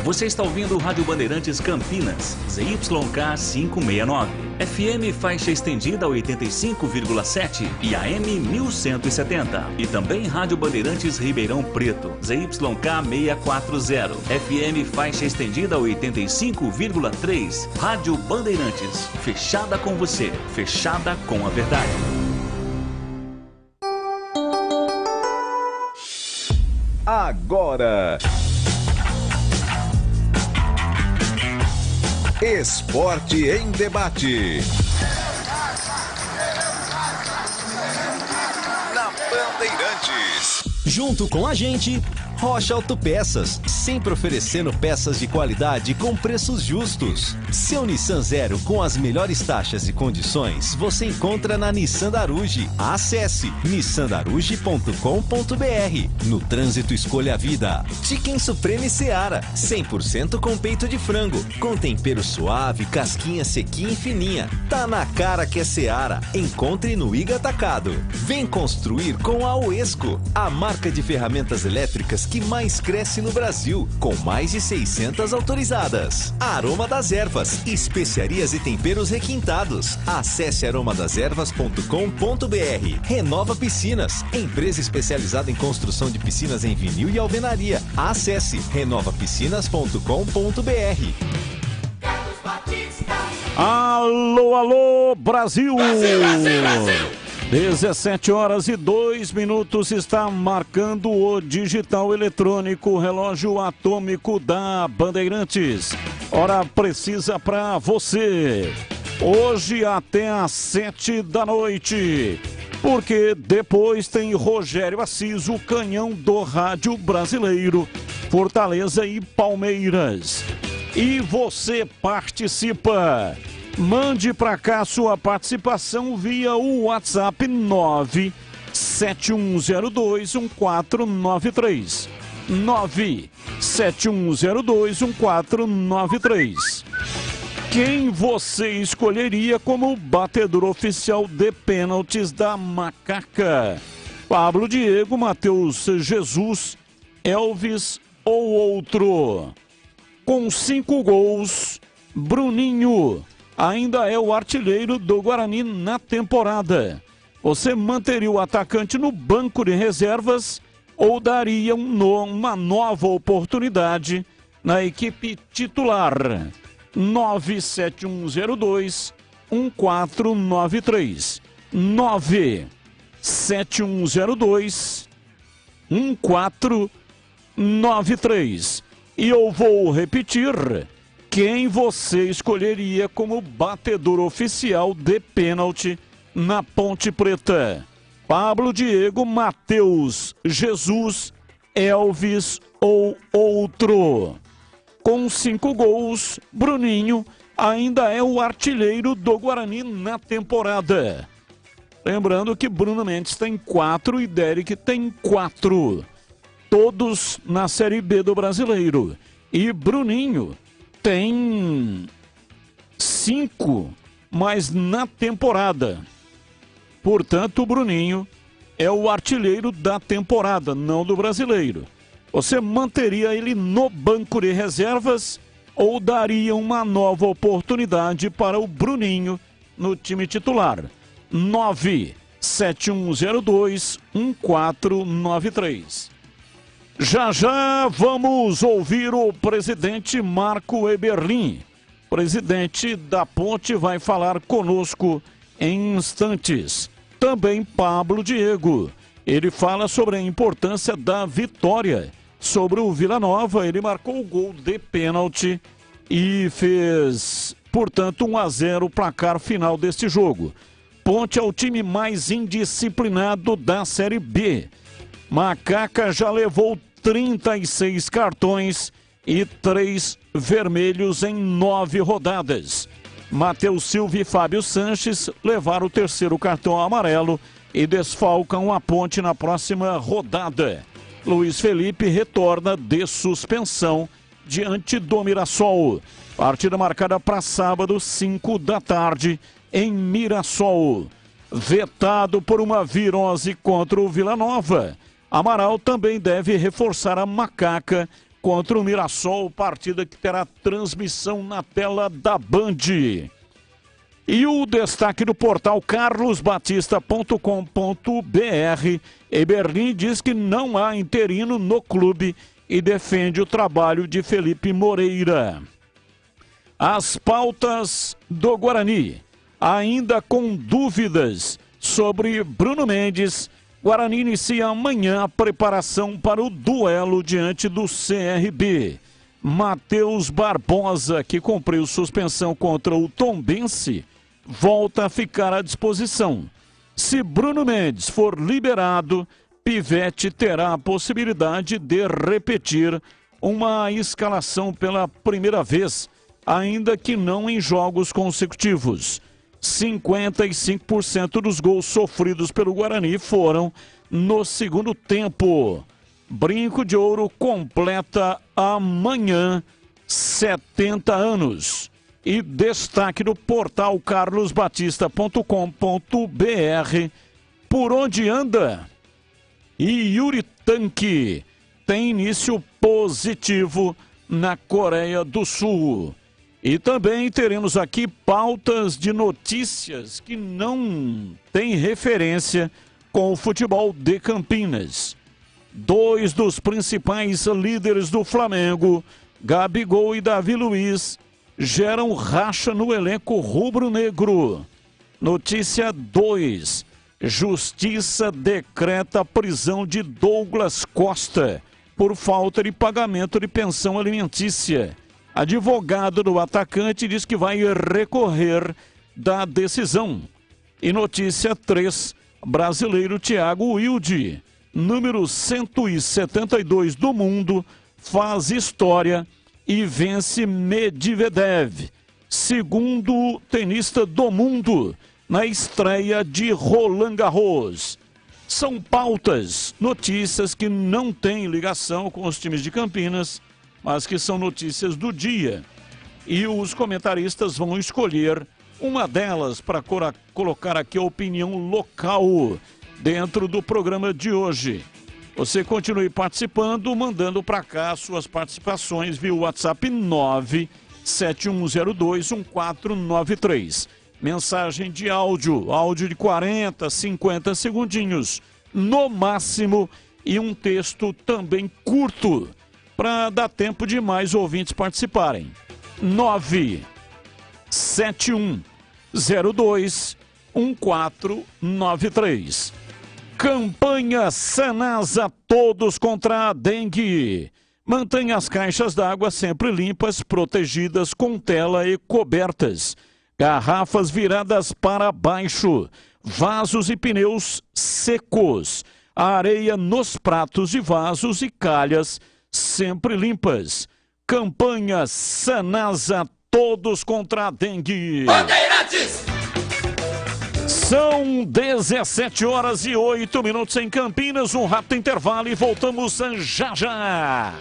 Você está ouvindo o Rádio Bandeirantes Campinas, ZYK 569, FM faixa estendida 85,7 e AM 1170. E também Rádio Bandeirantes Ribeirão Preto, ZYK 640, FM faixa estendida 85,3. Rádio Bandeirantes, fechada com você, fechada com a verdade. Agora, Esporte em Debate. Na Bandeirantes. Junto com a gente, Rocha Autopeças, sempre oferecendo peças de qualidade com preços justos. Seu Nissan Zero com as melhores taxas e condições você encontra na Nissan Daruge. Acesse nissandaruge.com.br. No trânsito, escolha a vida. Chicken Supreme Seara, 100% com peito de frango, com tempero suave, casquinha sequinha e fininha. Tá na cara que é Seara. Encontre no Iga Atacado. Vem construir com a Oesco, a marca de ferramentas elétricas que mais cresce no Brasil, com mais de 600 autorizadas. Aroma das Ervas, especiarias e temperos requintados. Acesse aromadeservas.com.br. Renova Piscinas, empresa especializada em construção de piscinas em vinil e alvenaria. Acesse renovapiscinas.com.br. Alô, alô, Brasil! Brasil, Brasil, Brasil! 17h02 está marcando o digital eletrônico, relógio atômico da Bandeirantes. Hora precisa para você. Hoje até às 7 da noite. Porque depois tem Rogério Assis, o canhão do rádio brasileiro, Fortaleza e Palmeiras. E você participa. Mande para cá sua participação via o WhatsApp 971021493. 971021493. Quem você escolheria como batedor oficial de pênaltis da Macaca? Pablo Diego, Matheus Jesus, Elvis ou outro? Com 5 gols, Bruninho ainda é o artilheiro do Guarani na temporada. Você manteria o atacante no banco de reservas ou daria uma nova oportunidade na equipe titular? 971021493. 971021493. E eu vou repetir. Quem você escolheria como batedor oficial de pênalti na Ponte Preta? Pablo Diego, Matheus Jesus, Elvis ou outro? Com 5 gols, Bruninho ainda é o artilheiro do Guarani na temporada. Lembrando que Bruno Mendes tem 4 e Derek tem 4. Todos na Série B do Brasileiro. E Bruninho tem 5, mas na temporada. Portanto, o Bruninho é o artilheiro da temporada, não do brasileiro. Você manteria ele no banco de reservas ou daria uma nova oportunidade para o Bruninho no time titular? 971021493. Já já vamos ouvir o presidente Marco Eberlin. Presidente da Ponte vai falar conosco em instantes. Também Pablo Diego. Ele fala sobre a importância da vitória sobre o Vila Nova. Ele marcou o gol de pênalti e fez, portanto, 1-0 o placar final deste jogo. Ponte é o time mais indisciplinado da Série B. Macaca já levou 36 cartões e 3 vermelhos em 9 rodadas. Matheus Silva e Fábio Sanches levaram o 3º cartão amarelo e desfalcam a Ponte na próxima rodada. Luiz Felipe retorna de suspensão diante do Mirassol. Partida marcada para sábado, 5 da tarde, em Mirassol. Vetado por uma virose contra o Vila Nova, Amaral também deve reforçar a macaca contra o Mirassol, partida que terá transmissão na tela da Band. E o destaque do portal carlosbatista.com.br, Eberlin diz que não há interino no clube e defende o trabalho de Felipe Moreira. As pautas do Guarani, ainda com dúvidas sobre Bruno Mendes, Guarani inicia amanhã a preparação para o duelo diante do CRB. Matheus Barbosa, que cumpriu suspensão contra o Tombense, volta a ficar à disposição. Se Bruno Mendes for liberado, Pivete terá a possibilidade de repetir uma escalação pela primeira vez, ainda que não em jogos consecutivos. 55% dos gols sofridos pelo Guarani foram no segundo tempo. Brinco de Ouro completa amanhã 70 anos. E destaque do portal carlosbatista.com.br, por onde anda? E Yuri Tanque tem início positivo na Coreia do Sul. E também teremos aqui pautas de notícias que não têm referência com o futebol de Campinas. 2 dos principais líderes do Flamengo, Gabigol e Davi Luiz, geram racha no elenco rubro-negro. Notícia 2. Justiça decreta a prisão de Douglas Costa por falta de pagamento de pensão alimentícia. Advogado do atacante diz que vai recorrer da decisão. E notícia 3. Brasileiro Thiago Wilde, número 172 do mundo, faz história e vence Medvedev, segundo tenista do mundo, na estreia de Roland Garros. São pautas, notícias que não têm ligação com os times de Campinas, mas que são notícias do dia. E os comentaristas vão escolher uma delas para colocar aqui a opinião local dentro do programa de hoje. Você continue participando, mandando para cá suas participações via WhatsApp 971021493. Mensagem de áudio de 40, 50 segundinhos, no máximo, e um texto também curto, para dar tempo de mais ouvintes participarem. 971021493. Campanha Sanasa Todos contra a Dengue. Mantenha as caixas d'água sempre limpas, protegidas com tela e cobertas. Garrafas viradas para baixo. Vasos e pneus secos. Areia nos pratos e vasos e calhas sempre limpas. Campanha Sanasa Todos contra a Dengue. Bandeirantes! São 17h08 em Campinas, um rápido intervalo e voltamos já já.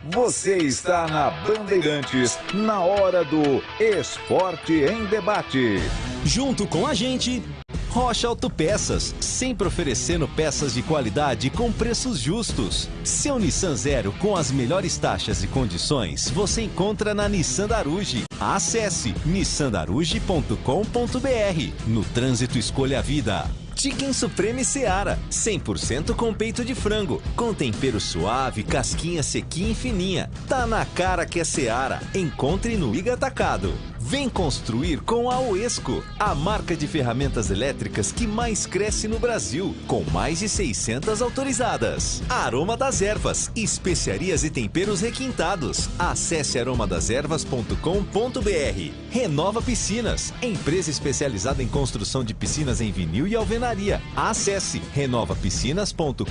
Você está na Bandeirantes, na hora do Esporte em Debate. Junto com a gente, Rocha Autopeças, sempre oferecendo peças de qualidade com preços justos. Seu Nissan Zero com as melhores taxas e condições você encontra na Nissan Daruge. Acesse nissandaruge.com.br. No trânsito, escolha a vida. Chicken Supreme Seara, 100% com peito de frango, com tempero suave, casquinha sequinha e fininha. Tá na cara que é Seara. Encontre no Liga Atacado. Vem construir com a Oesco, a marca de ferramentas elétricas que mais cresce no Brasil, com mais de 600 autorizadas. Aroma das Ervas, especiarias e temperos requintados. Acesse aromadeservas.com.br. Renova Piscinas, empresa especializada em construção de piscinas em vinil e alvenaria. Acesse renovapiscinas.com.br.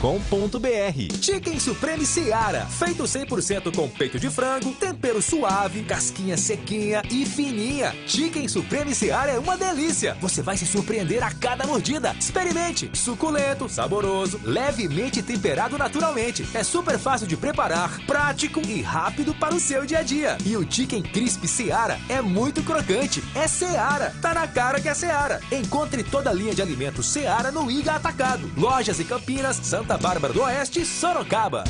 Chicken Supreme Seara, feito 100% com peito de frango, tempero suave, casquinha sequinha e fininha. minha. Chicken Supreme Seara é uma delícia. Você vai se surpreender a cada mordida. Experimente. Suculento, saboroso, levemente temperado naturalmente. É super fácil de preparar, prático e rápido para o seu dia a dia. E o Chicken Crisp Seara é muito crocante. É Seara. Tá na cara que é Seara. Encontre toda a linha de alimentos Seara no Iga Atacado. Lojas em Campinas, Santa Bárbara do Oeste e Sorocaba.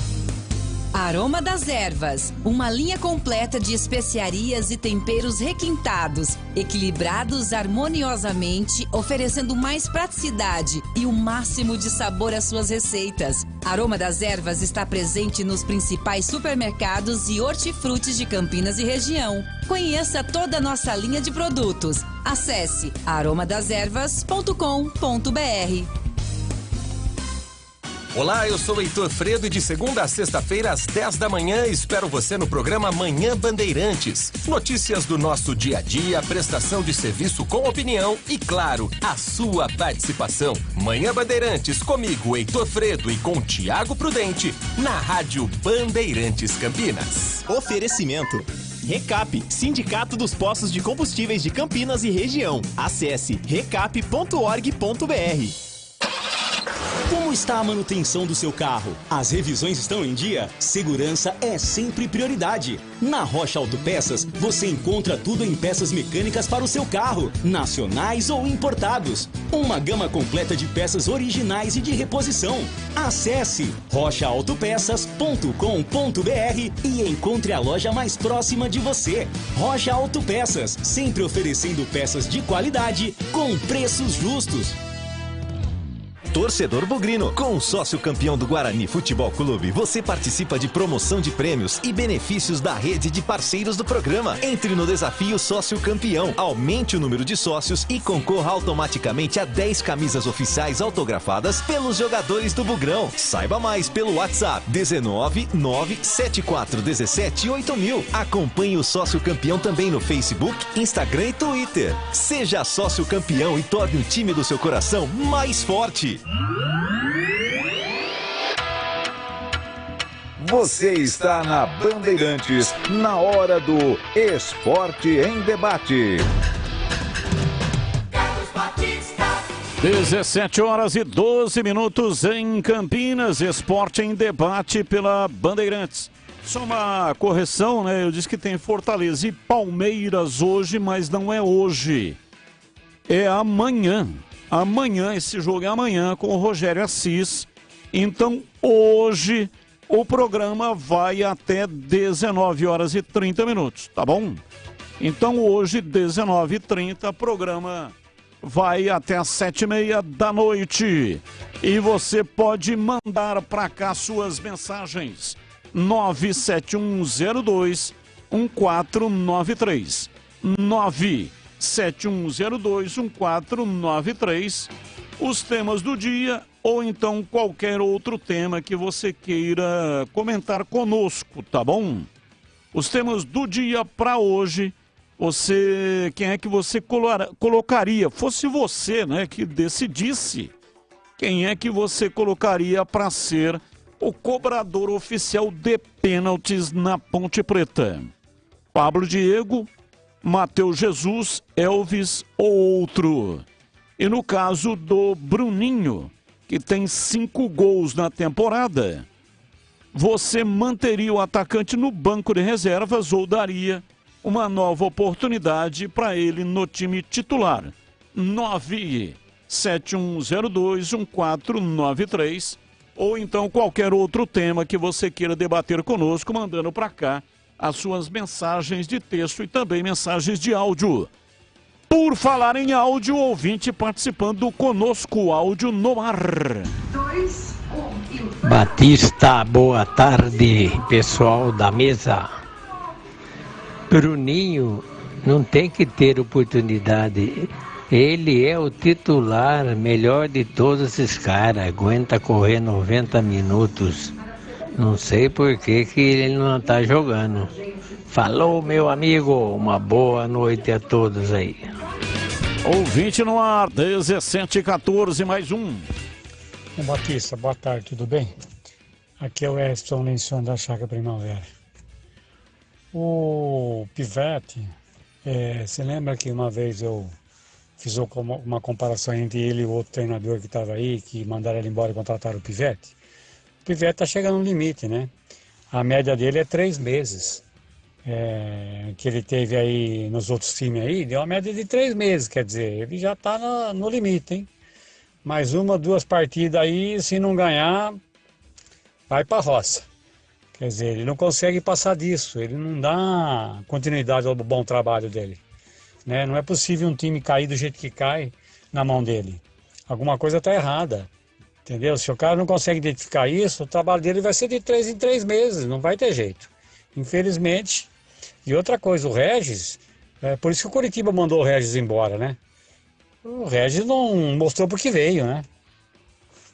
Aroma das Ervas, uma linha completa de especiarias e temperos requintados, equilibrados harmoniosamente, oferecendo mais praticidade e o máximo de sabor às suas receitas. Aroma das Ervas está presente nos principais supermercados e hortifrutis de Campinas e região. Conheça toda a nossa linha de produtos. Acesse aromadeservas.com.br. Olá, eu sou Heitor Fredo e de segunda a sexta-feira às 10 da manhã espero você no programa Manhã Bandeirantes. Notícias do nosso dia a dia, prestação de serviço com opinião e, claro, a sua participação. Manhã Bandeirantes comigo, Heitor Fredo, e com Tiago Prudente, na Rádio Bandeirantes Campinas. Oferecimento. Recap, Sindicato dos Postos de Combustíveis de Campinas e região. Acesse recap.org.br. Como está a manutenção do seu carro? As revisões estão em dia? Segurança é sempre prioridade. Na Rocha Autopeças, você encontra tudo em peças mecânicas para o seu carro, nacionais ou importados. Uma gama completa de peças originais e de reposição. Acesse rochaautopeças.com.br e encontre a loja mais próxima de você. Rocha Autopeças, sempre oferecendo peças de qualidade com preços justos. Torcedor bugrino, com o sócio campeão do Guarani Futebol Clube, você participa de promoção de prêmios e benefícios da rede de parceiros do programa. Entre no desafio Sócio Campeão, aumente o número de sócios e concorra automaticamente a 10 camisas oficiais autografadas pelos jogadores do Bugrão. Saiba mais pelo WhatsApp 19974178000. Acompanhe o Sócio Campeão também no Facebook, Instagram e Twitter. Seja sócio campeão e torne o time do seu coração mais forte. Você está na Bandeirantes, na hora do Esporte em Debate. 17 horas e 12 minutos em Campinas, Esporte em Debate pela Bandeirantes. Só uma correção, né? Eu disse que tem Fortaleza e Palmeiras hoje, mas não é hoje. É amanhã. Amanhã, esse jogo é amanhã com o Rogério Assis. Então, hoje, o programa vai até 19 horas e 30 minutos, tá bom? Então, hoje, 19h30, o programa vai até às 7h30 da noite. E você pode mandar para cá suas mensagens. 97102-1493. 97102-1493, os temas do dia ou então qualquer outro tema que você queira comentar conosco, tá bom? Os temas do dia para hoje, quem é que você colocaria? Fosse você, né, que decidisse, quem é que você colocaria para ser o cobrador oficial de pênaltis na Ponte Preta? Pablo Diego, Matheus Jesus, Elvis ou outro? E no caso do Bruninho, que tem 5 gols na temporada, você manteria o atacante no banco de reservas ou daria uma nova oportunidade para ele no time titular? 97102-1493 ou então qualquer outro tema que você queira debater conosco, mandando para cá as suas mensagens de texto e também mensagens de áudio. Por falar em áudio, ouvinte participando conosco, áudio no ar. Batista, boa tarde, pessoal da mesa. Bruninho não tem que ter oportunidade. Ele é o titular melhor de todos esses caras. Aguenta correr 90 minutos. Não sei por que ele não está jogando. Falou, meu amigo. Uma boa noite a todos aí. Ouvinte no ar, 17h14, mais um. Batista, boa tarde, tudo bem? Aqui é o Edson da Chácara Primavera. O Pivete Você lembra que uma vez eu fiz uma comparação entre ele e o outro treinador que estava aí, que mandaram ele embora e contrataram o Pivete? O Pivete está chegando no limite, né? A média dele é 3 meses. Que ele teve aí nos outros times aí, deu uma média de 3 meses, quer dizer, ele já está no limite, hein? Mais 1, 2 partidas aí, se não ganhar, vai para a roça. Quer dizer, ele não consegue passar disso, ele não dá continuidade ao bom trabalho dele. Né? Não é possível um time cair do jeito que cai na mão dele. Alguma coisa está errada, entendeu? Se o cara não consegue identificar isso, o trabalho dele vai ser de 3 em 3 meses, não vai ter jeito. Infelizmente. E outra coisa, o Regis, por isso que o Coritiba mandou o Regis embora, né? O Regis não mostrou por que veio, né?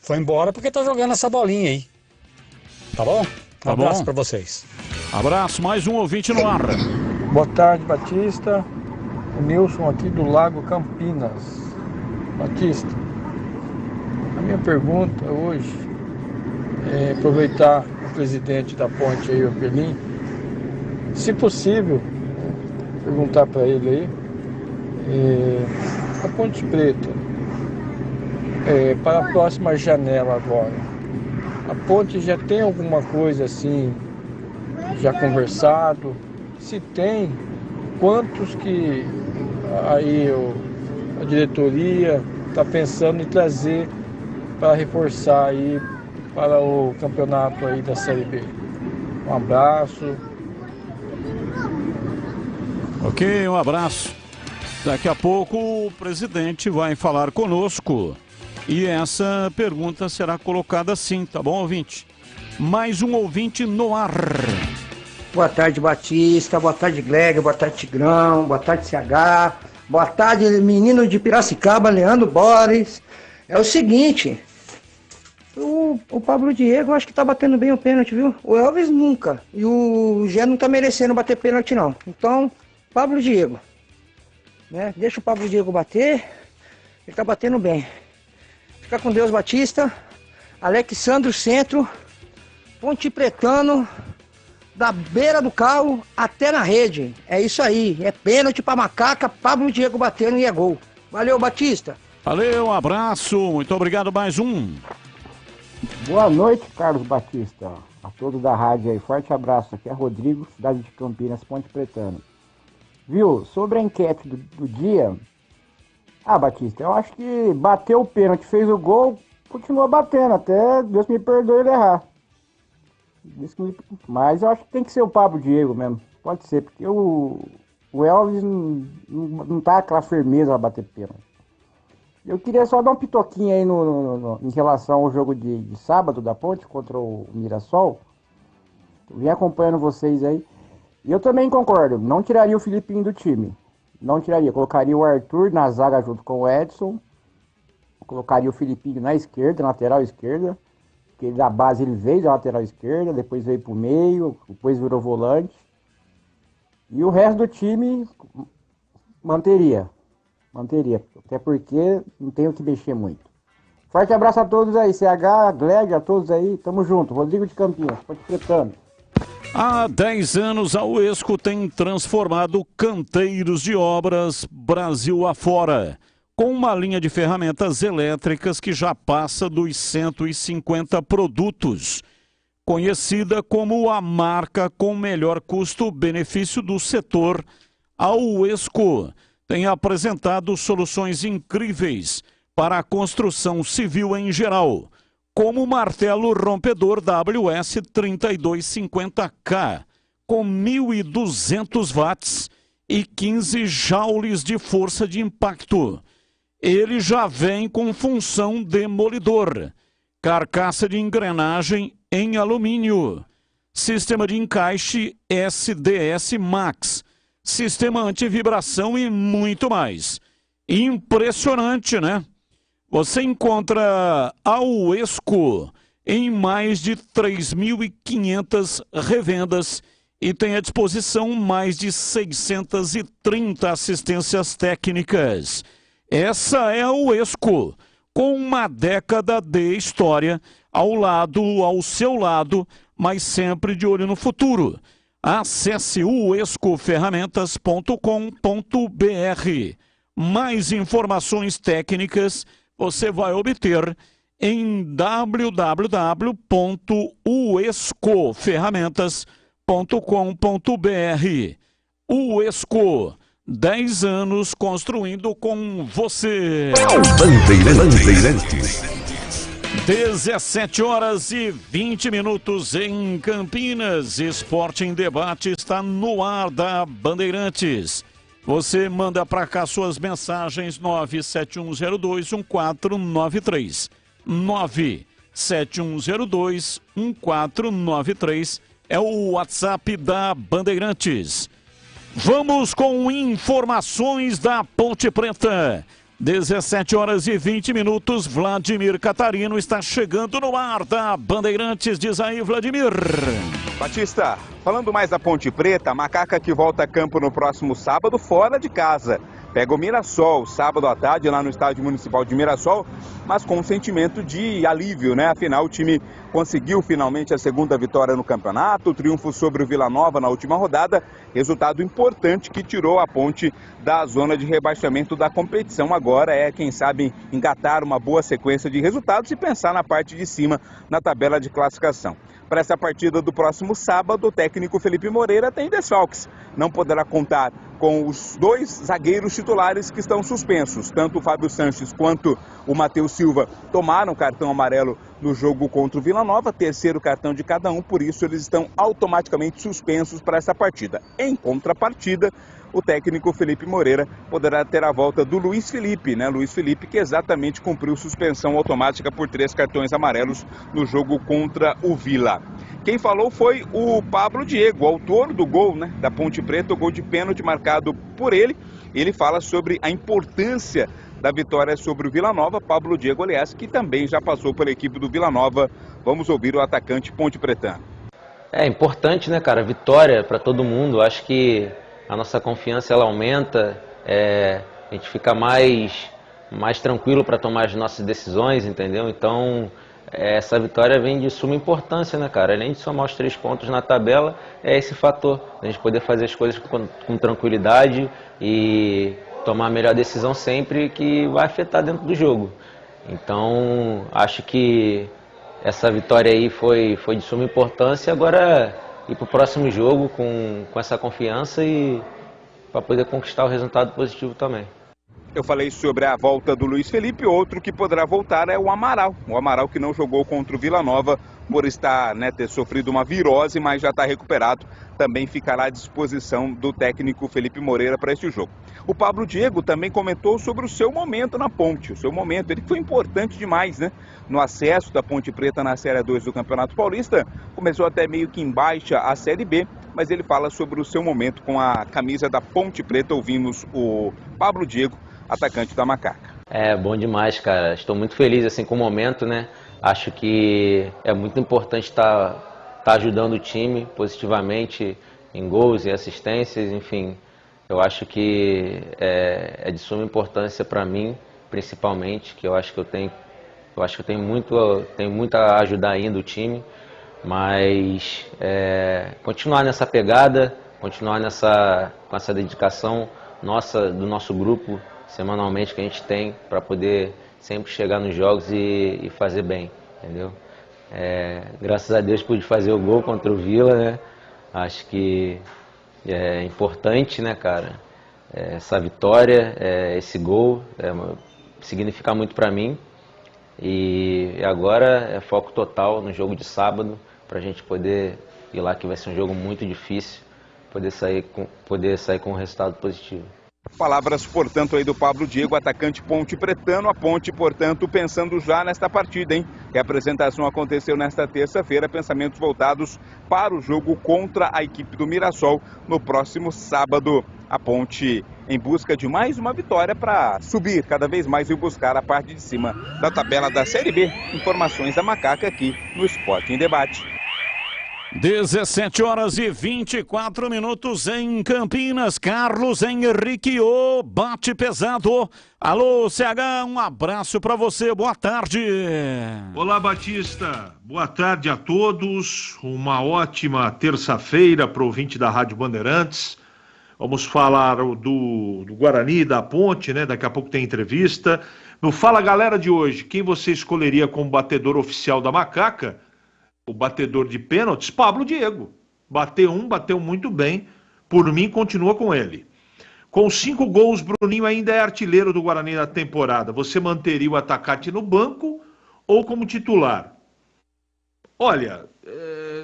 Foi embora porque tá jogando essa bolinha aí. Tá bom? Um abraço para vocês. Abraço, mais um ouvinte no ar. Boa tarde, Batista. O Nilson aqui do Lago Campinas. Batista, a minha pergunta hoje é aproveitar o presidente da ponte aí, o Pelim, se possível, perguntar para ele aí, a Ponte Preta, para a próxima janela agora, a ponte já tem alguma coisa assim, já conversado? Se tem, quantos que aí a diretoria está pensando em trazer para reforçar aí para o campeonato aí da Série B? Um abraço. Ok, um abraço. Daqui a pouco o presidente vai falar conosco e essa pergunta será colocada sim, tá bom, ouvinte? Mais um ouvinte no ar. Boa tarde, Batista. Boa tarde, Gleg. Boa tarde, Tigrão. Boa tarde, CH. Boa tarde, menino de Piracicaba, Leandro Boris. É o seguinte, o Pablo Diego acho que tá batendo bem o pênalti, viu? O Elvis nunca. E o Gé não tá merecendo bater pênalti, não. Então, Pablo Diego, né? Deixa o Pablo Diego bater, ele tá batendo bem. Fica com Deus, Batista. Alexandre Centro, Ponte Pretano, da beira do carro até na rede. É isso aí, é pênalti pra Macaca, Pablo Diego batendo e é gol. Valeu, Batista. Valeu, um abraço, muito obrigado, mais um. Boa noite, Carlos Batista, a todos da rádio aí, forte abraço, aqui é Rodrigo, cidade de Campinas, Ponte Pretano. Viu, sobre a enquete do dia, Batista, eu acho que bateu o pênalti, fez o gol, continua batendo, até Deus me perdoe ele errar. Mas eu acho que tem que ser o Pablo Diego mesmo, pode ser, porque o Elvis não tá aquela firmeza a bater pênalti. Eu queria só dar um pitoquinho aí em relação ao jogo de sábado da Ponte contra o Mirassol. Eu vim acompanhando vocês aí. E eu também concordo, não tiraria o Filipinho do time. Não tiraria, colocaria o Arthur na zaga junto com o Edson. Colocaria o Filipinho na esquerda, lateral esquerda. Porque da base ele veio da lateral esquerda, depois veio pro meio, depois virou volante. E o resto do time manteria. Até porque não tem o que mexer muito. Forte abraço a todos aí, CH, Gleg, a todos aí, tamo junto. Rodrigo de Campinas, Ponte Pretano. Há 10 anos, a Uesco tem transformado canteiros de obras Brasil afora, com uma linha de ferramentas elétricas que já passa dos 150 produtos. Conhecida como a marca com melhor custo-benefício do setor, a Uesco tem apresentado soluções incríveis para a construção civil em geral, como o martelo rompedor WS3250K, com 1.200 watts e 15 joules de força de impacto. Ele já vem com função demolidor, carcaça de engrenagem em alumínio, sistema de encaixe SDS Max, sistema antivibração e muito mais. Impressionante, né? Você encontra a Uesco em mais de 3.500 revendas e tem à disposição mais de 630 assistências técnicas. Essa é a Uesco, com uma década de história ao seu lado, mas sempre de olho no futuro. Acesse uescoferramentas.com.br. Mais informações técnicas você vai obter em www.uescoferramentas.com.br. Uesco, 10 anos construindo com você. Bandeirantes. 17h20 em Campinas. Esporte em Debate está no ar da Bandeirantes. Você manda para cá suas mensagens 971021493. 971021493 é o WhatsApp da Bandeirantes. Vamos com informações da Ponte Preta. 17h20, Vladimir Catarino está chegando no ar da Bandeirantes. Diz aí, Vladimir. Batista, falando mais da Ponte Preta, a Macaca que volta a campo no próximo sábado fora de casa. Pega o Mirassol, sábado à tarde, lá no Estádio Municipal de Mirassol, mas com um sentimento de alívio, né? Afinal, o time conseguiu finalmente a segunda vitória no campeonato, o triunfo sobre o Vila Nova na última rodada, resultado importante que tirou a Ponte da zona de rebaixamento da competição. Agora é, quem sabe, engatar uma boa sequência de resultados e pensar na parte de cima na tabela de classificação. Para essa partida do próximo sábado, o técnico Felipe Moreira tem desfalques. Não poderá contar com os dois zagueiros titulares que estão suspensos. Tanto o Fábio Sanches quanto o Matheus Silva tomaram cartão amarelo no jogo contra o Vila Nova, terceiro cartão de cada um, por isso eles estão automaticamente suspensos para essa partida. Em contrapartida, o técnico Felipe Moreira poderá ter a volta do Luiz Felipe, né? Luiz Felipe, que exatamente cumpriu suspensão automática por 3 cartões amarelos no jogo contra o Vila. Quem falou foi o Pablo Diego, autor do gol, né, da Ponte Preta, o gol de pênalti marcado por ele. Ele fala sobre a importância da vitória sobre o Vila Nova. Pablo Diego, aliás, que também já passou pela equipe do Vila Nova. Vamos ouvir o atacante ponte pretano. É importante, né, cara? Vitória para todo mundo. Acho que a nossa confiança ela aumenta, a gente fica mais tranquilo para tomar as nossas decisões, entendeu? Então, essa vitória vem de suma importância, né, cara? Além de somar os 3 pontos na tabela, é esse fator, a gente poder fazer as coisas com tranquilidade e tomar a melhor decisão sempre, que vai afetar dentro do jogo. Então, acho que essa vitória aí foi de suma importância. Agora ir para o próximo jogo com essa confiança e para poder conquistar o resultado positivo também. Eu falei sobre a volta do Luiz Felipe, outro que poderá voltar é o Amaral. O Amaral que não jogou contra o Vila Nova por estar, né, ter sofrido uma virose, mas já está recuperado. Também ficará à disposição do técnico Felipe Moreira para este jogo. O Pablo Diego também comentou sobre o seu momento na Ponte. O seu momento, ele foi importante demais, né? No acesso da Ponte Preta na Série 2 do Campeonato Paulista, começou até meio que em baixa a Série B, mas ele fala sobre o seu momento com a camisa da Ponte Preta. Ouvimos o Pablo Diego, atacante da Macaca. É bom demais, cara. Estou muito feliz assim com o momento, né? Acho que é muito importante estar ajudando o time positivamente em gols e assistências, enfim. Eu acho que é de suma importância para mim, principalmente, que eu acho que eu tenho muito a ajudar ainda o time, mas continuar nessa pegada, continuar com essa dedicação do nosso grupo semanalmente que a gente tem para poder sempre chegar nos jogos e fazer bem, entendeu? Graças a Deus pude fazer o gol contra o Vila, né? Acho que é importante, né, cara? Essa vitória, esse gol, significa muito para mim. E agora é foco total no jogo de sábado, para a gente poder ir lá, que vai ser um jogo muito difícil, poder sair com um resultado positivo. Palavras, portanto, aí do Pablo Diego, atacante ponte pretano. A Ponte, portanto, pensando já nesta partida, hein? Que a apresentação aconteceu nesta terça-feira, pensamentos voltados para o jogo contra a equipe do Mirassol no próximo sábado. A Ponte em busca de mais uma vitória para subir cada vez mais e buscar a parte de cima da tabela da Série B. Informações da Macaca aqui no Esporte em Debate. 17 horas e 24 minutos em Campinas. Carlos Henrique, o bate pesado. Alô, CH, um abraço para você, boa tarde. Olá, Batista, boa tarde a todos. Uma ótima terça-feira para o ouvinte da Rádio Bandeirantes. Vamos falar do Guarani, da Ponte, né? Daqui a pouco tem entrevista. No Fala Galera de hoje, quem você escolheria como batedor oficial da Macaca? O batedor de pênaltis, Pablo Diego. Bateu muito bem. Por mim, continua com ele. Com 5 gols, Bruninho ainda é artilheiro do Guarani na temporada. Você manteria o atacante no banco ou como titular? Olha,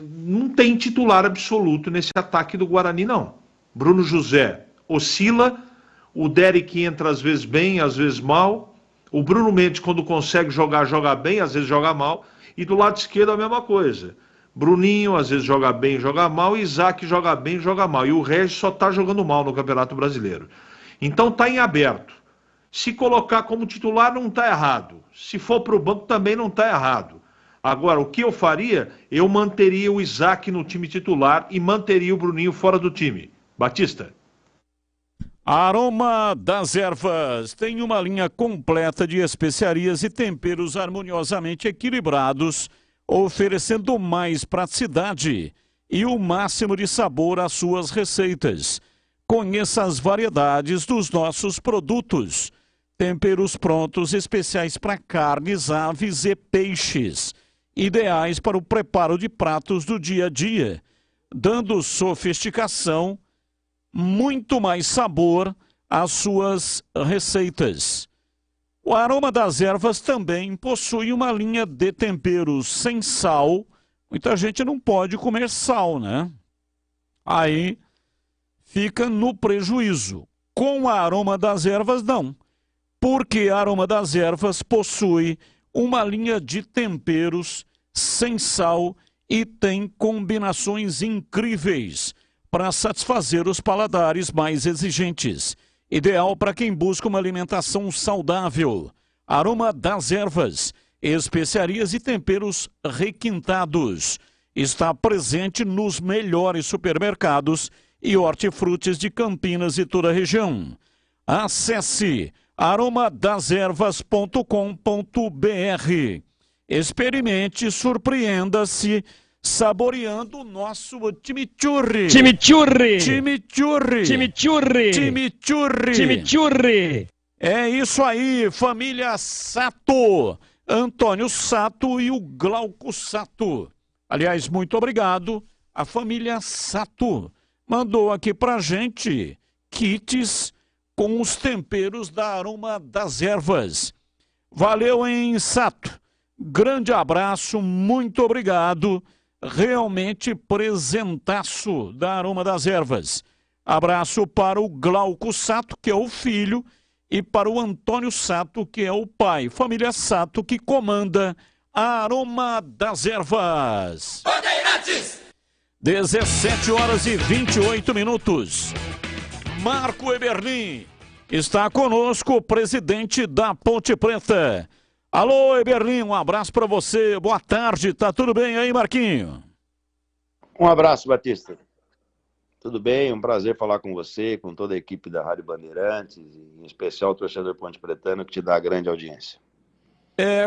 não tem titular absoluto nesse ataque do Guarani, não. Bruno José oscila, o Derek entra às vezes bem, às vezes mal. O Bruno Mendes, quando consegue jogar, joga bem, às vezes joga mal. E do lado esquerdo a mesma coisa. Bruninho, às vezes joga bem, joga mal. Isaac joga bem, joga mal. E o Regis só está jogando mal no Campeonato Brasileiro. Então está em aberto. Se colocar como titular não está errado. Se for para o banco também não está errado. Agora, o que eu faria? Eu manteria o Isaac no time titular e manteria o Bruninho fora do time. Batista. Aroma das Ervas tem uma linha completa de especiarias e temperos harmoniosamente equilibrados, oferecendo mais praticidade e o máximo de sabor às suas receitas. Conheça as variedades dos nossos produtos. Temperos prontos especiais para carnes, aves e peixes, ideais para o preparo de pratos do dia a dia, dando sofisticação, muito mais sabor às suas receitas. O Aroma das Ervas também possui uma linha de temperos sem sal. Muita gente não pode comer sal, né? Aí fica no prejuízo. Com a Aroma das Ervas, não. Porque a Aroma das Ervas possui uma linha de temperos sem sal e tem combinações incríveis para satisfazer os paladares mais exigentes. Ideal para quem busca uma alimentação saudável. Aroma das Ervas, especiarias e temperos requintados. Está presente nos melhores supermercados e hortifrutis de Campinas e toda a região. Acesse aromadazervas.com.br. Experimente, surpreenda-se, saboreando o nosso chimichurri. Chimichurri. Chimichurri. Chimichurri. Chimichurri. Chimichurri. É isso aí, família Sato. Antônio Sato e o Glauco Sato. Aliás, muito obrigado. A família Sato mandou aqui pra gente kits com os temperos da Aroma das Ervas. Valeu, hein, Sato? Grande abraço, muito obrigado. Realmente presentaço da Aroma das Ervas. Abraço para o Glauco Sato, que é o filho, e para o Antônio Sato, que é o pai. Família Sato, que comanda a Aroma das Ervas. Bandeirantes! 17 horas e 28 minutos. Marco Eberlin está conosco, o presidente da Ponte Preta. Alô, Eberlin, um abraço para você. Boa tarde, tá tudo bem aí, Marquinho? Um abraço, Batista. Tudo bem? Um prazer falar com você, com toda a equipe da Rádio Bandeirantes, em especial o torcedor Ponte Pretano, que te dá grande audiência.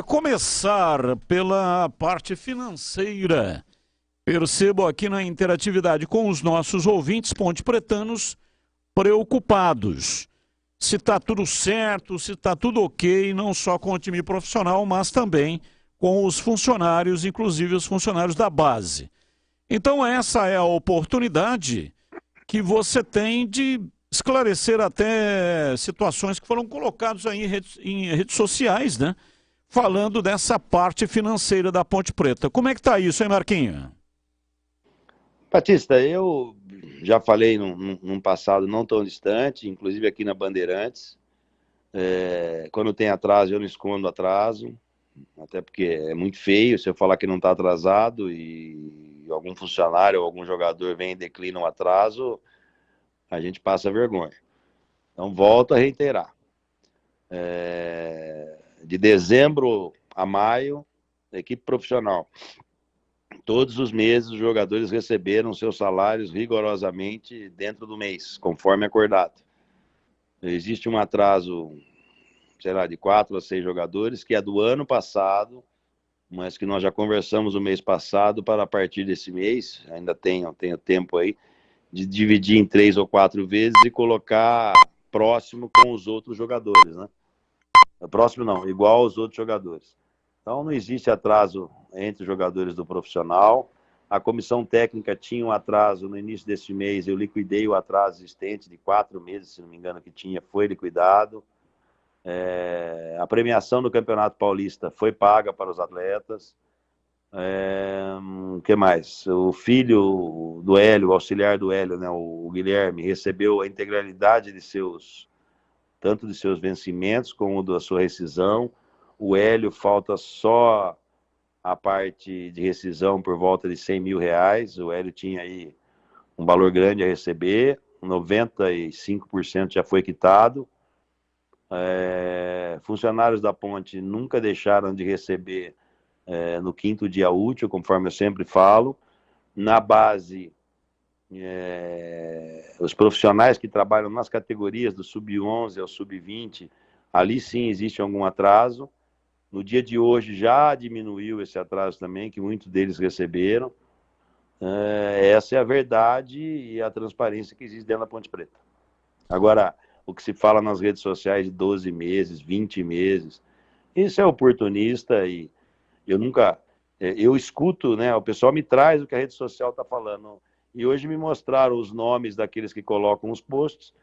Começar pela parte financeira. Percebo aqui na interatividade com os nossos ouvintes ponte pretanos preocupados. Se está tudo certo, se está tudo ok, não só com o time profissional, mas também com os funcionários, inclusive os funcionários da base. Então essa é a oportunidade que você tem de esclarecer até situações que foram colocadas aí em redes sociais, né? Falando dessa parte financeira da Ponte Preta. Como é que está isso, hein, Marquinho? Batista, eu já falei num passado não tão distante, inclusive aqui na Bandeirantes, quando tem atraso eu não escondo atraso, até porque é muito feio se eu falar que não está atrasado e algum funcionário ou algum jogador vem e declina um atraso, a gente passa vergonha. Então volto a reiterar. De dezembro a maio, a equipe profissional Todos os meses os jogadores receberam seus salários rigorosamente dentro do mês, conforme acordado. Existe um atraso, sei lá, de 4 a 6 jogadores, que é do ano passado, mas que nós já conversamos o mês passado para a partir desse mês, ainda tenho tempo aí, de dividir em 3 ou 4 vezes e colocar próximo com os outros jogadores, né? Próximo não, igual aos outros jogadores. Então não existe atraso entre os jogadores do profissional. A comissão técnica tinha um atraso no início deste mês, eu liquidei o atraso existente de 4 meses, se não me engano, que tinha, foi liquidado. A premiação do Campeonato Paulista foi paga para os atletas. O que mais? O filho do Hélio, o auxiliar do Hélio, né, o Guilherme, recebeu a integralidade de tanto de seus vencimentos como da sua rescisão. O Hélio falta só a parte de rescisão por volta de R$100 mil. O Hélio tinha aí um valor grande a receber, 95% já foi quitado. Funcionários da Ponte nunca deixaram de receber no 5º dia útil, conforme eu sempre falo. Na base, os profissionais que trabalham nas categorias do sub-11 ao sub-20, ali sim existe algum atraso. No dia de hoje já diminuiu esse atraso também, que muitos deles receberam. Essa é a verdade e a transparência que existe dentro da Ponte Preta. Agora, o que se fala nas redes sociais de 12 meses, 20 meses, isso é oportunista e eu nunca... Eu escuto, né? O pessoal me traz o que a rede social está falando. E hoje me mostraram os nomes daqueles que colocam os posts.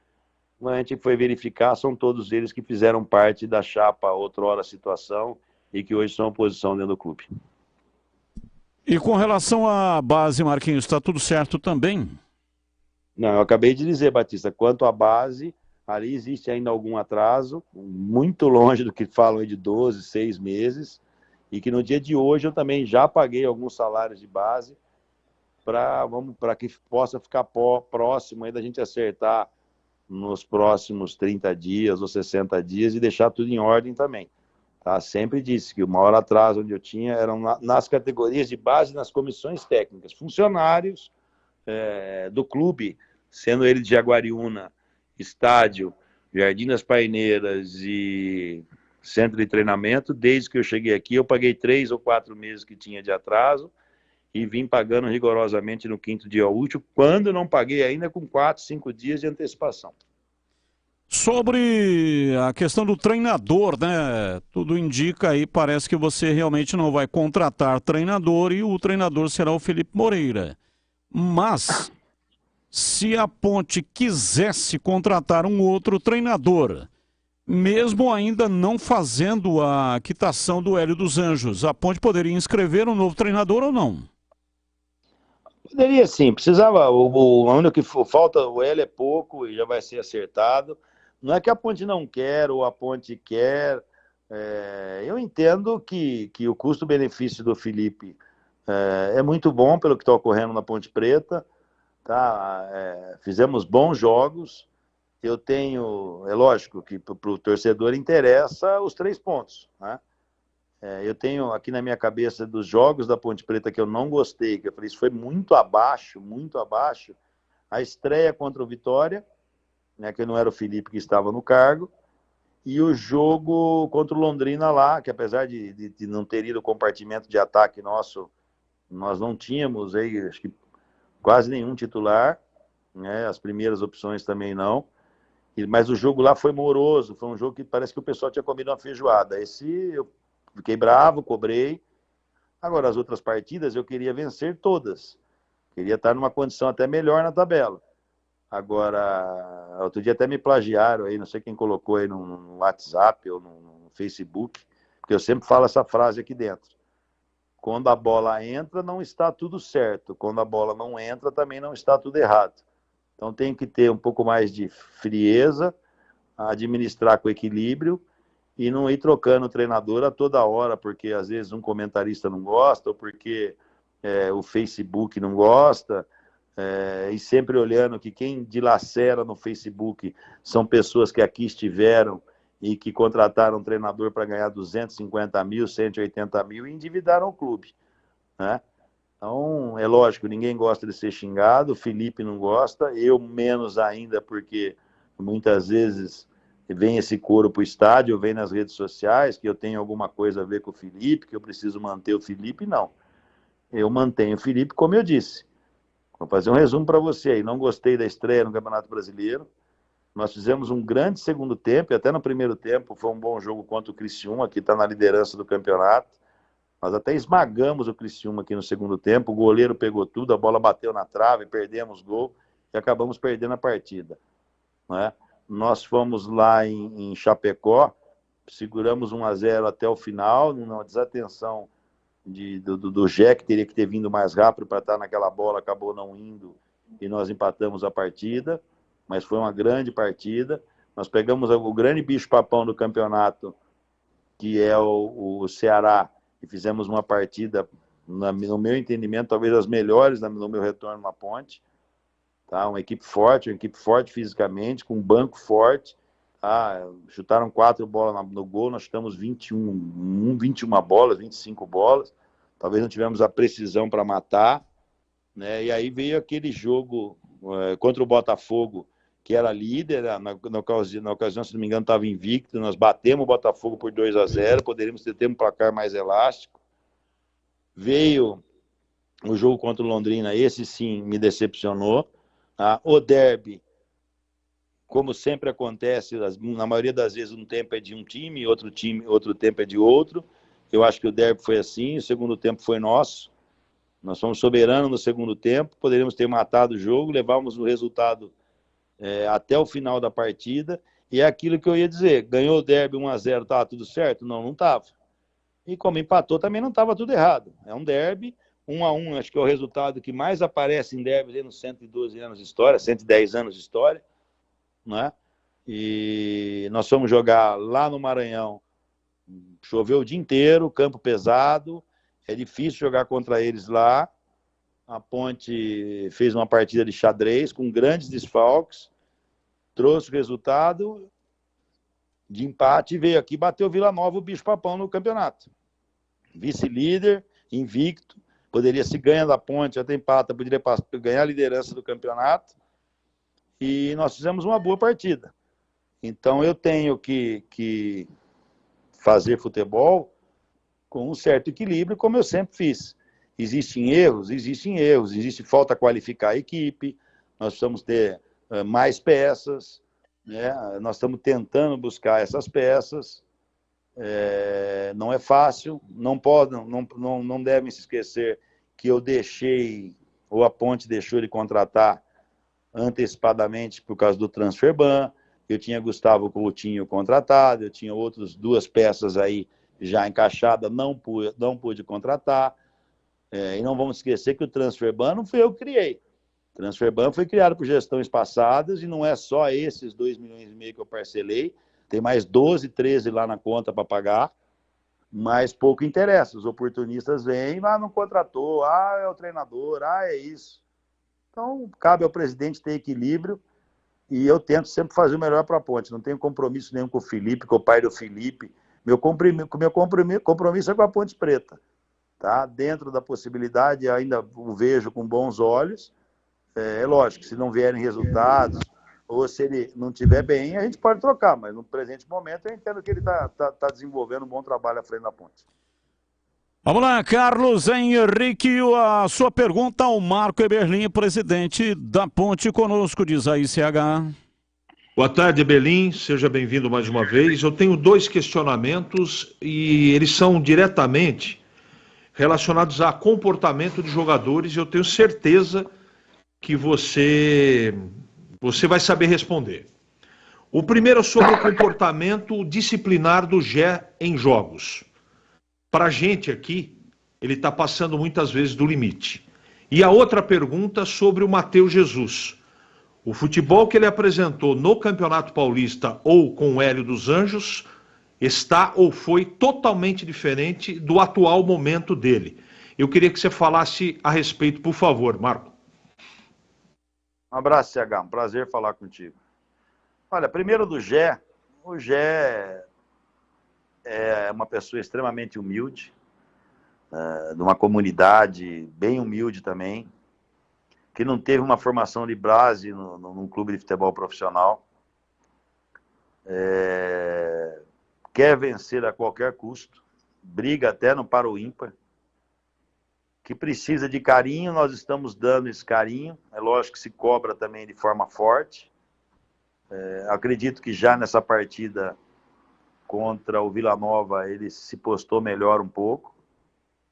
A gente foi verificar, são todos eles que fizeram parte da chapa outrora situação e que hoje são oposição dentro do clube. E com relação à base, Marquinhos, está tudo certo também? Não, eu acabei de dizer, Batista, quanto à base, ali existe ainda algum atraso, muito longe do que falam aí de 12, 6 meses, e que no dia de hoje eu também já paguei alguns salários de base para que possa ficar próximo aí da gente acertar nos próximos 30 dias ou 60 dias e deixar tudo em ordem também. Tá? Sempre disse que o maior atraso onde eu tinha eram nas categorias de base, nas comissões técnicas. Funcionários do clube, sendo ele de Jaguariúna, estádio, Jardim das Paineiras e centro de treinamento, desde que eu cheguei aqui, eu paguei 3 ou 4 meses que tinha de atraso e vim pagando rigorosamente no 5º dia útil, quando não paguei ainda com 4, 5 dias de antecipação. Sobre a questão do treinador, né? Tudo indica aí, parece que você realmente não vai contratar treinador e o treinador será o Felipe Moreira. Mas, se a Ponte quisesse contratar um outro treinador, mesmo ainda não fazendo a quitação do Hélio dos Anjos, a Ponte poderia inscrever um novo treinador ou não? Poderia sim, precisava, o único que falta, o Hélio é pouco e já vai ser acertado. Não é que a Ponte não quer ou a Ponte quer. Eu entendo que o custo-benefício do Felipe é muito bom pelo que está ocorrendo na Ponte Preta. Tá? Fizemos bons jogos. Eu tenho, é lógico que para o torcedor interessa os 3 pontos, né? Eu tenho aqui na minha cabeça dos jogos da Ponte Preta que eu não gostei, que eu falei, isso foi muito abaixo, a estreia contra o Vitória, né, que não era o Felipe que estava no cargo, e o jogo contra o Londrina lá, que apesar de não ter ido o compartimento de ataque nosso, nós não tínhamos aí, acho que quase nenhum titular, né, as primeiras opções também não, mas o jogo lá foi moroso, foi um jogo que parece que o pessoal tinha comido uma feijoada. Esse eu fiquei bravo, cobrei. Agora, as outras partidas eu queria vencer todas. Queria estar numa condição até melhor na tabela. Agora, outro dia até me plagiaram aí, não sei quem colocou aí no WhatsApp ou no Facebook, porque eu sempre falo essa frase aqui dentro. Quando a bola entra, não está tudo certo. Quando a bola não entra, também não está tudo errado. Então tem que ter um pouco mais de frieza, administrar com equilíbrio e não ir trocando o treinador a toda hora, porque às vezes um comentarista não gosta, ou porque o Facebook não gosta, e sempre olhando que quem dilacera no Facebook são pessoas que aqui estiveram e que contrataram um treinador para ganhar 250 mil, 180 mil e endividaram o clube, né? Então, é lógico, ninguém gosta de ser xingado, o Felipe não gosta, eu menos ainda, porque muitas vezes vem esse coro para o estádio, vem nas redes sociais, que eu tenho alguma coisa a ver com o Felipe, que eu preciso manter o Felipe, não. Eu mantenho o Felipe, como eu disse. Vou fazer um resumo para você aí. Não gostei da estreia no Campeonato Brasileiro. Nós fizemos um grande segundo tempo, e até no primeiro tempo foi um bom jogo contra o Criciúma, que está na liderança do campeonato. Nós até esmagamos o Criciúma aqui no segundo tempo, o goleiro pegou tudo, a bola bateu na trave, perdemos gol e acabamos perdendo a partida. Né? Nós fomos lá em Chapecó, seguramos 1-0 até o final, numa desatenção do Gé, que teria que ter vindo mais rápido para estar naquela bola, acabou não indo e nós empatamos a partida, mas foi uma grande partida. Nós pegamos o grande bicho-papão do campeonato, que é o Ceará, e fizemos uma partida, no meu entendimento, talvez as melhores no meu retorno na Ponte. Tá? Uma equipe forte fisicamente, com um banco forte. Tá? Chutaram 4 bolas no gol, nós chutamos 21 bolas, 25 bolas. Talvez não tivemos a precisão para matar. Né? E aí veio aquele jogo contra o Botafogo, que era líder, na ocasião, se não me engano, estava invicto, nós batemos o Botafogo por 2-0, poderíamos ter um placar mais elástico. Veio o jogo contra o Londrina, esse sim me decepcionou. O derby, como sempre acontece, na maioria das vezes um tempo é de um time, outro tempo é de outro. Eu acho que o derby foi assim, o segundo tempo foi nosso. Nós fomos soberanos no segundo tempo, poderíamos ter matado o jogo, levávamos o resultado até o final da partida, e é aquilo que eu ia dizer, ganhou o derby 1-0, estava tudo certo? Não estava. E como empatou, também não estava tudo errado. É um derby, 1-1, acho que é o resultado que mais aparece em derby nos 112 anos de história, 110 anos de história, né? E nós fomos jogar lá no Maranhão, choveu o dia inteiro, campo pesado, é difícil jogar contra eles lá. A Ponte fez uma partida de xadrez com grandes desfalques, trouxe o resultado de empate e veio aqui, bateu o Vila Nova, o bicho-papão no campeonato. Vice-líder, invicto, poderia se ganhar da Ponte, até empata, poderia ganhar a liderança do campeonato, e nós fizemos uma boa partida. Então eu tenho que fazer futebol com um certo equilíbrio, como eu sempre fiz. Existem erros, existe falta qualificar a equipe, nós precisamos ter mais peças, né? Nós estamos tentando buscar essas peças, não é fácil, não devem se esquecer que eu deixei, ou a Ponte deixou de contratar antecipadamente por causa do transfer ban, eu tinha Gustavo Coutinho contratado, eu tinha outras 2 peças aí já encaixadas, não pude contratar. E não vamos esquecer que o transfer ban não fui eu que criei. O transfer ban foi criado por gestões passadas e não é só esses 2,5 milhões que eu parcelei. Tem mais 12, 13 lá na conta para pagar, mas pouco interessa. Os oportunistas vêm, não contratou, é o treinador, é isso. Então, cabe ao presidente ter equilíbrio e eu tento sempre fazer o melhor para a Ponte. Não tenho compromisso nenhum com o Felipe, com o pai do Felipe. Meu compromisso é com a Ponte Preta. Tá? Dentro da possibilidade, ainda o vejo com bons olhos. É lógico, se não vierem resultados, ou se ele não estiver bem, a gente pode trocar, mas no presente momento eu entendo que ele está desenvolvendo um bom trabalho à frente da Ponte. Vamos lá, Carlos Henrique, a sua pergunta ao Marco Eberlin, presidente da Ponte, conosco, diz a ICH. Boa tarde, Eberlin, seja bem-vindo mais uma vez. Eu tenho 2 questionamentos e eles são diretamente relacionados a comportamento de jogadores, e eu tenho certeza que você vai saber responder. O primeiro é sobre o comportamento disciplinar do Gé em jogos. Para a gente aqui, ele está passando muitas vezes do limite. E a outra pergunta sobre o Matheus Jesus. O futebol que ele apresentou no Campeonato Paulista ou com o Hélio dos Anjos está ou foi totalmente diferente do atual momento dele. Eu queria que você falasse a respeito, por favor, Marco. Um abraço, CH, um prazer falar contigo. Olha, primeiro do Gé, o Gé é uma pessoa extremamente humilde, de uma comunidade bem humilde também, que não teve uma formação de base num clube de futebol profissional. Quer vencer a qualquer custo, briga até no para o ímpar, que precisa de carinho, nós estamos dando esse carinho, é lógico que se cobra também de forma forte. Acredito que já nessa partida contra o Vila Nova ele se postou melhor um pouco,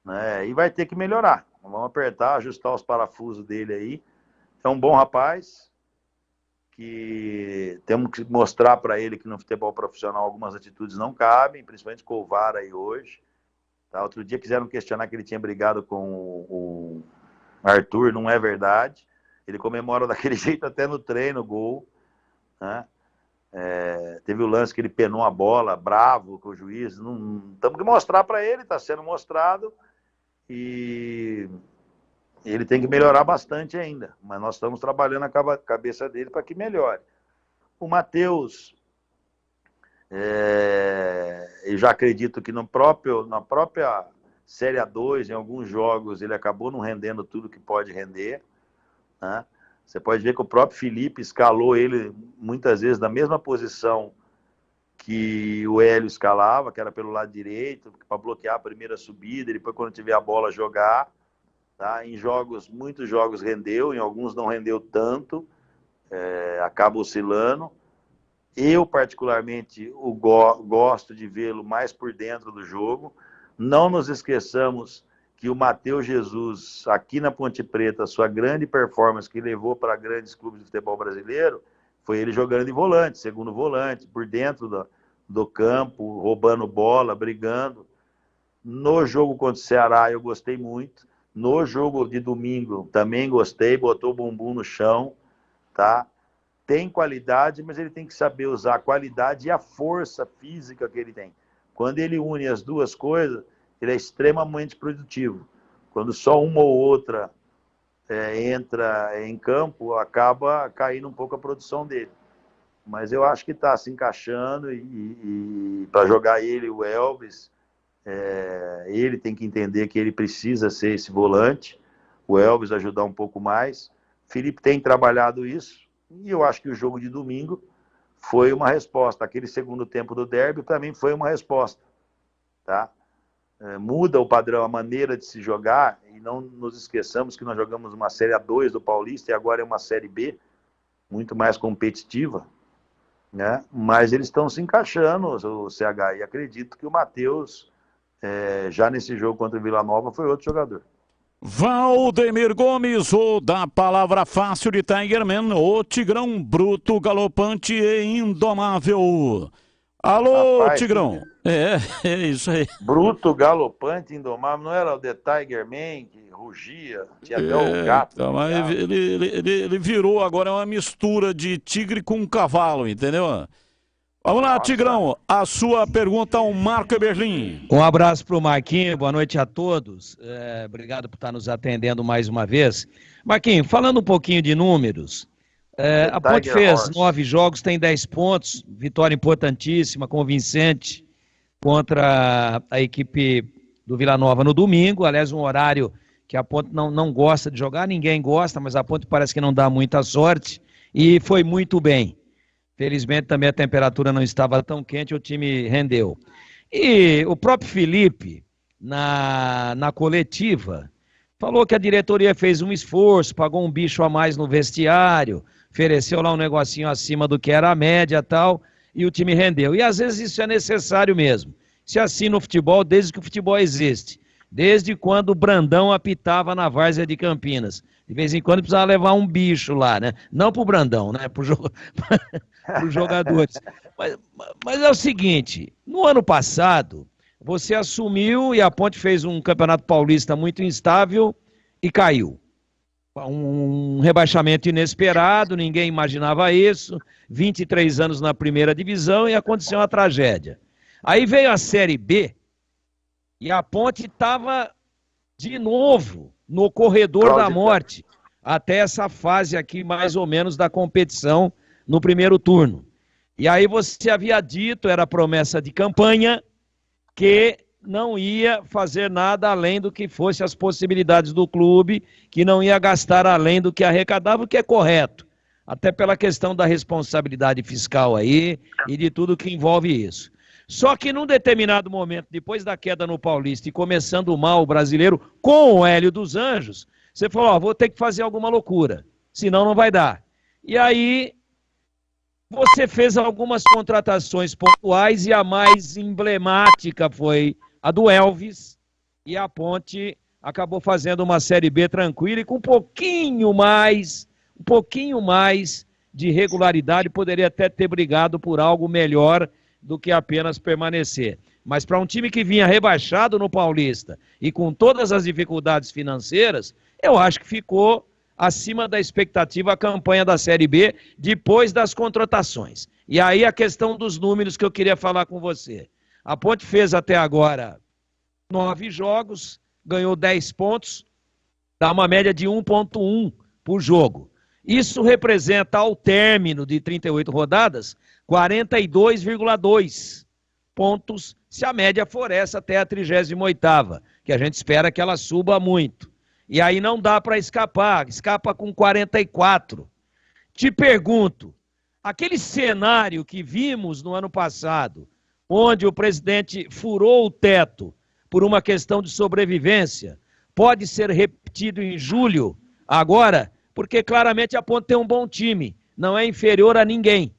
né? E vai ter que melhorar, vamos apertar, ajustar os parafusos dele aí. É um bom rapaz, que temos que mostrar para ele que no futebol profissional algumas atitudes não cabem, principalmente com o VAR aí hoje. Tá? Outro dia quiseram questionar que ele tinha brigado com o Arthur, não é verdade. Ele comemora daquele jeito até no treino, gol. Né? Teve o lance que ele penou a bola, bravo com o juiz. Temos que mostrar para ele, está sendo mostrado. E ele tem que melhorar bastante ainda. Mas nós estamos trabalhando a cabeça dele para que melhore. O Matheus... eu já acredito que na própria Série A2, em alguns jogos, ele acabou não rendendo tudo que pode render. Né? Você pode ver que o próprio Felipe escalou ele muitas vezes na mesma posição que o Hélio escalava, que era pelo lado direito, para bloquear a primeira subida, e depois quando tiver a bola jogar. Tá? Em muitos jogos rendeu, em alguns não rendeu tanto, acaba oscilando. Eu, particularmente, gosto de vê-lo mais por dentro do jogo. Não nos esqueçamos que o Matheus Jesus, aqui na Ponte Preta, sua grande performance que levou para grandes clubes de futebol brasileiro, foi ele jogando de volante, segundo volante, por dentro do campo, roubando bola, brigando. No jogo contra o Ceará, eu gostei muito. No jogo de domingo, também gostei, botou o bumbum no chão, tá? Tem qualidade, mas ele tem que saber usar a qualidade e a força física que ele tem. Quando ele une as duas coisas, ele é extremamente produtivo. Quando só uma ou outra entra em campo, acaba caindo um pouco a produção dele. Mas eu acho que está se encaixando e para jogar ele, o Elvis, ele tem que entender que ele precisa ser esse volante, o Elvis ajudar um pouco mais. Felipe tem trabalhado isso. E eu acho que o jogo de domingo foi uma resposta. Aquele segundo tempo do derby também foi uma resposta. Tá? Muda o padrão, a maneira de se jogar, e não nos esqueçamos que nós jogamos uma Série A2 do Paulista e agora é uma Série B, muito mais competitiva. Né? Mas eles estão se encaixando, o CH, e acredito que o Matheus, já nesse jogo contra o Vila Nova, foi outro jogador. Valdemir Gomes, o da palavra fácil de Tigerman, o Tigrão bruto, galopante e indomável. Alô, rapaz, Tigrão. É isso aí. Bruto, galopante, indomável, não era o The Tigerman que rugia, tinha até o gato. Então, mas ele virou agora uma mistura de tigre com cavalo, entendeu? Vamos lá, Tigrão, a sua pergunta ao Marco Eberlin. Um abraço para o Marquinho, boa noite a todos. Obrigado por estar nos atendendo mais uma vez. Marquinho, falando um pouquinho de números, a Ponte fez 9 jogos, tem 10 pontos, vitória importantíssima, convincente contra a equipe do Vila Nova no domingo, aliás, um horário que a Ponte não gosta de jogar, ninguém gosta, mas a Ponte parece que não dá muita sorte, e foi muito bem. Felizmente também a temperatura não estava tão quente, o time rendeu. E o próprio Felipe, na coletiva, falou que a diretoria fez um esforço, pagou um bicho a mais no vestiário, ofereceu lá um negocinho acima do que era a média e tal, e o time rendeu. E às vezes isso é necessário mesmo. Se assim no futebol, desde que o futebol existe. Desde quando o Brandão apitava na várzea de Campinas. De vez em quando precisava levar um bicho lá, né? Não pro Brandão, né? Para os jogadores. Mas é o seguinte, no ano passado, você assumiu e a Ponte fez um campeonato paulista muito instável e caiu. Um rebaixamento inesperado, ninguém imaginava isso, 23 anos na primeira divisão e aconteceu uma tragédia. Aí veio a Série B e a Ponte estava de novo no corredor da morte, até essa fase aqui mais ou menos da competição no primeiro turno. E aí você havia dito, era promessa de campanha, que não ia fazer nada além do que fosse as possibilidades do clube, que não ia gastar além do que arrecadava, o que é correto, até pela questão da responsabilidade fiscal aí e de tudo que envolve isso. Só que num determinado momento, depois da queda no Paulista e começando mal o Brasileiro com o Hélio dos Anjos, você falou, ó, vou ter que fazer alguma loucura, senão não vai dar. E aí você fez algumas contratações pontuais e a mais emblemática foi a do Elvis, e a Ponte acabou fazendo uma Série B tranquila e com um pouquinho mais de regularidade, poderia até ter brigado por algo melhor do que apenas permanecer. Mas para um time que vinha rebaixado no Paulista e com todas as dificuldades financeiras, eu acho que ficou acima da expectativa a campanha da Série B depois das contratações. E aí a questão dos números que eu queria falar com você. A Ponte fez até agora 9 jogos, ganhou 10 pontos, dá uma média de 1,1 por jogo. Isso representa, ao término de 38 rodadas, 42,2 pontos, se a média for essa até a 38ª, que a gente espera que ela suba muito. E aí não dá para escapar, escapa com 44. Te pergunto, aquele cenário que vimos no ano passado, onde o presidente furou o teto por uma questão de sobrevivência, pode ser repetido em julho, agora, porque claramente a Ponte tem um bom time, não é inferior a ninguém.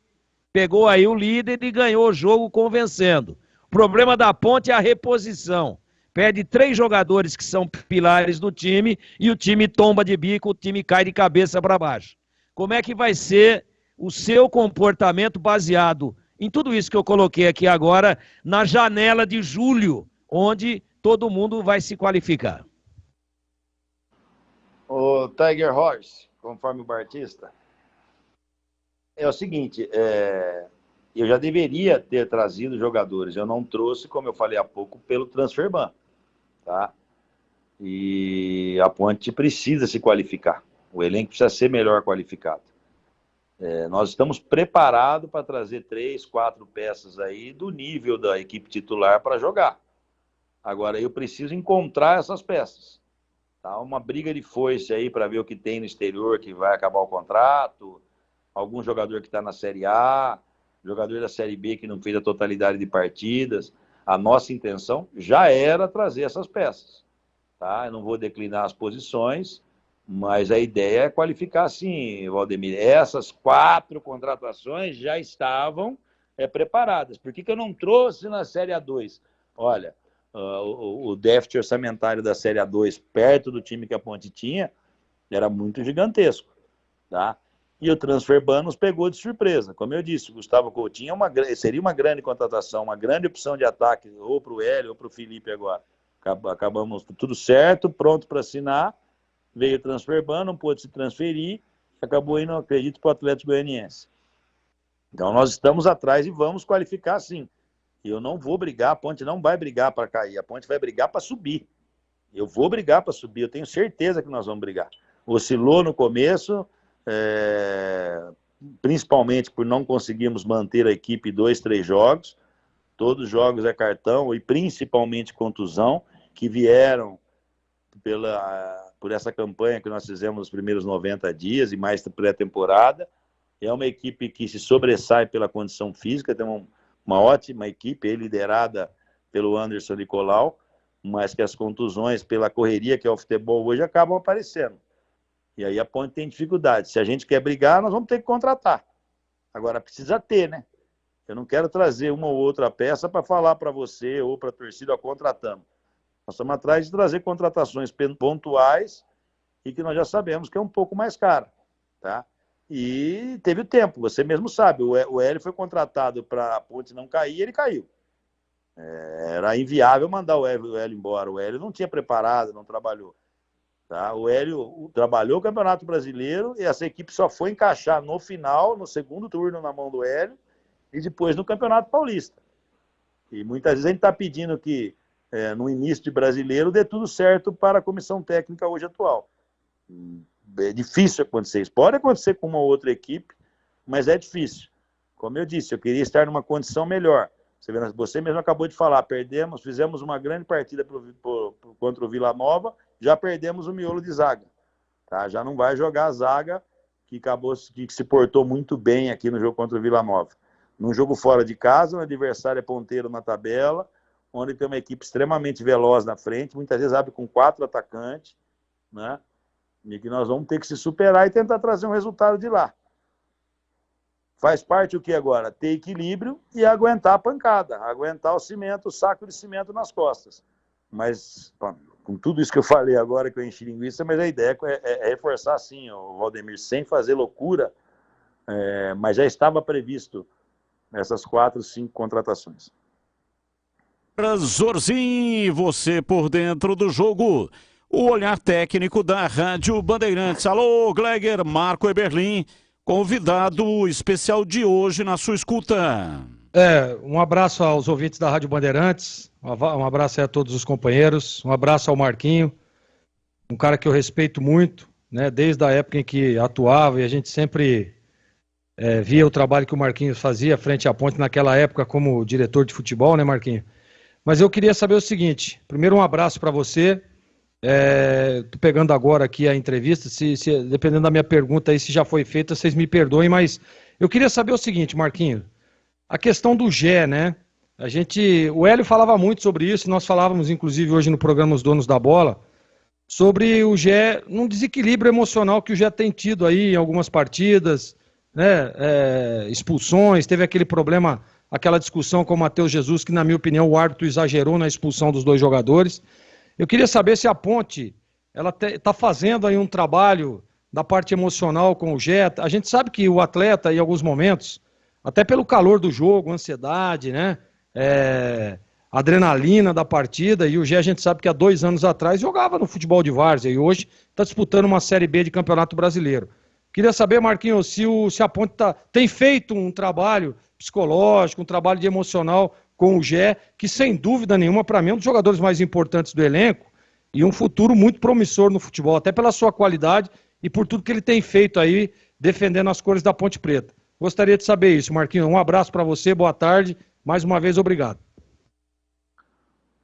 Pegou aí o líder e ganhou o jogo convencendo. O problema da Ponte é a reposição. Perde 3 jogadores que são pilares do time e o time tomba de bico, o time cai de cabeça para baixo. Como é que vai ser o seu comportamento baseado em tudo isso que eu coloquei aqui agora, na janela de julho, onde todo mundo vai se qualificar? O Tiger Horse, conforme o Batista, é o seguinte, eu já deveria ter trazido jogadores, eu não trouxe, como eu falei há pouco, pelo transfer ban, tá? E a Ponte precisa se qualificar, o elenco precisa ser melhor qualificado. Nós estamos preparados para trazer 3, 4 peças aí do nível da equipe titular para jogar. Agora, eu preciso encontrar essas peças. Tá? Uma briga de foice aí para ver o que tem no exterior que vai acabar o contrato, algum jogador que está na Série A, jogador da Série B que não fez a totalidade de partidas. A nossa intenção já era trazer essas peças. Tá? Eu não vou declinar as posições, mas a ideia é qualificar sim, Valdemir. Essas 4 contratações já estavam preparadas. Por que eu não trouxe na Série A2? Olha, o déficit orçamentário da Série A2, perto do time que a Ponte tinha, era muito gigantesco. Tá? E o transfer ban nos pegou de surpresa. Como eu disse, o Gustavo Coutinho seria uma grande contratação, uma grande opção de ataque, ou para o Hélio ou para o Felipe agora. Acabamos tudo certo, pronto para assinar. Veio o transfer ban, não pôde se transferir, acabou indo, acredito, para o Atlético Goianiense. Então nós estamos atrás e vamos qualificar sim. Eu não vou brigar, a Ponte não vai brigar para cair, a Ponte vai brigar para subir. Eu vou brigar para subir, eu tenho certeza que nós vamos brigar. Oscilou no começo, principalmente por não conseguirmos manter a equipe 2, 3 jogos. Todos os jogos é cartão e principalmente contusão, que vieram por essa campanha que nós fizemos nos primeiros 90 dias e mais pré-temporada. É uma equipe que se sobressai pela condição física, tem uma ótima equipe liderada pelo Anderson Nicolau, mas que as contusões pela correria que é o futebol hoje acabam aparecendo. E aí a Ponte tem dificuldade. Se a gente quer brigar, nós vamos ter que contratar. Agora precisa ter, né? Eu não quero trazer uma ou outra peça para falar para você ou para a torcida, contratando. Nós estamos atrás de trazer contratações pontuais e que nós já sabemos que é um pouco mais caro, tá? E teve o tempo, você mesmo sabe, o Hélio foi contratado para a Ponte não cair e ele caiu. Era inviável mandar o Hélio embora, o Hélio não tinha preparado, não trabalhou. Tá? O Hélio trabalhou o Campeonato Brasileiro e essa equipe só foi encaixar no final, no segundo turno na mão do Hélio e depois no Campeonato Paulista. E muitas vezes a gente está pedindo que no início de brasileiro dê tudo certo para a comissão técnica hoje atual. É difícil acontecer isso. Pode acontecer com uma outra equipe, mas é difícil. Como eu disse, eu queria estar numa condição melhor. Você mesmo acabou de falar, fizemos uma grande partida contra o Vila Nova, já perdemos o miolo de zaga. Tá? Já não vai jogar a zaga que se portou muito bem aqui no jogo contra o Vila Nova. Num jogo fora de casa, o adversário é ponteiro na tabela, onde tem uma equipe extremamente veloz na frente, muitas vezes abre com 4 atacantes, né? E que nós vamos ter que se superar e tentar trazer um resultado de lá. Faz parte o que agora? Ter equilíbrio e aguentar a pancada, aguentar o cimento, o saco de cimento nas costas. Mas, com tudo isso que eu falei agora, que eu enchi linguiça, mas a ideia é reforçar sim, o Valdemir, sem fazer loucura, mas já estava previsto essas 4, 5 contratações. Zorzin, você por dentro do jogo. O olhar técnico da Rádio Bandeirantes. Alô, Gleger, Marco Eberlin, convidado especial de hoje na sua escuta. Um abraço aos ouvintes da Rádio Bandeirantes, um abraço aí a todos os companheiros, um abraço ao Marquinho, um cara que eu respeito muito, né, desde a época em que atuava, e a gente sempre via o trabalho que o Marquinhos fazia frente à Ponte naquela época como diretor de futebol, né, Marquinho? Mas eu queria saber o seguinte, primeiro um abraço para você, tô pegando agora aqui a entrevista, dependendo da minha pergunta aí, se já foi feita, vocês me perdoem, mas eu queria saber o seguinte, Marquinhos, a questão do Gé, né? O Hélio falava muito sobre isso, nós falávamos inclusive hoje no programa Os Donos da Bola, sobre o Gé, um desequilíbrio emocional que o Gé tem tido aí em algumas partidas, né? Expulsões, teve aquele problema, aquela discussão com o Matheus Jesus, que na minha opinião o árbitro exagerou na expulsão dos 2 jogadores. Eu queria saber se a Ponte ela está fazendo aí um trabalho da parte emocional com o Gé. A gente sabe que o atleta, em alguns momentos, até pelo calor do jogo, ansiedade, né? Adrenalina da partida, e o Gé a gente sabe que há 2 anos atrás jogava no futebol de várzea e hoje está disputando uma Série B de Campeonato Brasileiro. Queria saber, Marquinhos, se a Ponte tem feito um trabalho psicológico, um trabalho de emocional com o Gé, que sem dúvida nenhuma, para mim, é um dos jogadores mais importantes do elenco e um futuro muito promissor no futebol, até pela sua qualidade e por tudo que ele tem feito aí, defendendo as cores da Ponte Preta. Gostaria de saber isso, Marquinhos. Um abraço para você, boa tarde, mais uma vez, obrigado.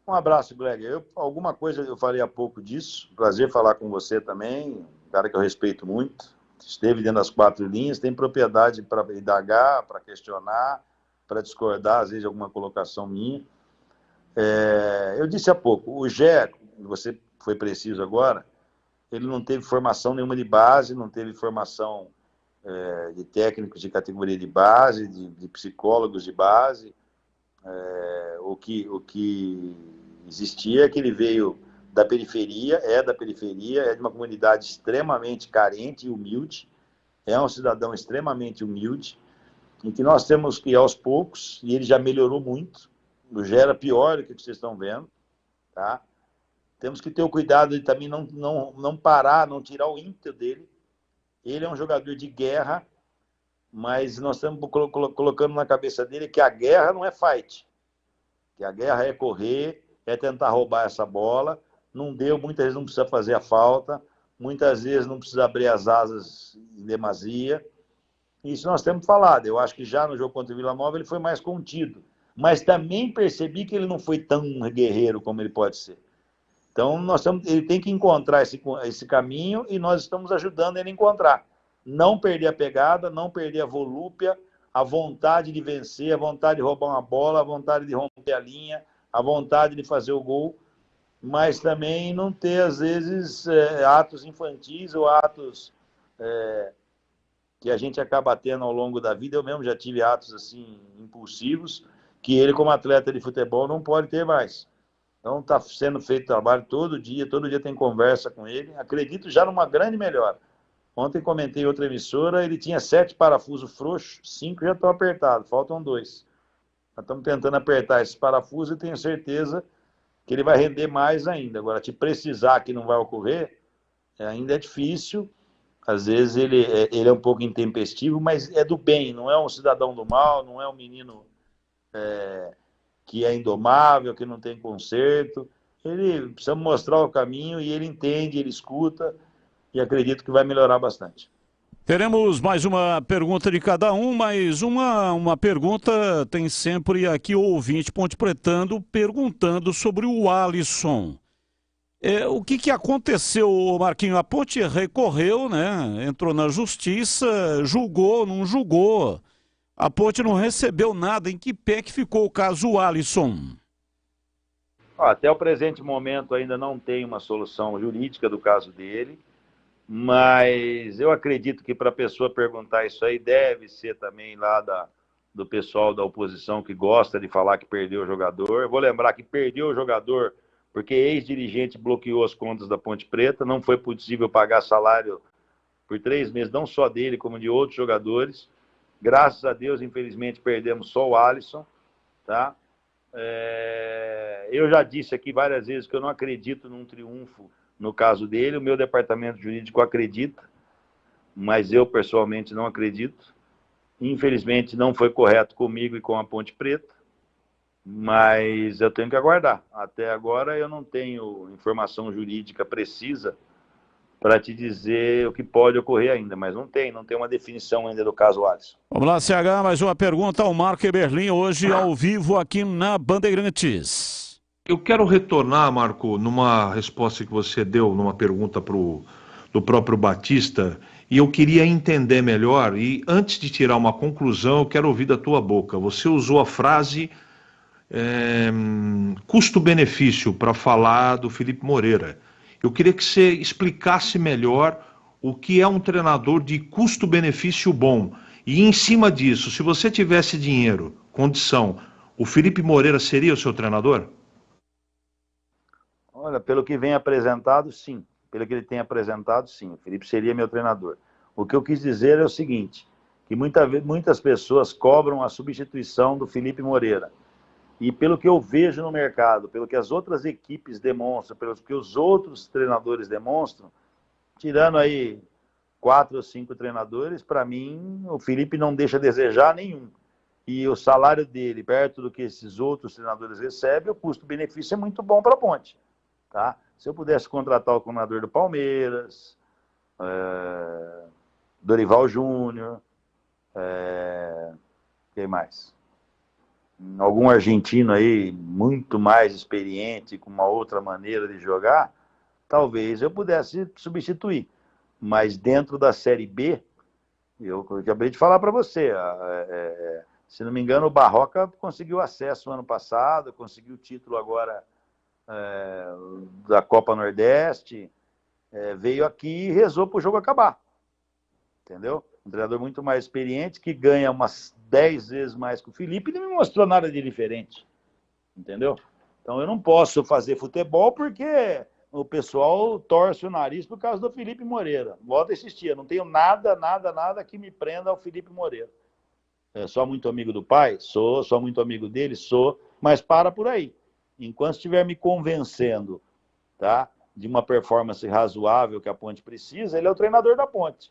Um abraço, Gleger. Alguma coisa eu falei há pouco disso, prazer falar com você também, um cara que eu respeito muito, esteve dentro das 4 linhas, tem propriedade para indagar, para questionar, para discordar, às vezes, de alguma colocação minha. Eu disse há pouco, o Gé, você foi preciso agora, ele não teve formação nenhuma de base, não teve formação de técnicos de categoria de base, de psicólogos de base. O que existia é que ele veio da periferia, é de uma comunidade extremamente carente e humilde, é um cidadão extremamente humilde, em que nós temos que ir aos poucos, e ele já melhorou muito, o Gé era pior do que vocês estão vendo, tá? Temos que ter o cuidado de também não parar, não tirar o ímpeto dele. Ele é um jogador de guerra, mas nós estamos colocando na cabeça dele que a guerra não é fight, que a guerra é correr, é tentar roubar essa bola, não deu, muitas vezes não precisa fazer a falta, muitas vezes não precisa abrir as asas em demasia. Isso nós temos falado. Eu acho que já no jogo contra o Vila Nova ele foi mais contido, mas também percebi que ele não foi tão guerreiro como ele pode ser. Então ele tem que encontrar esse caminho e nós estamos ajudando ele a encontrar. Não perder a pegada, não perder a volúpia, a vontade de vencer, a vontade de roubar uma bola, a vontade de romper a linha, a vontade de fazer o gol, mas também não ter, às vezes, atos infantis ou atos que a gente acaba tendo ao longo da vida. Eu mesmo já tive atos assim impulsivos, que ele, como atleta de futebol, não pode ter mais. Então está sendo feito trabalho todo dia tem conversa com ele. Acredito já numa grande melhora. Ontem comentei em outra emissora, ele tinha 7 parafusos frouxos, 5 já estão apertados, faltam 2. Nós estamos tentando apertar esses parafusos e tenho certeza que ele vai render mais ainda. Agora, te precisar que não vai ocorrer, ainda é difícil. Às vezes ele é um pouco intempestivo, mas é do bem, não é um cidadão do mal, não é um menino que é indomável, que não tem conserto. Ele precisa mostrar o caminho e ele entende, ele escuta, e acredito que vai melhorar bastante. Teremos mais uma pergunta de cada um, mas uma pergunta tem sempre aqui o ouvinte Pontepretano perguntando sobre o Alisson. O que aconteceu, Marquinho? A Ponte recorreu, né? Entrou na justiça, julgou, não julgou. A Ponte não recebeu nada. Em que pé que ficou o caso Alisson? Até o presente momento ainda não tem uma solução jurídica do caso dele. Mas eu acredito que para a pessoa perguntar isso aí deve ser também lá do pessoal da oposição que gosta de falar que perdeu o jogador. Eu vou lembrar que perdeu o jogador porque ex-dirigente bloqueou as contas da Ponte Preta, não foi possível pagar salário por 3 meses, não só dele, como de outros jogadores. Graças a Deus, infelizmente, perdemos só o Alisson, tá? Eu já disse aqui várias vezes que eu não acredito num triunfo no caso dele, o meu departamento jurídico acredita, mas eu pessoalmente não acredito. Infelizmente não foi correto comigo e com a Ponte Preta, mas eu tenho que aguardar. Até agora eu não tenho informação jurídica precisa para te dizer o que pode ocorrer ainda, mas não tem uma definição ainda do caso Alisson. Vamos lá, CH, mais uma pergunta ao Marco Eberlin, hoje ao vivo aqui na Bandeirantes. Eu quero retornar, Marco, numa resposta que você deu, numa pergunta do próprio Batista, e eu queria entender melhor, e antes de tirar uma conclusão, eu quero ouvir da tua boca. Você usou a frase custo-benefício para falar do Felipe Moreira. Eu queria que você explicasse melhor o que é um treinador de custo-benefício bom. E em cima disso, se você tivesse dinheiro, condição, o Felipe Moreira seria o seu treinador? Olha, pelo que vem apresentado, sim. Pelo que ele tem apresentado, sim. O Felipe seria meu treinador. O que eu quis dizer é o seguinte, que muitas pessoas cobram a substituição do Felipe Moreira. E pelo que eu vejo no mercado, pelo que as outras equipes demonstram, pelo que os outros treinadores demonstram, tirando aí 4 ou 5 treinadores, para mim, o Felipe não deixa a desejar nenhum. E o salário dele, perto do que esses outros treinadores recebem, o custo-benefício é muito bom para a Ponte. Tá? Se eu pudesse contratar o coordenador do Palmeiras, Dorival Júnior, quem mais? Algum argentino aí muito mais experiente, com uma outra maneira de jogar, talvez eu pudesse substituir. Mas dentro da Série B, eu acabei de falar para você, se não me engano, o Barroca conseguiu acesso no ano passado, conseguiu o título agora da Copa Nordeste, veio aqui e rezou para o jogo acabar. Entendeu? Um treinador muito mais experiente, que ganha umas 10 vezes mais que o Felipe, e não me mostrou nada de diferente. Entendeu? Então eu não posso fazer futebol porque o pessoal torce o nariz por causa do Felipe Moreira. Volto a insistir, eu não tenho nada que me prenda ao Felipe Moreira. Sou muito amigo do pai? Sou muito amigo dele? Sou, mas para por aí. Enquanto estiver me convencendo, tá, de uma performance razoável que a Ponte precisa, ele é o treinador da Ponte.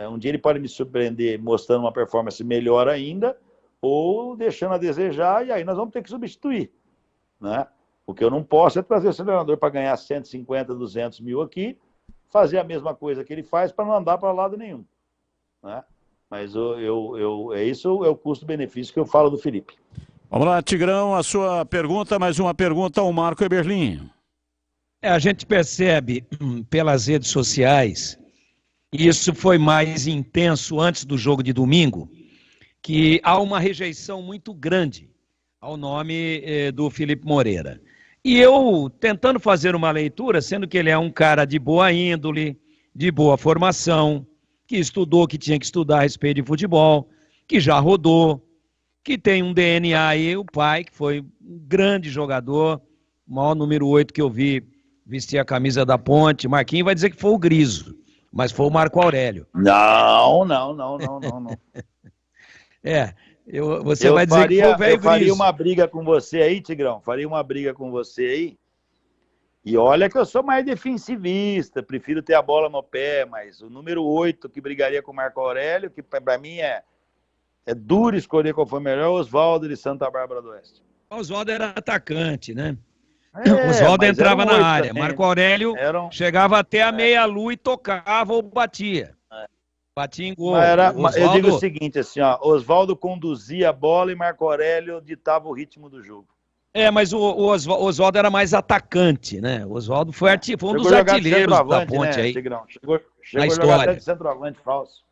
Um dia ele pode me surpreender mostrando uma performance melhor ainda, ou deixando a desejar, e aí nós vamos ter que substituir. Né? O que eu não posso é trazer o treinador para ganhar 150, 200 mil aqui, fazer a mesma coisa que ele faz para não andar para lado nenhum. Né? Mas isso é o custo-benefício que eu falo do Felipe. Vamos lá, Tigrão, a sua pergunta, mais uma pergunta ao Marco Eberlin. A gente percebe pelas redes sociais, e isso foi mais intenso antes do jogo de domingo, que há uma rejeição muito grande ao nome do Felipe Moreira. E eu, tentando fazer uma leitura, sendo que ele é um cara de boa índole, de boa formação, que estudou, que tinha que estudar a respeito de futebol, que já rodou, que tem um DNA aí, o pai, que foi um grande jogador, o maior número 8 que eu vi vestir a camisa da Ponte. Marquinhos vai dizer que foi o Griso, mas foi o Marco Aurélio. Não. Você vai dizer que foi o velho Griso. Eu faria uma briga com você aí, Tigrão, E olha que eu sou mais defensivista, prefiro ter a bola no pé, mas o número 8 que brigaria com o Marco Aurélio, que para mim é duro escolher qual foi o melhor, Oswaldo de Santa Bárbara do Oeste. Oswaldo era atacante, né? Oswaldo entrava na área, também. Marco Aurélio chegava até a meia-lua e tocava ou batia. Batia em gol. Eu digo o seguinte, assim, ó, Oswaldo conduzia a bola e Marco Aurélio ditava o ritmo do jogo. Mas o Oswaldo era mais atacante, né? O Oswaldo foi um dos artilheiros da Ponte, né, aí. Chegou na a história. jogar até de centroavante falso.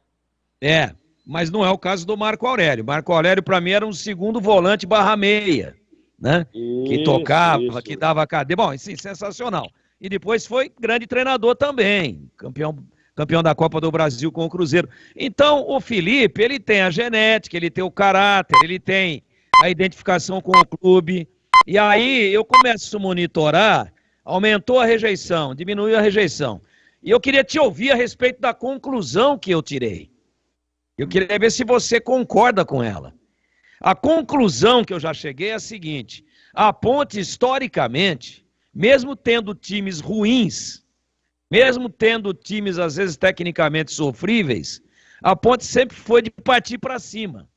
Mas não é o caso do Marco Aurélio. Marco Aurélio, para mim, era um segundo volante /meia, né? Que tocava, que dava cadeia. Bom, sim, sensacional. E depois foi grande treinador também, campeão da Copa do Brasil com o Cruzeiro. Então, o Felipe, ele tem a genética, ele tem o caráter, ele tem a identificação com o clube. E aí eu começo a monitorar, aumentou a rejeição, diminuiu a rejeição. E eu queria te ouvir a respeito da conclusão que eu tirei. Eu queria ver se você concorda com ela. A conclusão que eu já cheguei é a seguinte: a Ponte, historicamente, mesmo tendo times ruins, mesmo tendo times, às vezes, tecnicamente sofríveis, a Ponte sempre foi de partir para cima.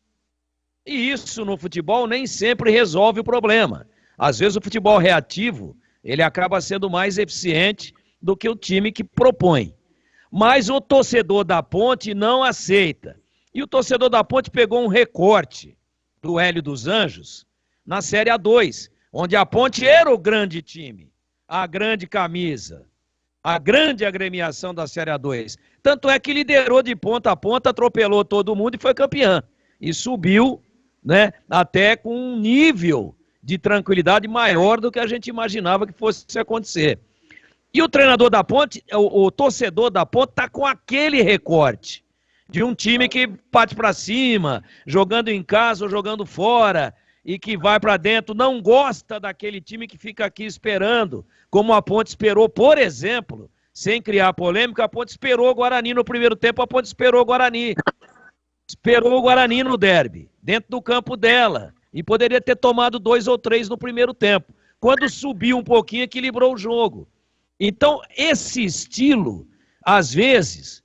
E isso, no futebol, nem sempre resolve o problema. Às vezes, o futebol reativo, ele acaba sendo mais eficiente do que o time que propõe. Mas o torcedor da Ponte não aceita. E o torcedor da Ponte pegou um recorte do Hélio dos Anjos na Série A2, onde a Ponte era o grande time, a grande camisa, a grande agremiação da Série A2. Tanto é que liderou de ponta a ponta, atropelou todo mundo e foi campeã. E subiu, né, até com um nível de tranquilidade maior do que a gente imaginava que fosse acontecer. E o treinador da Ponte, o torcedor da Ponte, está com aquele recorte de um time que parte para cima, jogando em casa ou jogando fora, e que vai para dentro, não gosta daquele time que fica aqui esperando, como a Ponte esperou, por exemplo, sem criar polêmica, a Ponte esperou o Guarani no primeiro tempo, a Ponte esperou o Guarani. Esperou o Guarani no derby, dentro do campo dela, e poderia ter tomado 2 ou 3 no primeiro tempo. Quando subiu um pouquinho, equilibrou o jogo. Então, esse estilo, às vezes,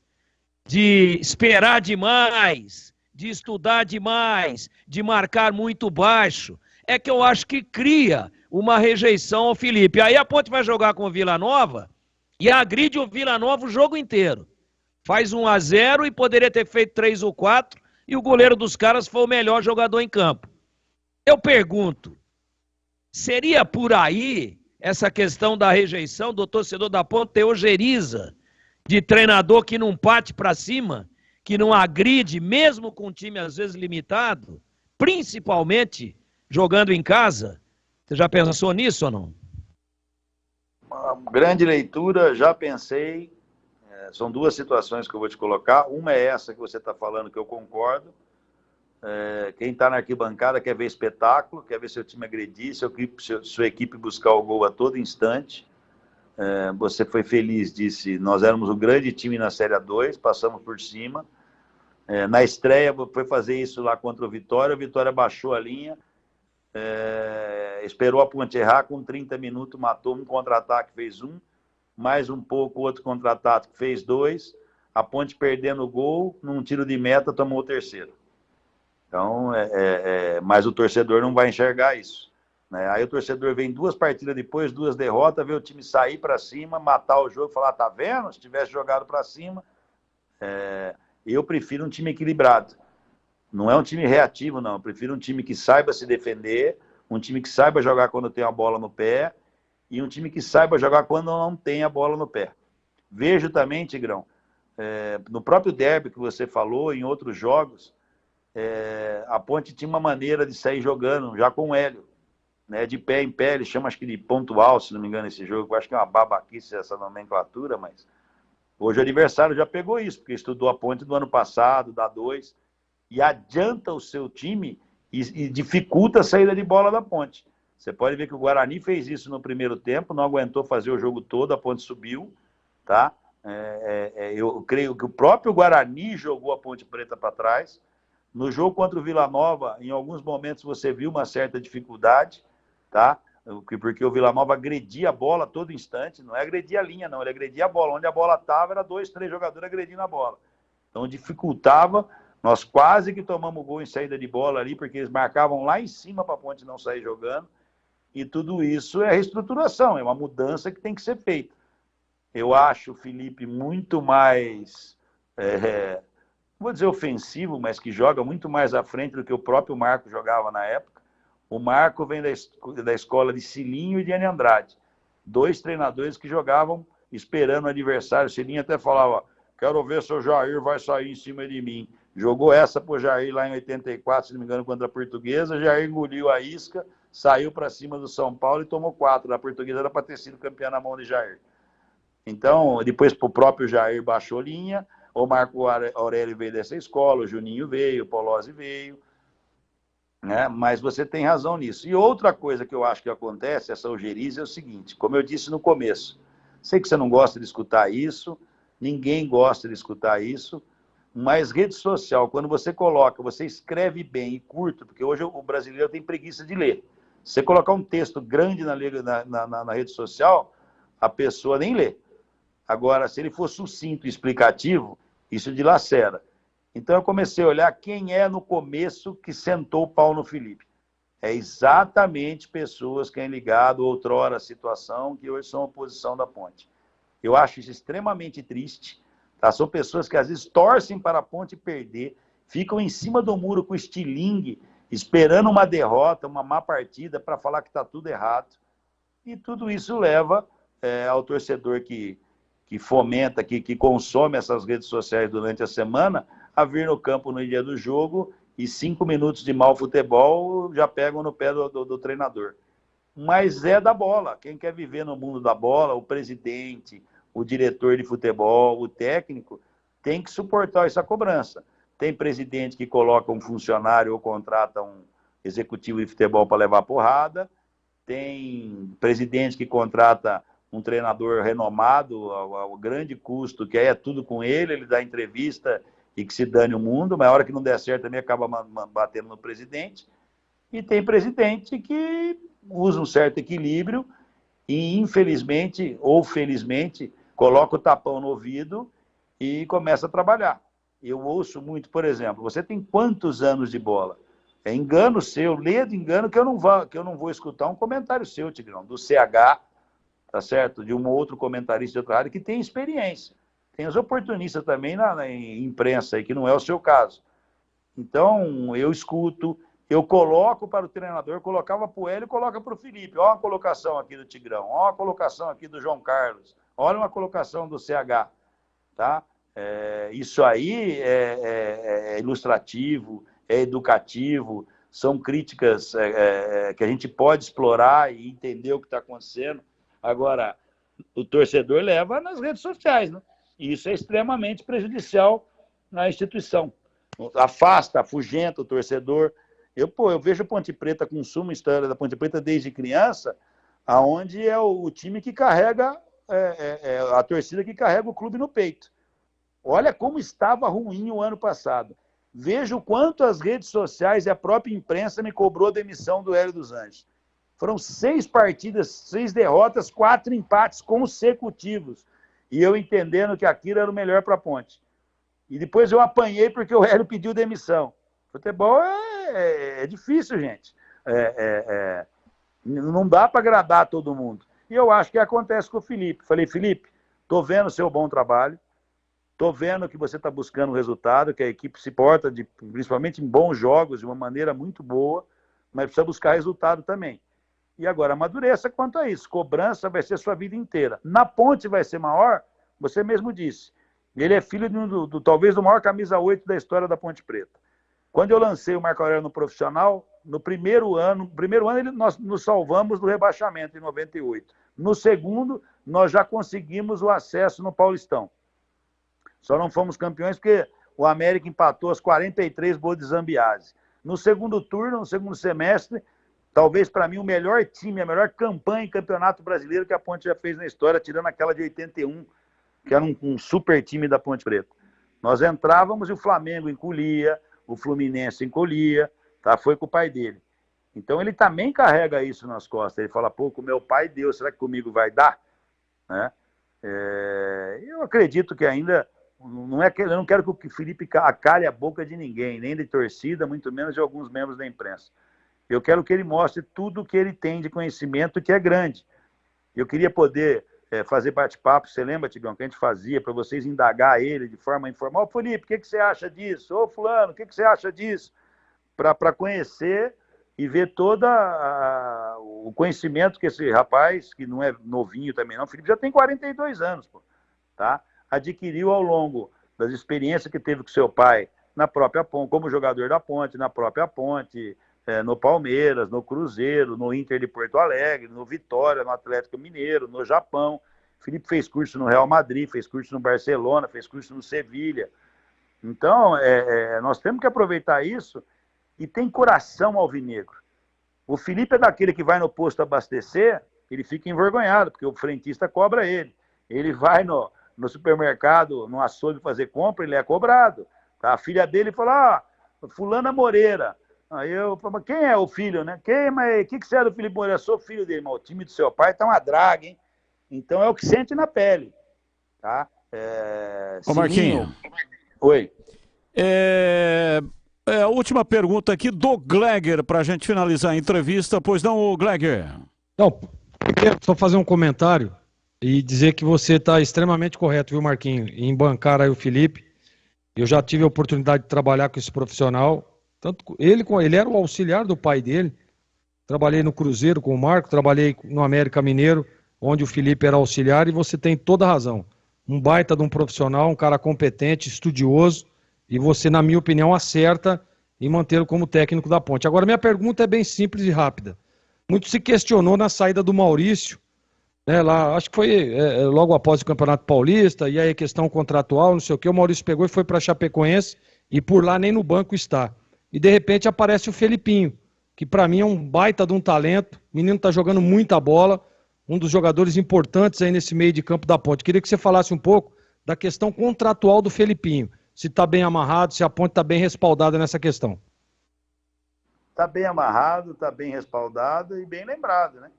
de esperar demais, de estudar demais, de marcar muito baixo, é que eu acho que cria uma rejeição ao Felipe. Aí a Ponte vai jogar com o Vila Nova e agride o Vila Nova o jogo inteiro. Faz 1-0 e poderia ter feito 3 ou 4, e o goleiro dos caras foi o melhor jogador em campo. Eu pergunto, seria por aí essa questão da rejeição do torcedor da Ponte ter ojeriza de treinador que não parte para cima, que não agride, mesmo com um time às vezes limitado, principalmente jogando em casa? Você já pensou nisso ou não? Uma grande leitura, já pensei. São 2 situações que eu vou te colocar. Uma é essa que você está falando, que eu concordo. Quem está na arquibancada quer ver espetáculo, quer ver seu time agredir, sua equipe buscar o gol a todo instante. Você foi feliz, disse, nós éramos o grande time na Série A2, passamos por cima. Na estreia foi fazer isso lá contra o Vitória baixou a linha, esperou a Ponte errar, com 30 minutos matou um contra-ataque, fez 1, mais um pouco outro contra-ataque, fez 2, a Ponte perdendo o gol, num tiro de meta tomou o 3º. Então, mas o torcedor não vai enxergar isso, né? Aí o torcedor vem 2 partidas depois, 2 derrotas, vê o time sair para cima, matar o jogo, falar, tá vendo? Se tivesse jogado para cima, eu prefiro um time equilibrado. Não é um time reativo, não. Eu prefiro um time que saiba se defender, um time que saiba jogar quando tem a bola no pé e um time que saiba jogar quando não tem a bola no pé. Vejo também, Tigrão, no próprio derby que você falou, em outros jogos, a Ponte tinha uma maneira de sair jogando, já com o Hélio, né, de pé em pé, ele chama acho que de pontual, se não me engano, esse jogo. Eu acho que é uma babaquice essa nomenclatura, mas hoje o adversário já pegou isso, porque estudou a Ponte do ano passado, da 2, e adianta o seu time e dificulta a saída de bola da Ponte. Você pode ver que o Guarani fez isso no primeiro tempo, não aguentou fazer o jogo todo, a Ponte subiu, tá? Eu creio que o próprio Guarani jogou a Ponte Preta para trás. No jogo contra o Vila Nova, em alguns momentos você viu uma certa dificuldade, tá? Porque o Vila Nova agredia a bola a todo instante, não é agredir a linha, não, ele agredia a bola. Onde a bola estava, era 2, 3 jogadores agredindo a bola. Então dificultava, nós quase que tomamos gol em saída de bola ali, porque eles marcavam lá em cima para a Ponte não sair jogando, e tudo isso é reestruturação, é uma mudança que tem que ser feita. Eu acho o Felipe muito mais vou dizer ofensivo, mas que joga muito mais à frente do que o próprio Marco jogava na época. O Marco vem da escola de Cilinho e de Enio Andrade. 2 treinadores que jogavam esperando o adversário. Cilinho até falava, quero ver se o Jair vai sair em cima de mim. Jogou essa pro Jair lá em 84, se não me engano, contra a Portuguesa. Jair engoliu a isca, saiu para cima do São Paulo e tomou 4. A Portuguesa era para ter sido campeã na mão de Jair. Então, depois o próprio Jair baixou linha, o Marco Aurélio veio dessa escola, o Juninho veio, o Polozzi veio, né? Mas você tem razão nisso. E outra coisa que eu acho que acontece, essa algerize, é o seguinte, como eu disse no começo, sei que você não gosta de escutar isso, ninguém gosta de escutar isso, mas rede social, quando você coloca, você escreve bem e curto, porque hoje o brasileiro tem preguiça de ler. Se você colocar um texto grande na rede social, a pessoa nem lê. Agora, se ele for sucinto e explicativo, isso dilacera. Então, eu comecei a olhar quem é no começo que sentou o pau no Felipe. É exatamente pessoas que têm ligado outrora à situação, que hoje são oposição da Ponte. Eu acho isso extremamente triste. Tá? São pessoas que às vezes torcem para a Ponte perder, ficam em cima do muro com estilingue, esperando uma derrota, uma má partida, para falar que está tudo errado. E tudo isso leva ao torcedor que fomenta, que consome essas redes sociais durante a semana, a vir no campo no dia do jogo e 5 minutos de mau futebol já pegam no pé do treinador. Mas é da bola. Quem quer viver no mundo da bola, o presidente, o diretor de futebol, o técnico, tem que suportar essa cobrança. Tem presidente que coloca um funcionário ou contrata um executivo de futebol para levar porrada, tem presidente que contrata um treinador renomado ao grande custo, que aí é tudo com ele dá entrevista e que se dane o mundo, mas a hora que não der certo também acaba batendo no presidente. E tem presidente que usa um certo equilíbrio e, infelizmente ou felizmente, coloca o tapão no ouvido e começa a trabalhar. Eu ouço muito, por exemplo, você tem quantos anos de bola? É engano seu, leia de engano que eu não vou escutar um comentário seu, Tigrão, do CH, tá certo? De um outro comentarista de outra área que tem experiência. Tem os oportunistas também na imprensa aí, que não é o seu caso. Então, eu escuto, eu coloco para o treinador, colocava para o Hélio e coloca para o Felipe. Olha uma colocação aqui do Tigrão, olha uma colocação aqui do João Carlos, olha uma colocação do CH, tá? Isso aí é ilustrativo, é educativo, são críticas que a gente pode explorar e entender o que está acontecendo. Agora, o torcedor leva nas redes sociais, né? E isso é extremamente prejudicial na instituição. Afasta, afugenta o torcedor. Eu vejo a Ponte Preta, consumo história da Ponte Preta desde criança, aonde é o time que carrega, a torcida que carrega o clube no peito. Olha como estava ruim o ano passado. Vejo quanto as redes sociais e a própria imprensa me cobrou a demissão do Hélio dos Anjos. Foram 6 partidas, 6 derrotas, 4 empates consecutivos. E eu entendendo que aquilo era o melhor para a Ponte. E depois eu apanhei porque o Hélio pediu demissão. Futebol é difícil, gente. Não dá para agradar todo mundo. E eu acho que acontece com o Felipe. Falei, Felipe, estou vendo o seu bom trabalho, estou vendo que você está buscando resultado, que a equipe se porta, principalmente em bons jogos, de uma maneira muito boa, mas precisa buscar resultado também. E agora, amadureça quanto a isso. Cobrança vai ser sua vida inteira. Na Ponte vai ser maior, você mesmo disse. Ele é filho talvez do maior camisa 8 da história da Ponte Preta. Quando eu lancei o Marco Aurélio no profissional, no primeiro ano nós nos salvamos do rebaixamento, em 98. No segundo, nós já conseguimos o acesso no Paulistão. Só não fomos campeões porque o América empatou as 43 gols de Zambiase. No segundo turno, no segundo semestre, talvez para mim o melhor time, a melhor campanha em campeonato brasileiro que a Ponte já fez na história, tirando aquela de 81, que era um super time da Ponte Preta. Nós entrávamos e o Flamengo encolhia, o Fluminense encolhia, tá? Foi com o pai dele. Então ele também carrega isso nas costas. Ele fala, pô, com meu pai deu, será que comigo vai dar? Né? Eu acredito que ainda, eu não quero que o Felipe acalhe a boca de ninguém, nem de torcida, muito menos de alguns membros da imprensa. Eu quero que ele mostre tudo o que ele tem de conhecimento, que é grande. Eu queria poder fazer bate-papo. Você lembra, Tigrão, que a gente fazia para vocês indagar ele de forma informal? Ô, Felipe, o que você acha disso? Ô, fulano, o que você acha disso? Para conhecer e ver todo o conhecimento que esse rapaz, que não é novinho também não, o Felipe já tem 42 anos, pô, tá? Adquiriu ao longo das experiências que teve com seu pai na própria Ponte, como jogador da Ponte, na própria Ponte, no Palmeiras, no Cruzeiro, no Inter de Porto Alegre, no Vitória, no Atlético Mineiro, no Japão. O Felipe fez curso no Real Madrid, fez curso no Barcelona, fez curso no Sevilha. Então, nós temos que aproveitar isso. E tem coração alvinegro. O Felipe é daquele que vai no posto abastecer, ele fica envergonhado, porque o frentista cobra ele. Ele vai no supermercado, no açougue fazer compra, ele é cobrado. Tá? A filha dele fala, fulana Moreira. Aí eu falo, quem é o filho, né? Mas o que você é do Felipe Moreira? Eu sou filho dele, mas o time do seu pai tá uma draga, hein? Então é o que sente na pele. Tá? Ô, Marquinho. Oi. A última pergunta aqui do Gleger, para a gente finalizar a entrevista. Pois não, Gleger? Não, eu quero só fazer um comentário e dizer que você está extremamente correto, viu, Marquinho, em bancar aí o Felipe. Eu já tive a oportunidade de trabalhar com esse profissional. Tanto ele era o auxiliar do pai dele. Trabalhei no Cruzeiro com o Marco, trabalhei no América Mineiro, onde o Felipe era auxiliar, e você tem toda a razão. Um baita de um profissional, um cara competente, estudioso, e você, na minha opinião, acerta em mantê-lo como técnico da Ponte. Agora, minha pergunta é bem simples e rápida. Muito se questionou na saída do Maurício, né, lá, acho que foi logo após o Campeonato Paulista, e aí a questão contratual, não sei o que, o Maurício pegou e foi para Chapecoense, e por lá nem no banco está. E de repente aparece o Felipinho, que para mim é um baita de um talento, o menino está jogando muita bola, um dos jogadores importantes aí nesse meio de campo da Ponte. Queria que você falasse um pouco da questão contratual do Felipinho, se está bem amarrado, se a Ponte está bem respaldada nessa questão. Está bem amarrado, está bem respaldado e bem lembrado, né?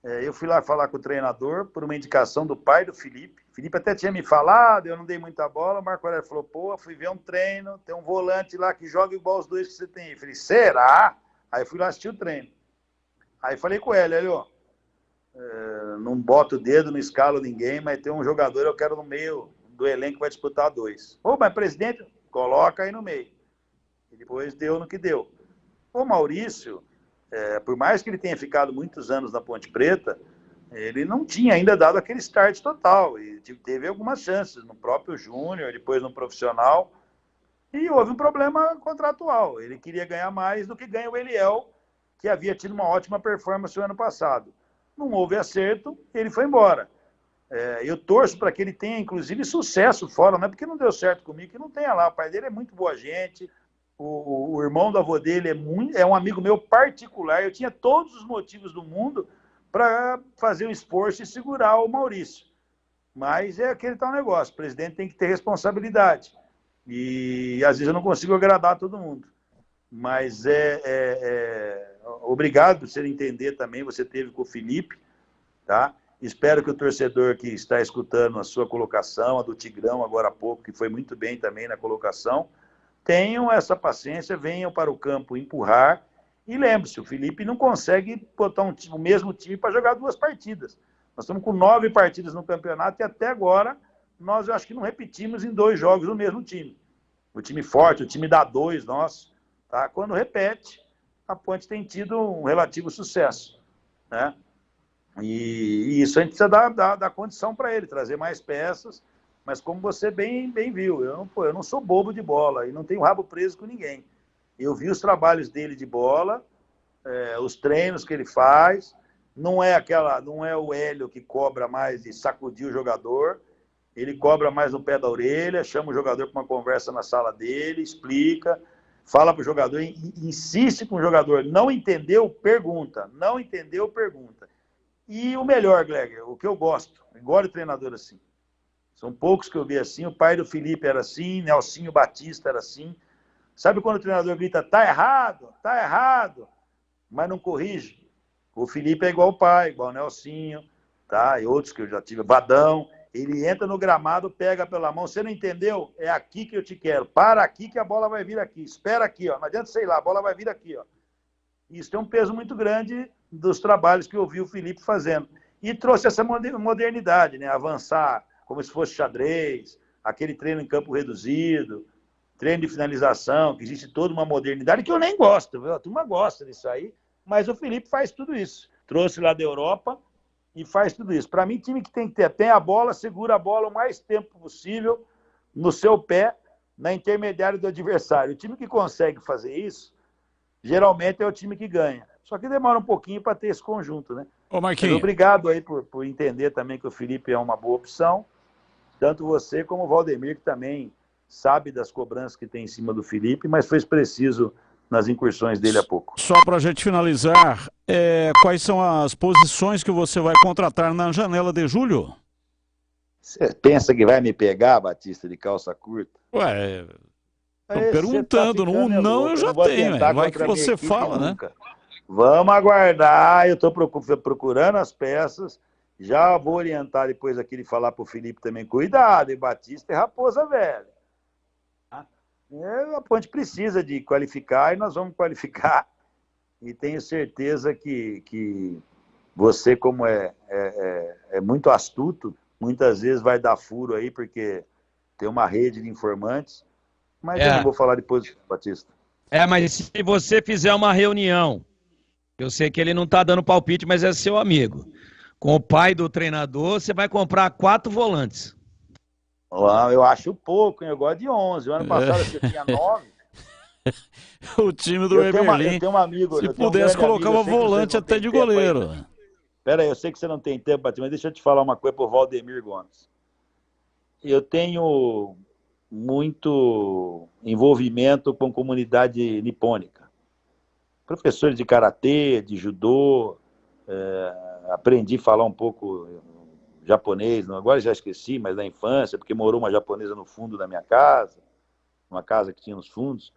Eu fui lá falar com o treinador por uma indicação do pai do Felipe. O Felipe até tinha me falado, eu não dei muita bola. O Marco Aurélio falou, pô, fui ver um treino, tem um volante lá que joga igual os dois que você tem aí. Eu falei, será? Aí fui lá assistir o treino. Aí falei com ele, não boto o dedo, não escalo ninguém, mas tem um jogador eu quero no meio do elenco que vai disputar 2. Ô, mas presidente, coloca aí no meio. E depois deu no que deu. O Maurício, por mais que ele tenha ficado muitos anos na Ponte Preta, ele não tinha ainda dado aquele start total. E teve algumas chances no próprio Júnior, depois no profissional. E houve um problema contratual. Ele queria ganhar mais do que ganha o Eliel, que havia tido uma ótima performance no ano passado. Não houve acerto, ele foi embora. Eu torço para que ele tenha, inclusive, sucesso fora, não é porque não deu certo comigo, que não tenha lá. O pai dele é muito boa gente, o irmão do avô dele é um amigo meu particular. Eu tinha todos os motivos do mundo para fazer um esforço e segurar o Maurício. Mas é aquele tal negócio, o presidente tem que ter responsabilidade. E às vezes eu não consigo agradar todo mundo. Mas obrigado por você entender também, você teve com o Felipe, tá? Espero que o torcedor que está escutando a sua colocação, a do Tigrão agora há pouco, que foi muito bem também na colocação, tenham essa paciência, venham para o campo empurrar. E lembre-se, o Felipe não consegue botar o mesmo time para jogar 2 partidas. Nós estamos com 9 partidas no campeonato e até agora nós acho que não repetimos em 2 jogos o mesmo time. O time forte, o time da 2 nosso, tá? Quando repete, a Ponte tem tido um relativo sucesso, né? E isso a gente precisa dar condição para ele, trazer mais peças, mas como você bem viu, eu não sou bobo de bola e não tenho rabo preso com ninguém. Eu vi os trabalhos dele de bola, os treinos que ele faz, não é o Hélio que cobra mais de sacudir o jogador, ele cobra mais no pé da orelha, chama o jogador para uma conversa na sala dele, explica, fala para o jogador, insiste com o jogador, não entendeu, pergunta, não entendeu, pergunta. E o melhor, Gleger, o que eu gosto, igual o treinador assim, são poucos que eu vi assim, o pai do Felipe era assim, Nelsinho Batista era assim. Sabe quando o treinador grita, tá errado, mas não corrige? O Felipe é igual o pai, igual o Nelsinho, tá? E outros que eu já tive, Vadão, ele entra no gramado, pega pela mão, você não entendeu? É aqui que eu te quero, para aqui que a bola vai vir aqui, espera aqui, ó, não adianta sei lá, a bola vai vir aqui, ó. Isso tem um peso muito grande dos trabalhos que eu vi o Felipe fazendo. E trouxe essa modernidade, né? Avançar como se fosse xadrez, aquele treino em campo reduzido, treino de finalização, que existe toda uma modernidade que eu nem gosto, viu? A turma gosta disso aí, mas o Felipe faz tudo isso. Trouxe lá da Europa e faz tudo isso. Para mim, time que tem a bola, segura a bola o mais tempo possível no seu pé, na intermediária do adversário. O time que consegue fazer isso, geralmente é o time que ganha. Só que demora um pouquinho para ter esse conjunto, né? Ô, Marquinhos. Obrigado aí por entender também que o Felipe é uma boa opção. Tanto você como o Valdemir, que também sabe das cobranças que tem em cima do Felipe, mas foi preciso nas incursões dele há pouco. Só para a gente finalizar, quais são as posições que você vai contratar na janela de julho? Você pensa que vai me pegar, Batista, de calça curta? Ué, tô perguntando, não eu já tenho, vai que você fala, né? Vamos aguardar, eu estou procurando as peças, já vou orientar depois aqui de falar para o Felipe também, cuidado, e Batista é raposa velha. A Ponte precisa de qualificar e nós vamos qualificar, e tenho certeza que você, como é muito astuto, muitas vezes vai dar furo aí, porque tem uma rede de informantes, mas eu não vou falar depois, Batista. Mas se você fizer uma reunião, eu sei que ele não está dando palpite, mas é seu amigo, com o pai do treinador, você vai comprar 4 volantes. Eu acho pouco, eu gosto de 11. O ano passado você tinha 9. O time do Eberlin, tenho um amigo, se pudesse, colocava volante até de goleiro. Pera aí, eu sei que você não tem tempo, mas deixa eu te falar uma coisa pro Valdemir Gomes. Eu tenho muito envolvimento com comunidade nipônica. Professores de karatê, de judô, aprendi a falar um pouco japonês, agora já esqueci, mas da infância, porque morou uma japonesa no fundo da minha casa, uma casa que tinha nos fundos,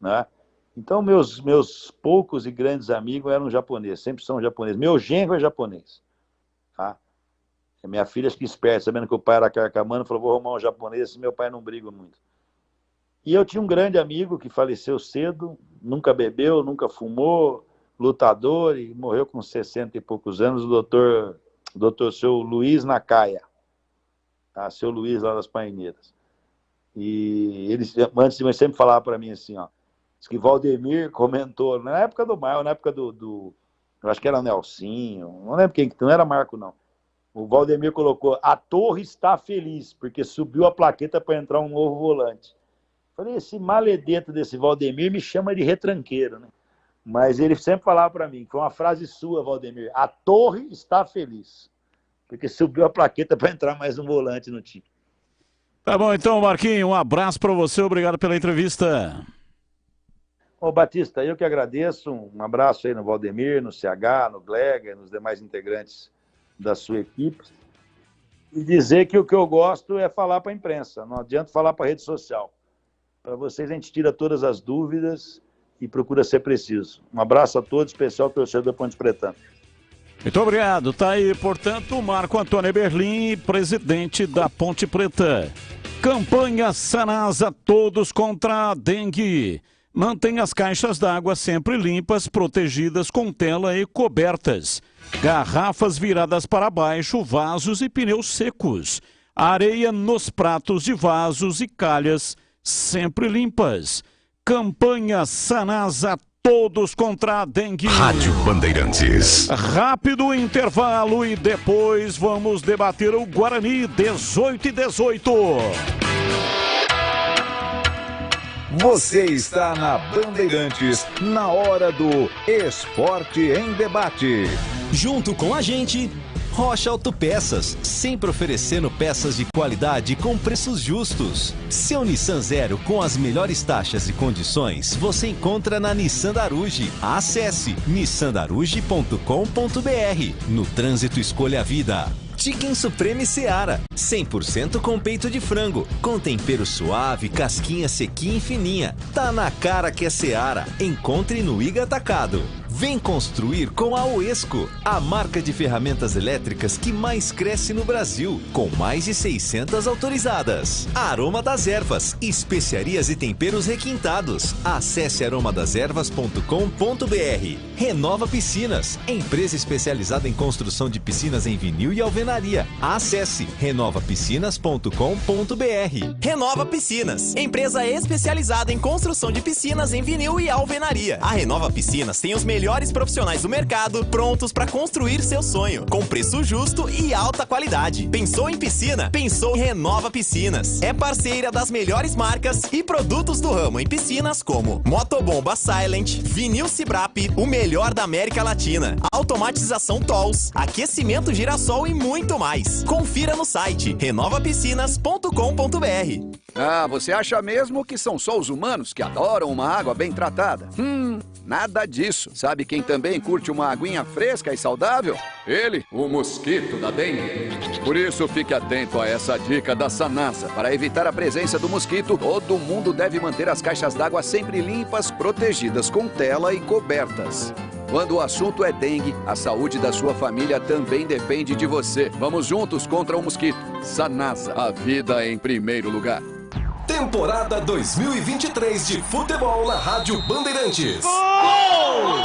né? Então, meus poucos e grandes amigos eram japoneses, sempre são japoneses. Meu genro é japonês, tá? Minha filha, acho que esperta, sabendo que o pai era carcamano, falou, vou arrumar um japonês, meu pai não briga muito. E eu tinha um grande amigo que faleceu cedo, nunca bebeu, nunca fumou, lutador, e morreu com 60 e poucos anos, o doutor seu Luiz Nakaya, tá? Seu Luiz lá das Paineiras. E ele, antes de mim, sempre falava para mim assim, ó, diz que Valdemir comentou, na época do Maio, na época do eu acho que era Nelsinho, não lembro quem, não era Marco não. O Valdemir colocou, a torre está feliz, porque subiu a plaqueta para entrar um novo volante. Falei, esse maledeto desse Valdemir me chama de retranqueiro, né? Mas ele sempre falava para mim, foi uma frase sua, Valdemir, a torre está feliz, porque subiu a plaqueta para entrar mais um volante no time. Tá bom, então, Marquinhos, um abraço para você, obrigado pela entrevista. Ô, Batista, eu que agradeço, um abraço aí no Valdemir, no CH, no Gleger, nos demais integrantes da sua equipe, e dizer que o que eu gosto é falar para a imprensa, não adianta falar para a rede social. Para vocês a gente tira todas as dúvidas e procura ser preciso. Um abraço a todos, especial torcedor Ponte Pretana. Muito obrigado. Tá aí, portanto, Marco Antônio Eberlin, presidente da Ponte Preta. Campanha Sanasa, todos contra a dengue. Mantenha as caixas d'água sempre limpas, protegidas com tela e cobertas. Garrafas viradas para baixo, vasos e pneus secos. Areia nos pratos de vasos e calhas sempre limpas. Campanha Sanasa, todos contra a dengue. Rádio Bandeirantes. Rápido intervalo e depois vamos debater o Guarani 18-18. Você está na Bandeirantes, na hora do Esporte em Debate. Junto com a gente, Rocha Autopeças, sempre oferecendo peças de qualidade com preços justos. Seu Nissan Zero com as melhores taxas e condições você encontra na Nissan Daruge. Acesse nissandaruge.com.br. No trânsito, escolha a vida. Chicken Supreme Seara, 100% com peito de frango, com tempero suave, casquinha sequinha e fininha. Tá na cara que é Seara. Encontre no Iga Atacado. Vem construir com a Oesco, a marca de ferramentas elétricas que mais cresce no Brasil, com mais de 600 autorizadas. Aroma das Ervas, especiarias e temperos requintados. Acesse aromadeservas.com.br. Renova Piscinas, empresa especializada em construção de piscinas em vinil e alvenaria. Acesse renovapiscinas.com.br. Renova Piscinas, empresa especializada em construção de piscinas em vinil e alvenaria. A Renova Piscinas tem os melhores profissionais do mercado prontos para construir seu sonho, com preço justo e alta qualidade. Pensou em piscina? Pensou em Renova Piscinas. É parceira das melhores marcas e produtos do ramo em piscinas como Motobomba Silent, Vinil Cibrap, o melhor da América Latina, automatização TOLS, aquecimento Girassol e muito mais. Confira no site renovapiscinas.com.br. Ah, você acha mesmo que são só os humanos que adoram uma água bem tratada? Nada disso. Sabe quem também curte uma aguinha fresca e saudável? Ele, o mosquito da dengue. Por isso, fique atento a essa dica da Sanasa. Para evitar a presença do mosquito, todo mundo deve manter as caixas d'água sempre limpas, protegidas com tela e cobertas. Quando o assunto é dengue, a saúde da sua família também depende de você. Vamos juntos contra o mosquito. Sanasa, a vida em primeiro lugar. Temporada 2023 de futebol na Rádio Bandeirantes. Gol!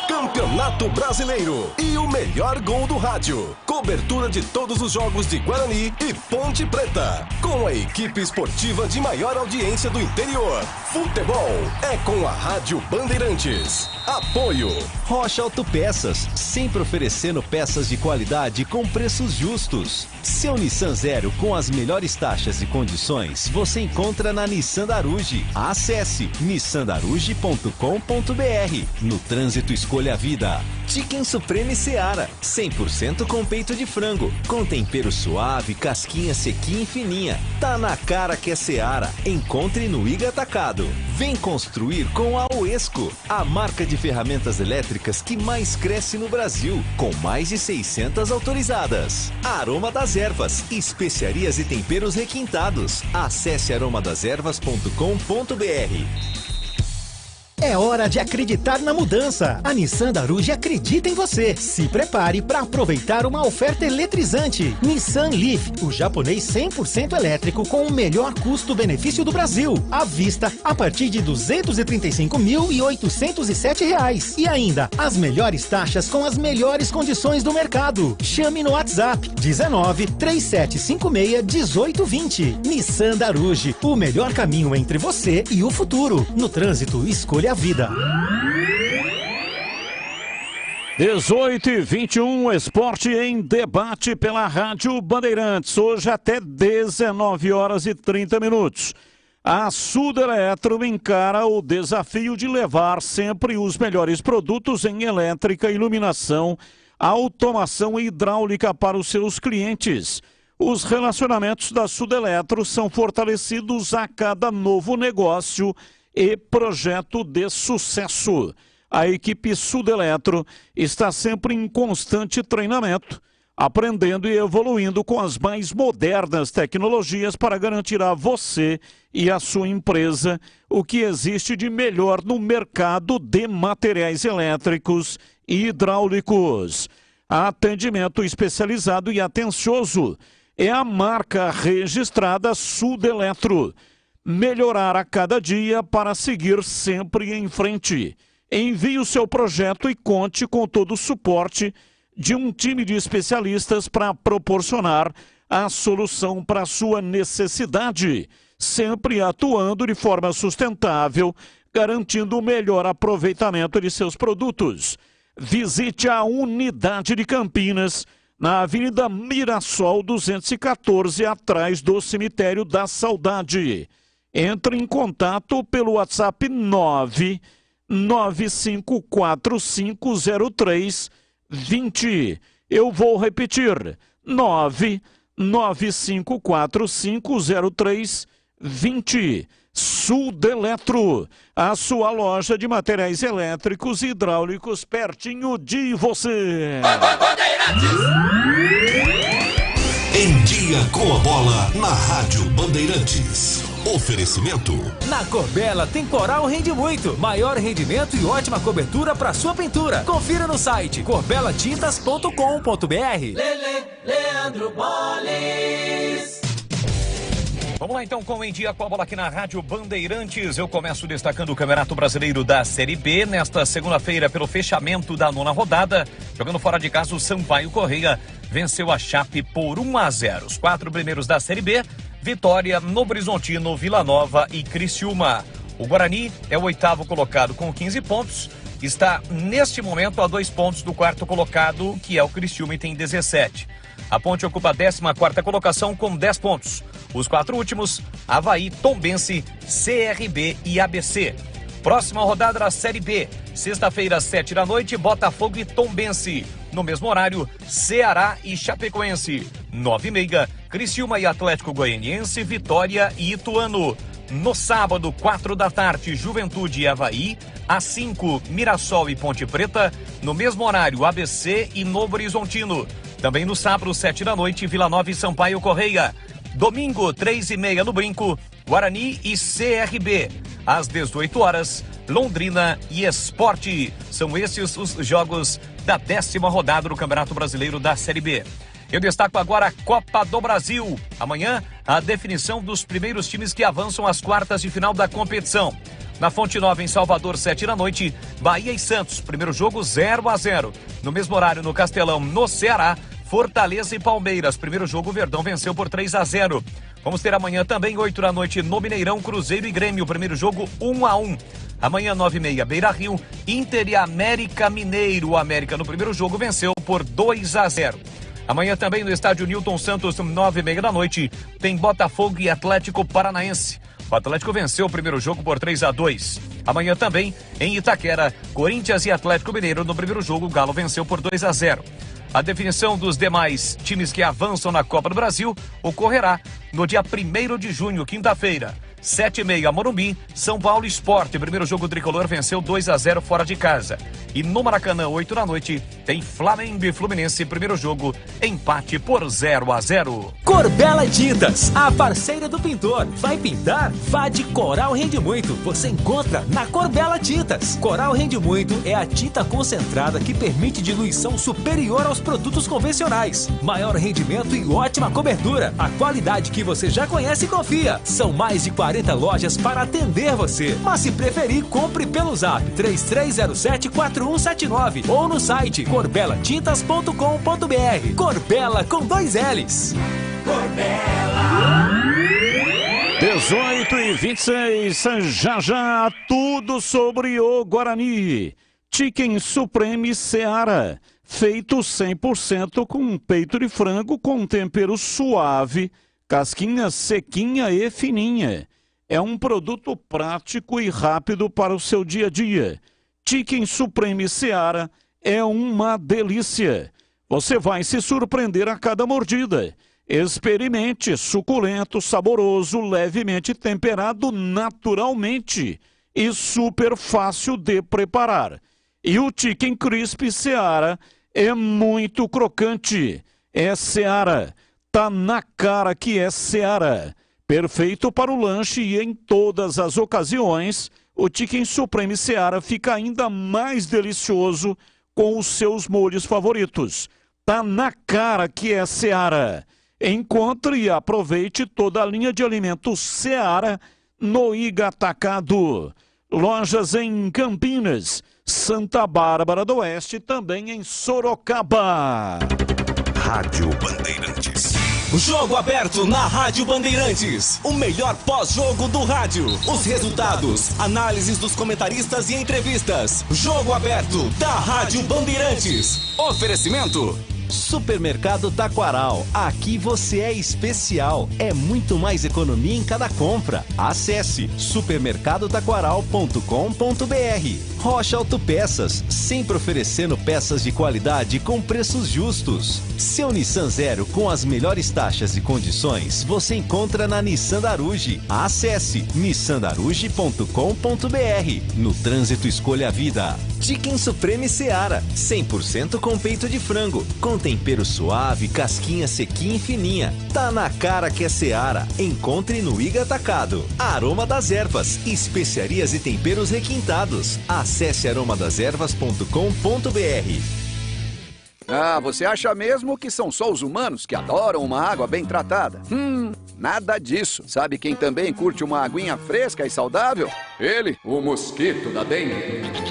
Campeonato Brasileiro e o melhor gol do rádio. Cobertura de todos os jogos de Guarani e Ponte Preta. Com a equipe esportiva de maior audiência do interior. Futebol é com a Rádio Bandeirantes. Apoio Rocha Autopeças, sempre oferecendo peças de qualidade com preços justos. Seu Nissan Zero com as melhores taxas e condições você encontra na Nissan Daruge. Acesse nissandaruge.com.br. No trânsito, escolha a vida. Chicken Supreme Seara, 100% com peito de frango, com tempero suave, casquinha sequinha e fininha. Tá na cara que é Seara. Encontre no Iga Atacado. Vem construir com a Oesco, a marca de ferramentas elétricas que mais cresce no Brasil, com mais de 600 autorizadas. Aroma das Ervas, especiarias e temperos requintados. Acesse aromadeservas.com.br. É hora de acreditar na mudança. A Nissan Daruge acredita em você. Se prepare para aproveitar uma oferta eletrizante. Nissan Leaf, o japonês 100% elétrico com o melhor custo-benefício do Brasil. À vista, a partir de R$ 235.807. E ainda, as melhores taxas com as melhores condições do mercado. Chame no WhatsApp 19 3756 1820. Nissan Daruge, o melhor caminho entre você e o futuro. No trânsito, escolha a vida. 18h21, esporte em debate pela Rádio Bandeirantes. Hoje até 19h30. A Sudeletro encara o desafio de levar sempre os melhores produtos em elétrica, iluminação, automação e hidráulica para os seus clientes. Os relacionamentos da Sudeletro são fortalecidos a cada novo negócio e projeto de sucesso. A equipe Sudeletro está sempre em constante treinamento, aprendendo e evoluindo com as mais modernas tecnologias para garantir a você e a sua empresa o que existe de melhor no mercado de materiais elétricos e hidráulicos. Atendimento especializado e atencioso é a marca registrada Sudeletro. Melhorar a cada dia para seguir sempre em frente. Envie o seu projeto e conte com todo o suporte de um time de especialistas para proporcionar a solução para a sua necessidade, sempre atuando de forma sustentável, garantindo o melhor aproveitamento de seus produtos. Visite a unidade de Campinas, na Avenida Mirassol 214, atrás do Cemitério da Saudade. Entre em contato pelo WhatsApp 995450320. Eu vou repetir, 995450320. Sudeletro, a sua loja de materiais elétricos e hidráulicos pertinho de você. Em dia com a bola na Rádio Bandeirantes. Oferecimento. Na Corbella tem Coral Rende Muito. Maior rendimento e ótima cobertura para sua pintura. Confira no site corbelatintas.com.br. Leandro Boles. Vamos lá então com o Em Dia com a bola aqui na Rádio Bandeirantes. Eu começo destacando o Campeonato Brasileiro da Série B. Nesta segunda-feira, pelo fechamento da 9ª rodada, jogando fora de casa, o Sampaio Corrêa venceu a Chape por 1-0. Os 4 primeiros da Série B, Vitória, Novo Horizontino, Vila Nova e Criciúma. O Guarani é o 8º colocado com 15 pontos. Está, neste momento, a 2 pontos do 4º colocado, que é o Criciúma, e tem 17. A Ponte ocupa a 14ª colocação com 10 pontos. Os 4 últimos, Avaí, Tombense, CRB e ABC. Próxima rodada da Série B, sexta-feira, às 7 da noite, Botafogo e Tombense. No mesmo horário, Ceará e Chapecoense. 9h30, Criciúma e Atlético Goianiense, Vitória e Ituano. No sábado, 4 da tarde, Juventude e Avaí. Às 5, Mirassol e Ponte Preta. No mesmo horário, ABC e Novo Horizontino. Também no sábado, 7 da noite, Vila Nova e Sampaio Corrêa. Domingo, 3h30 no Brinco, Guarani e CRB. Às 18 horas, Londrina e Sport. São esses os jogos da 10ª rodada do Campeonato Brasileiro da Série B. Eu destaco agora a Copa do Brasil. Amanhã, a definição dos primeiros times que avançam às quartas de final da competição. Na Fonte Nova, em Salvador, 7 da noite, Bahia e Santos. Primeiro jogo, 0-0. No mesmo horário, no Castelão, no Ceará, Fortaleza e Palmeiras. Primeiro jogo, o Verdão venceu por 3-0. Vamos ter amanhã também, 8 da noite, no Mineirão, Cruzeiro e Grêmio. Primeiro jogo, 1-1. Amanhã, 9h30, Beira Rio, Inter e América Mineiro. O América no primeiro jogo venceu por 2-0. Amanhã também no estádio Newton Santos, 9h30 da noite, tem Botafogo e Atlético Paranaense. O Atlético venceu o primeiro jogo por 3-2. Amanhã também, em Itaquera, Corinthians e Atlético Mineiro. No primeiro jogo, o Galo venceu por 2-0. A definição dos demais times que avançam na Copa do Brasil ocorrerá no dia 1º de junho, quinta-feira. 7h30, Morumbi, São Paulo Sport. Primeiro jogo tricolor venceu 2-0 fora de casa. E no Maracanã, 8 da noite, tem Flamengo e Fluminense. Primeiro jogo, empate por 0-0. Corbella Tintas, a parceira do pintor. Vai pintar? Vá de Coral Rende Muito. Você encontra na Corbella Tintas. Coral Rende Muito é a tinta concentrada que permite diluição superior aos produtos convencionais. Maior rendimento e ótima cobertura. A qualidade que você já conhece e confia. São mais de 40 lojas para atender você. Mas se preferir, compre pelo zap 3307-4179 ou no site corbelatintas.com.br. Corbella com 2 L's. Corbella. 18h26, já tudo sobre o Guarani. Chicken Supreme Seara, feito 100% com peito de frango com tempero suave, casquinha sequinha e fininha. É um produto prático e rápido para o seu dia a dia. Chicken Supreme Seara é uma delícia. Você vai se surpreender a cada mordida. Experimente, suculento, saboroso, levemente temperado naturalmente e super fácil de preparar. E o Chicken Crispy Seara é muito crocante. É Seara. Tá na cara que é Seara. Perfeito para o lanche e em todas as ocasiões, o Chicken Supreme Seara fica ainda mais delicioso com os seus molhos favoritos. Tá na cara que é Seara. Encontre e aproveite toda a linha de alimentos Seara no Iga Atacado. Lojas em Campinas, Santa Bárbara do Oeste, também em Sorocaba. Rádio Bandeirantes. Jogo aberto na Rádio Bandeirantes. O melhor pós-jogo do rádio. Os resultados, análises dos comentaristas e entrevistas. Jogo aberto da Rádio Bandeirantes. Oferecimento. Supermercado Taquaral. Aqui você é especial. É muito mais economia em cada compra. Acesse supermercadotaquaral.com.br. Rocha Autopeças, sempre oferecendo peças de qualidade com preços justos. Seu Nissan Zero com as melhores taxas e condições você encontra na Nissan Daruge. Acesse nissandaruge.com.br. No trânsito, escolha a vida. Chicken Supreme Seara, 100% com peito de frango, com tempero suave, casquinha sequinha e fininha. Tá na cara que é Seara. Encontre no Iga Atacado. Aroma das Ervas, especiarias e temperos requintados. Acesse aromadeservas.com.br. Ah, você acha mesmo que são só os humanos que adoram uma água bem tratada? Nada disso. Sabe quem também curte uma aguinha fresca e saudável? Ele, o mosquito da dengue.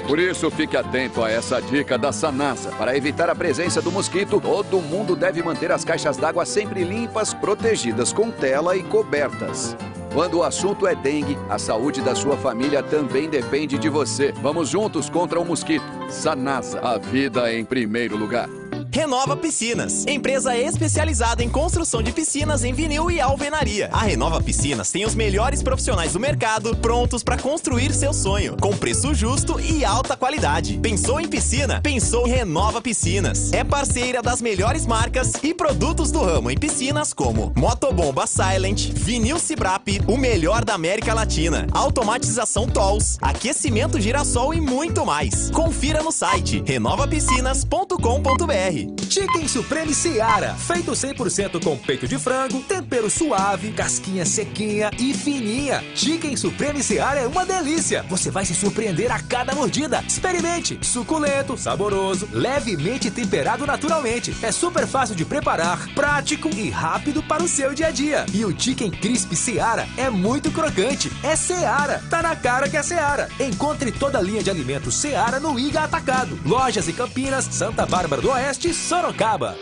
Por isso, fique atento a essa dica da Sanasa. Para evitar a presença do mosquito, todo mundo deve manter as caixas d'água sempre limpas, protegidas com tela e cobertas. Quando o assunto é dengue, a saúde da sua família também depende de você. Vamos juntos contra o mosquito. Sanasa, a vida em primeiro lugar. Renova Piscinas, empresa especializada em construção de piscinas em vinil e alvenaria. A Renova Piscinas tem os melhores profissionais do mercado prontos para construir seu sonho, com preço justo e alta qualidade. Pensou em piscina? Pensou em Renova Piscinas. É parceira das melhores marcas e produtos do ramo em piscinas como Motobomba Silent, Vinil Cibrap, o melhor da América Latina, automatização TOLS, aquecimento Girassol e muito mais. Confira no site renovapiscinas.com.br. Chicken Supreme Seara, feito 100% com peito de frango, tempero suave, casquinha sequinha e fininha. Chicken Supreme Seara é uma delícia. Você vai se surpreender a cada mordida. Experimente. Suculento, saboroso, levemente temperado naturalmente. É super fácil de preparar, prático e rápido para o seu dia a dia. E o Chicken Crisp Seara é muito crocante. É Seara. Tá na cara que é Seara. Encontre toda a linha de alimentos Seara no Iga Atacado. Lojas em Campinas, Santa Bárbara do Oeste, Sorocaba.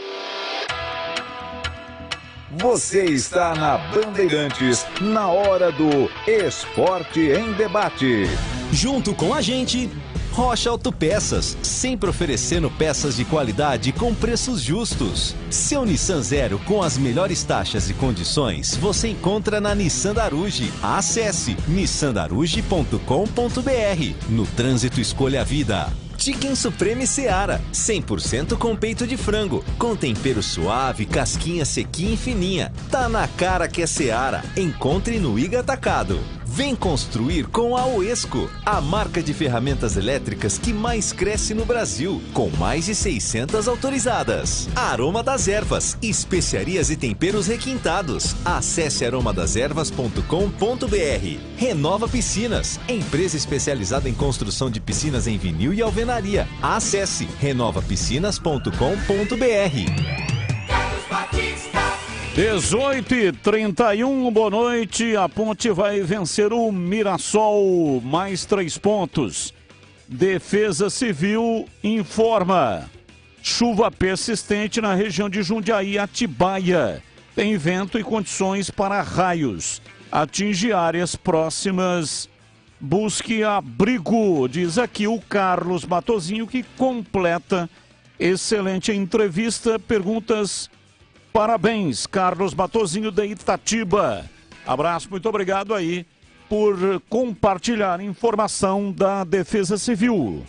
Você está na Bandeirantes, na hora do Esporte em Debate. Junto com a gente, Rocha Autopeças, sempre oferecendo peças de qualidade com preços justos. Seu Nissan Zero com as melhores taxas e condições você encontra na Nissan Daruge. Acesse nissandaruge.com.br. No trânsito, escolha a vida. Chicken Supreme Seara, 100% com peito de frango, com tempero suave, casquinha sequinha e fininha. Tá na cara que é Seara. Encontre no Iga Atacado. Vem construir com a Oesco, a marca de ferramentas elétricas que mais cresce no Brasil, com mais de 600 autorizadas. Aroma das Ervas, especiarias e temperos requintados. Acesse aromadeservas.com.br. Renova Piscinas, empresa especializada em construção de piscinas em vinil e alvenaria. Acesse renovapiscinas.com.br. 18h31, boa noite. A Ponte vai vencer o Mirassol, mais 3 pontos. Defesa Civil informa. Chuva persistente na região de Jundiaí e Atibaia. Tem vento e condições para raios. Atinge áreas próximas. Busque abrigo, diz aqui o Carlos Matozinho, que completa excelente entrevista. Perguntas. Parabéns, Carlos Matozinho de Itatiba. Abraço, muito obrigado aí por compartilhar informação da Defesa Civil.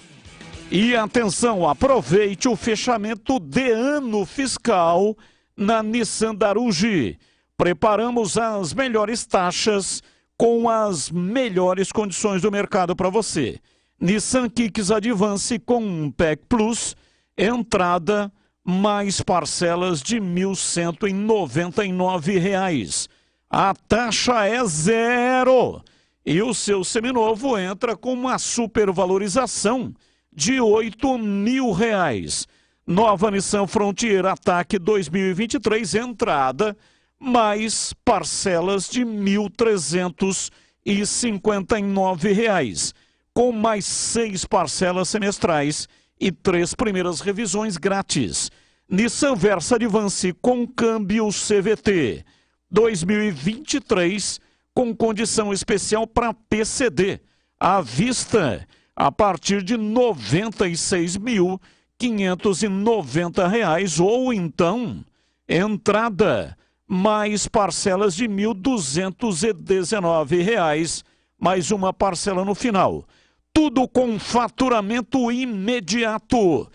E atenção, aproveite o fechamento de ano fiscal na Nissan Daruge. Preparamos as melhores taxas com as melhores condições do mercado para você. Nissan Kicks Advance com PEC Plus, entrada mais parcelas de R$ 1.199. A taxa é zero. E o seu seminovo entra com uma supervalorização de R$ 8.000. Nova Nissan Frontier Ataque 2023, entrada, mais parcelas de R$ 1.359. Com mais 6 parcelas semestrais e 3 primeiras revisões grátis. Nissan Versa Advance com câmbio CVT 2023 com condição especial para PCD à vista a partir de R$ 96.590 ou então entrada mais parcelas de R$ 1.219, mais uma parcela no final. Tudo com faturamento imediato.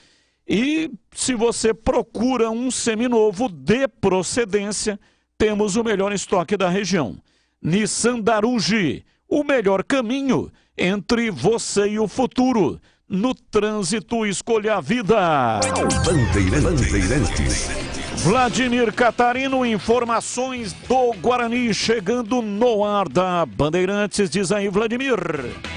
E se você procura um seminovo de procedência, temos o melhor estoque da região. Nissan Daruge, o melhor caminho entre você e o futuro. No trânsito, escolha a vida. Bandeirantes. Vladimir Catarino, informações do Guarani chegando no ar da Bandeirantes. Diz aí, Vladimir.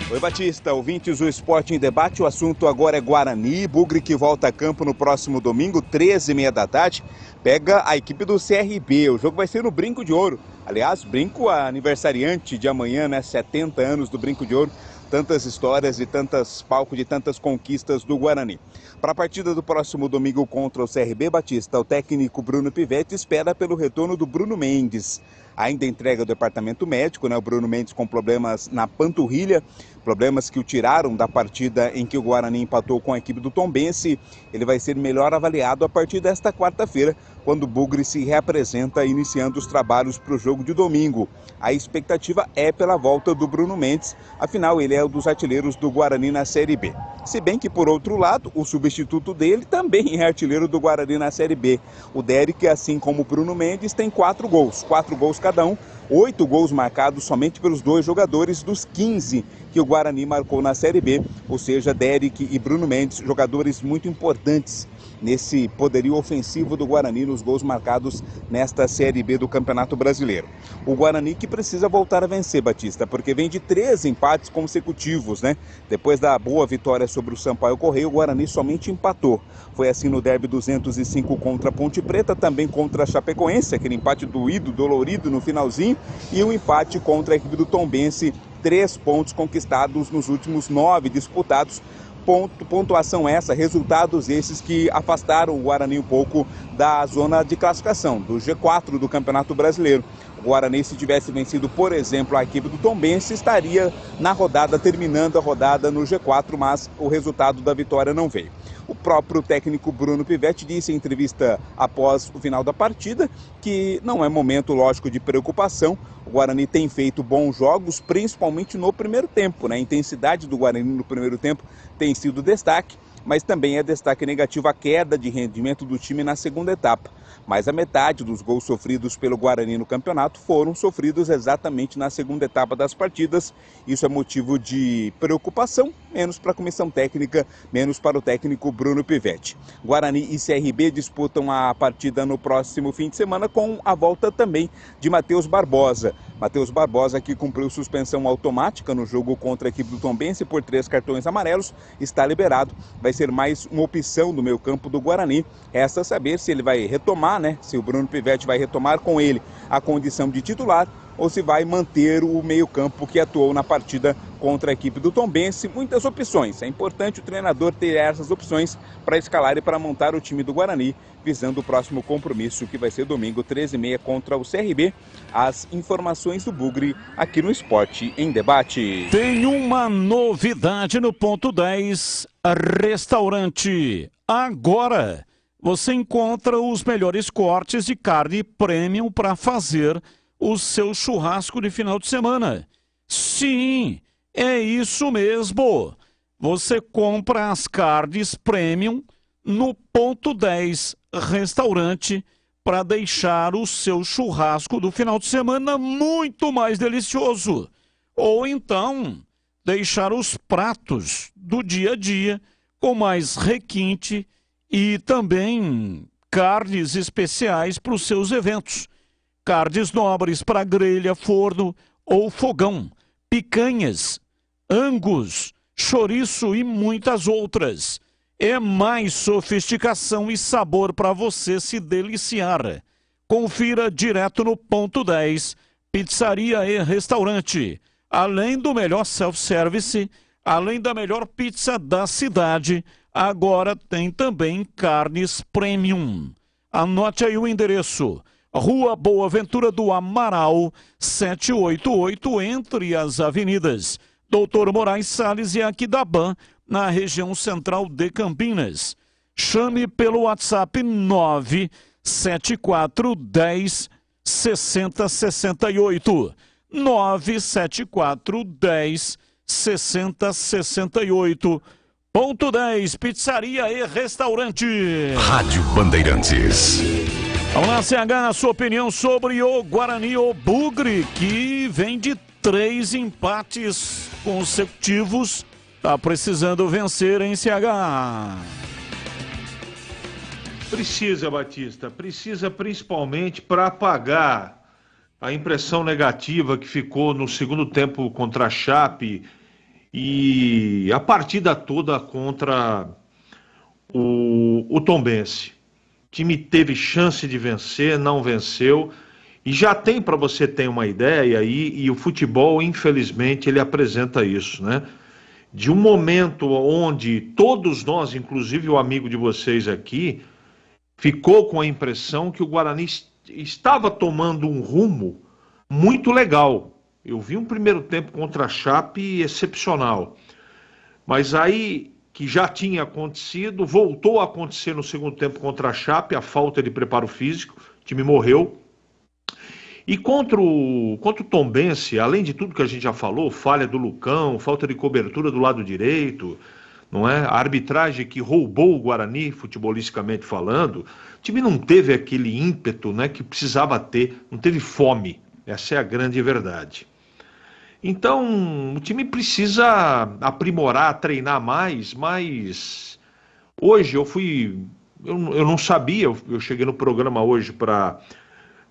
Oi, Batista, ouvintes do Esporte em Debate. O assunto agora é Guarani. Bugre que volta a campo no próximo domingo, 13h30 da tarde. Pega a equipe do CRB. O jogo vai ser no Brinco de Ouro. Aliás, Brinco aniversariante de amanhã, né? 70 anos do Brinco de Ouro. Tantas histórias e tantos palcos de tantas conquistas do Guarani. Para a partida do próximo domingo contra o CRB, Batista, o técnico Bruno Pivetti espera pelo retorno do Bruno Mendes. Ainda entrega o departamento médico, né? O Bruno Mendes com problemas na panturrilha, problemas que o tiraram da partida em que o Guarani empatou com a equipe do Tombense. Ele vai ser melhor avaliado a partir desta quarta-feira, quando o Bugre se reapresenta iniciando os trabalhos para o jogo de domingo. A expectativa é pela volta do Bruno Mendes, afinal ele é um dos artilheiros do Guarani na Série B. Se bem que, por outro lado, o substituto dele também é artilheiro do Guarani na Série B. O Derek, assim como o Bruno Mendes, tem 4 gols cada um, 8 gols marcados somente pelos 2 jogadores dos 15 que o Guarani marcou na Série B, ou seja, Derek e Bruno Mendes, jogadores muito importantes nesse poderio ofensivo do Guarani nos gols marcados nesta Série B do Campeonato Brasileiro. O Guarani que precisa voltar a vencer, Batista, porque vem de 3 empates consecutivos, né? Depois da boa vitória sobre o Sampaio Correia, o Guarani somente empatou. Foi assim no Derby 205 contra a Ponte Preta, também contra a Chapecoense, aquele empate doído, dolorido no finalzinho, e um empate contra a equipe do Tombense, 3 pontos conquistados nos últimos 9 disputados. Pontuação essa, resultados esses que afastaram o Guarani um pouco da zona de classificação, do G4 do Campeonato Brasileiro. O Guarani, se tivesse vencido, por exemplo, a equipe do Tombense, estaria na rodada, terminando a rodada no G4, mas o resultado da vitória não veio. O próprio técnico Bruno Pivetti disse em entrevista após o final da partida que não é momento, lógico, de preocupação. O Guarani tem feito bons jogos, principalmente no primeiro tempo, né? A intensidade do Guarani no primeiro tempo tem sido destaque, mas também é destaque negativo a queda de rendimento do time na segunda etapa. Mais a metade dos gols sofridos pelo Guarani no campeonato foram sofridos exatamente na segunda etapa das partidas. Isso é motivo de preocupação, menos para a comissão técnica, menos para o técnico Bruno Pivetti. Guarani e CRB disputam a partida no próximo fim de semana com a volta também de Matheus Barbosa. Matheus Barbosa, que cumpriu suspensão automática no jogo contra a equipe do Tombense por 3 cartões amarelos, está liberado. Vai ser mais uma opção do meio-campo do Guarani. Resta saber se ele vai retomar, né? Se o Bruno Pivetti vai retomar com ele a condição de titular ou se vai manter o meio-campo que atuou na partida contra a equipe do Tombense. Muitas opções. É importante o treinador ter essas opções para escalar e para montar o time do Guarani, visando o próximo compromisso, que vai ser domingo, 13h30, contra o CRB. As informações do Bugre aqui no Esporte em Debate. Tem uma novidade no ponto 10, restaurante. Agora você encontra os melhores cortes de carne premium para fazer o seu churrasco de final de semana. Sim, é isso mesmo. Você compra as carnes premium no ponto 10 restaurante para deixar o seu churrasco do final de semana muito mais delicioso. Ou então, deixar os pratos do dia a dia com mais requinte e também carnes especiais para os seus eventos. Carnes nobres para grelha, forno ou fogão, picanhas, angus, chouriço e muitas outras. É mais sofisticação e sabor para você se deliciar. Confira direto no ponto 10, pizzaria e restaurante. Além do melhor self-service, além da melhor pizza da cidade, agora tem também carnes premium. Anote aí o endereço. Rua Boa Ventura do Amaral, 788, entre as avenidas Doutor Moraes Salles e Aquidaban, na região central de Campinas. Chame pelo WhatsApp 97410 6068. 97410 6068. Ponto 10, pizzaria e restaurante. Rádio Bandeirantes. Vamos lá, CH, a sua opinião sobre o Guarani, o Bugre, que vem de 3 empates consecutivos, Tá precisando vencer, hein, CH? Precisa, Batista. Precisa principalmente para apagar a impressão negativa que ficou no segundo tempo contra a Chape e a partida toda contra o Tombense. O time teve chance de vencer, não venceu. E já tem, para você ter uma ideia, e o futebol, infelizmente, ele apresenta isso, né? De um momento onde todos nós, inclusive o amigo de vocês aqui, ficou com a impressão que o Guarani estava tomando um rumo muito legal. Eu vi um primeiro tempo contra a Chape excepcional. Mas aí, que já tinha acontecido, voltou a acontecer no segundo tempo contra a Chape, a falta de preparo físico, o time morreu. E contra o Tombense, além de tudo que a gente já falou, falha do Lucão, falta de cobertura do lado direito, não é? A arbitragem que roubou o Guarani, futebolisticamente falando, o time não teve aquele ímpeto, né, que precisava ter, não teve fome. Essa é a grande verdade. Então, o time precisa aprimorar, treinar mais, mas hoje eu não sabia, eu cheguei no programa hoje para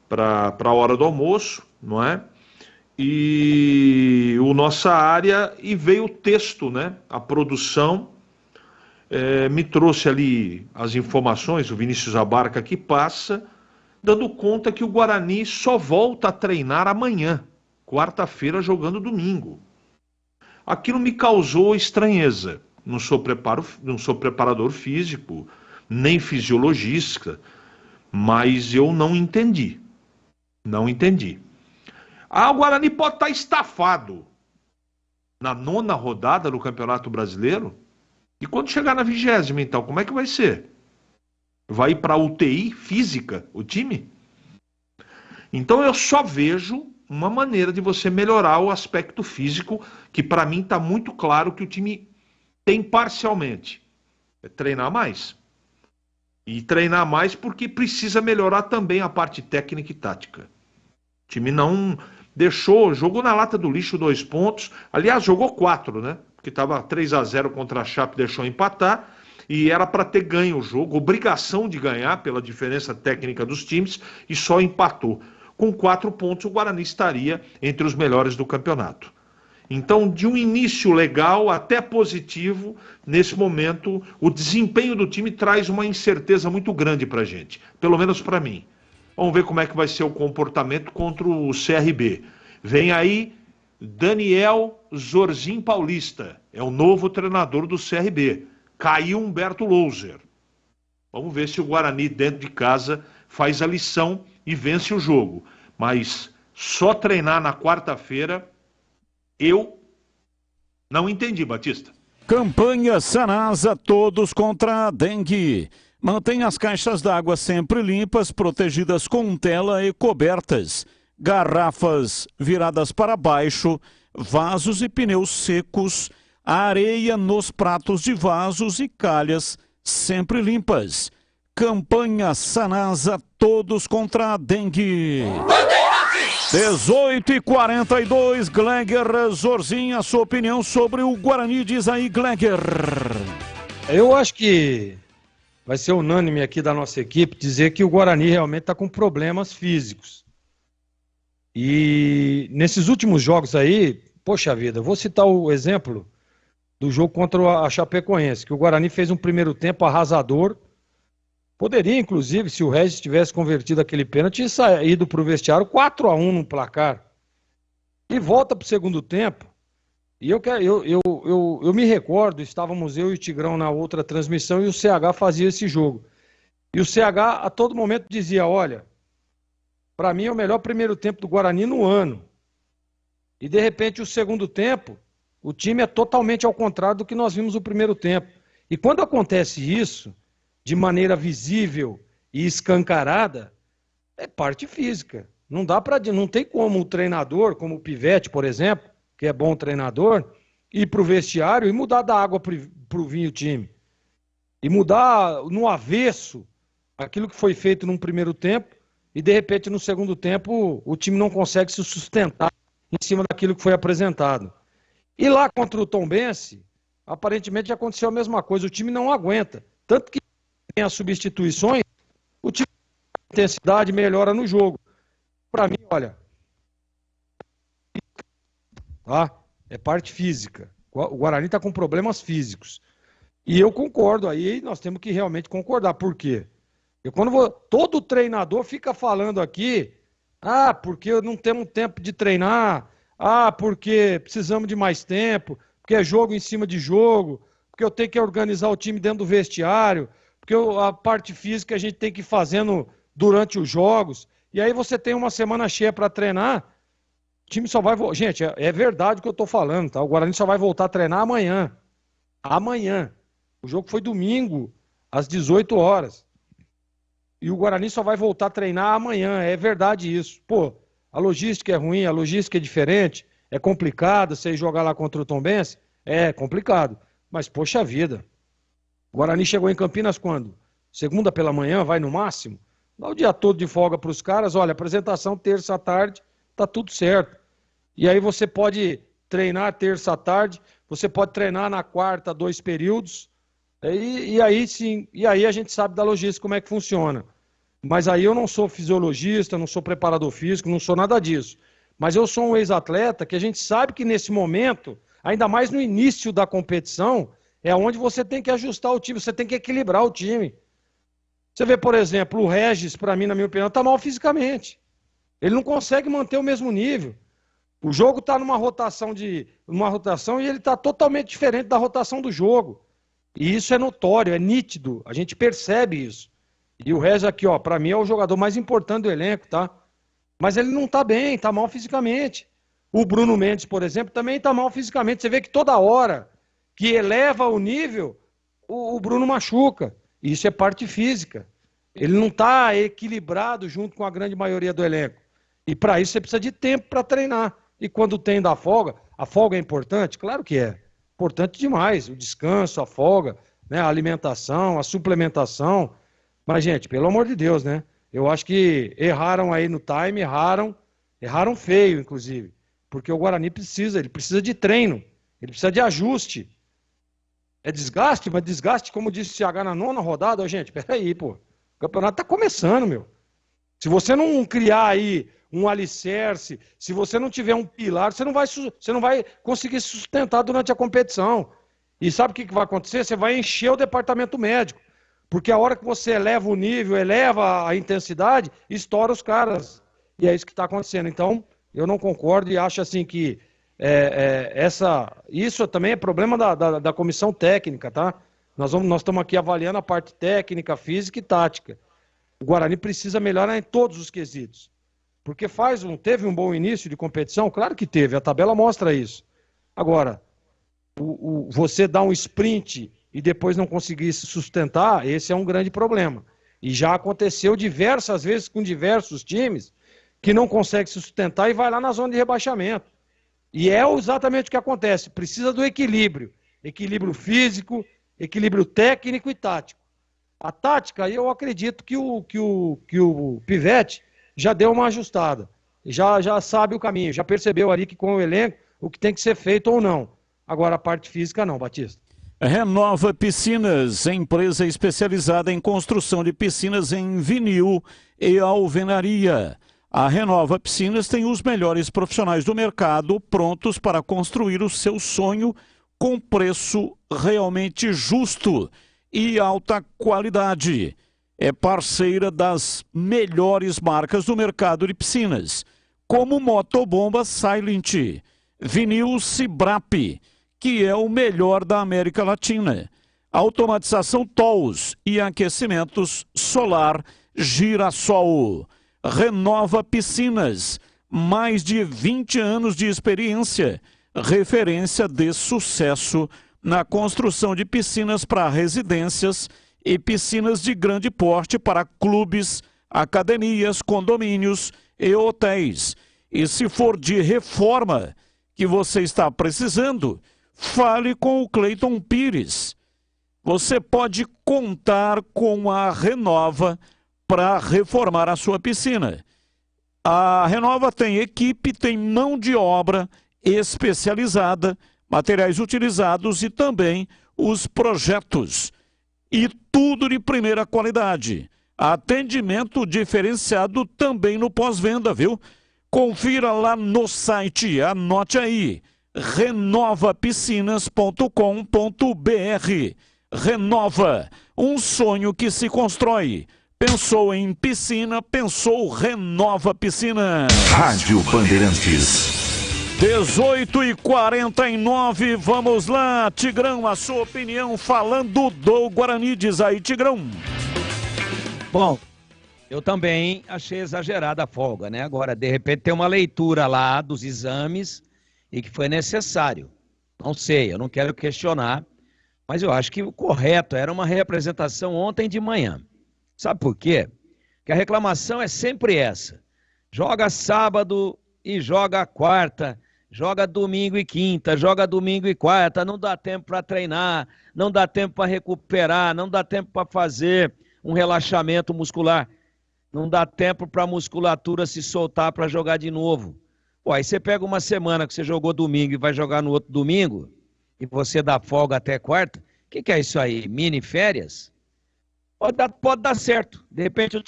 a hora do almoço, não é? E o Nossa Área, e veio o texto, né? A produção me trouxe ali as informações, o Vinícius Abarca que passa, dando conta que o Guarani só volta a treinar amanhã, quarta-feira, jogando domingo. Aquilo me causou estranheza. Não sou preparador físico, nem fisiologista, mas eu não entendi. Não entendi. O Guarani pode estar estafado na 9ª rodada do Campeonato Brasileiro. E quando chegar na 20ª, então, como é que vai ser? Vai ir para UTI física o time? Então eu só vejo uma maneira de você melhorar o aspecto físico, que para mim está muito claro que o time tem parcialmente. É treinar mais. E treinar mais porque precisa melhorar também a parte técnica e tática. O time não jogou na lata do lixo 2 pontos. Aliás, jogou 4, né? Porque estava 3-0 contra a Chape, deixou empatar. E era para ter ganho o jogo, obrigação de ganhar pela diferença técnica dos times, e só empatou. Com 4 pontos, o Guarani estaria entre os melhores do campeonato. Então, de um início legal até positivo, nesse momento, o desempenho do time traz uma incerteza muito grande para a gente, pelo menos para mim. Vamos ver como é que vai ser o comportamento contra o CRB. Vem aí Daniel Zorzin Paulista, é o novo treinador do CRB. Caiu Humberto Louser. Vamos ver se o Guarani, dentro de casa, faz a lição e vence o jogo. Mas só treinar na quarta-feira, eu não entendi, Batista. Campanha Sanasa, todos contra a dengue. Mantenha as caixas d'água sempre limpas, protegidas com tela e cobertas. Garrafas viradas para baixo, vasos e pneus secos, areia nos pratos de vasos e calhas sempre limpas. Campanha Sanasa, todos contra a dengue. 18h42, Gleger Zorzin, a sua opinião sobre o Guarani, diz aí, Gleger. Eu acho que vai ser unânime aqui da nossa equipe dizer que o Guarani realmente está com problemas físicos. E nesses últimos jogos aí, poxa vida, vou citar o exemplo do jogo contra a Chapecoense, que o Guarani fez um primeiro tempo arrasador. Poderia, inclusive, se o Regis tivesse convertido aquele pênalti, saído para o vestiário 4-1 no placar. E volta para o segundo tempo. E eu me recordo, estávamos eu e o Tigrão na outra transmissão e o CH fazia esse jogo. E o CH a todo momento dizia, olha, para mim é o melhor primeiro tempo do Guarani no ano. E de repente o segundo tempo, o time é totalmente ao contrário do que nós vimos no primeiro tempo. E quando acontece isso, de maneira visível e escancarada, é parte física. Não tem como o treinador, como o Pivete, por exemplo, que é bom treinador, ir para o vestiário e mudar da água para o vinho o time. E mudar no avesso aquilo que foi feito num primeiro tempo e, de repente, no segundo tempo, o time não consegue se sustentar em cima daquilo que foi apresentado. E lá contra o Tombense, aparentemente aconteceu a mesma coisa. O time não aguenta. Tanto que tem as substituições, o time tem intensidade, melhora no jogo. Para mim, olha, tá? É parte física. O Guarani está com problemas físicos. E eu concordo, aí nós temos que realmente concordar. Por quê? Todo treinador fica falando aqui, porque não temos tempo de treinar, porque precisamos de mais tempo, porque é jogo em cima de jogo, porque eu tenho que organizar o time dentro do vestiário, porque a parte física a gente tem que ir fazendo durante os jogos. E aí você tem uma semana cheia para treinar, o time só vai... Gente, é verdade o que eu estou falando, tá? O Guarani só vai voltar a treinar amanhã. Amanhã. O jogo foi domingo, às 18 horas. E o Guarani só vai voltar a treinar amanhã. É verdade isso. Pô, a logística é ruim, a logística é diferente, é complicado você ir jogar lá contra o Tombense. É complicado. Mas, poxa vida. O Guarani chegou em Campinas quando? Segunda pela manhã, vai no máximo? Dá o dia todo de folga para os caras. Olha, apresentação terça à tarde, tá tudo certo. E aí você pode treinar terça à tarde, você pode treinar na quarta 2 períodos, e aí sim, e aí a gente sabe da logística como é que funciona. Mas aí eu não sou fisiologista, não sou preparador físico, não sou nada disso. Mas eu sou um ex-atleta que a gente sabe que nesse momento, ainda mais no início da competição, é onde você tem que ajustar o time, você tem que equilibrar o time. Você vê, por exemplo, o Regis, para mim, na minha opinião, está mal fisicamente. Ele não consegue manter o mesmo nível. O jogo está numa rotação e ele está totalmente diferente da rotação do jogo. E isso é notório, é nítido, a gente percebe isso. E o Regis aqui, ó, para mim é o jogador mais importante do elenco, tá? Mas ele não está bem, está mal fisicamente. O Bruno Mendes, por exemplo, também está mal fisicamente. Você vê que toda hora que eleva o nível, o Bruno machuca. Isso é parte física. Ele não está equilibrado junto com a grande maioria do elenco. E para isso você precisa de tempo para treinar. E quando tem da folga, a folga é importante? Claro que é. Importante demais. O descanso, a folga, né? A alimentação, a suplementação. Mas, gente, pelo amor de Deus, né? Eu acho que erraram aí no time, erraram feio, inclusive. Porque o Guarani ele precisa de treino, ele precisa de ajuste. É desgaste, mas desgaste, como disse o CH na 9ª rodada, ó, gente, peraí, pô. O campeonato tá começando, meu. Se você não criar aí um alicerce, se você não tiver um pilar, você não vai conseguir se sustentar durante a competição. E sabe o que vai acontecer? Você vai encher o departamento médico. Porque a hora que você eleva o nível, eleva a intensidade, estoura os caras. E é isso que está acontecendo. Então, eu não concordo e acho assim que isso também é problema da comissão técnica, tá? Nós estamos aqui avaliando a parte técnica, física e tática. O Guarani precisa melhorar em todos os quesitos. Porque teve um bom início de competição? Claro que teve, a tabela mostra isso. Agora, você dá um sprint e depois não conseguir se sustentar, esse é um grande problema. E já aconteceu diversas vezes com diversos times que não conseguem se sustentar e vai lá na zona de rebaixamento. E é exatamente o que acontece. Precisa do equilíbrio. Equilíbrio físico, equilíbrio técnico e tático. A tática, eu acredito que o Pivete já deu uma ajustada. Já sabe o caminho, já percebeu ali que com o elenco o que tem que ser feito ou não. Agora a parte física não, Batista. Renova Piscinas, empresa especializada em construção de piscinas em vinil e alvenaria. A Renova Piscinas tem os melhores profissionais do mercado prontos para construir o seu sonho com preço realmente justo e alta qualidade. É parceira das melhores marcas do mercado de piscinas, como Motobomba Silent, Vinil Cibrap, que é o melhor da América Latina, automatização TOLS e aquecimentos solar Girassol. Renova Piscinas, mais de 20 anos de experiência, referência de sucesso na construção de piscinas para residências e piscinas de grande porte para clubes, academias, condomínios e hotéis. E se for de reforma que você está precisando, fale com o Cleiton Pires. Você pode contar com a Renova para reformar a sua piscina. A Renova tem equipe, tem mão de obra especializada materiais utilizados e também os projetos. E tudo de primeira qualidade. Atendimento diferenciado também no pós-venda, viu? Confira lá no site, anote aí, renovapiscinas.com.br. Renova, um sonho que se constrói. Pensou em piscina, pensou Renova Piscinas. Rádio Bandeirantes. 18h49, vamos lá, Tigrão, a sua opinião falando do Guarani, diz aí, Tigrão. Bom, eu também achei exagerada a folga, né? Agora, de repente, tem uma leitura lá dos exames e que foi necessário. Não sei, eu não quero questionar, mas eu acho que o correto era uma reapresentação ontem de manhã. Sabe por quê? Porque a reclamação é sempre essa. Joga sábado e joga quarta, joga domingo e quinta, joga domingo e quarta, não dá tempo para treinar, não dá tempo para recuperar, não dá tempo para fazer um relaxamento muscular, não dá tempo para a musculatura se soltar para jogar de novo. Pô, aí você pega uma semana que você jogou domingo e vai jogar no outro domingo, e você dá folga até quarta, o que é isso aí? Mini férias? Pode dar certo. De repente o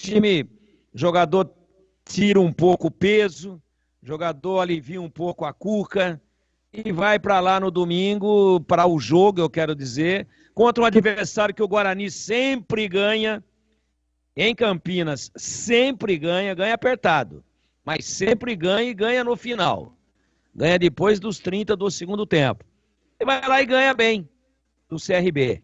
jogador tira um pouco o peso, jogador alivia um pouco a cuca e vai para lá no domingo, para o jogo, eu quero dizer, contra um adversário que o Guarani sempre ganha, em Campinas, sempre ganha apertado, mas sempre ganha e ganha no final. Ganha depois dos 30 do segundo tempo. E vai lá e ganha bem do CRB.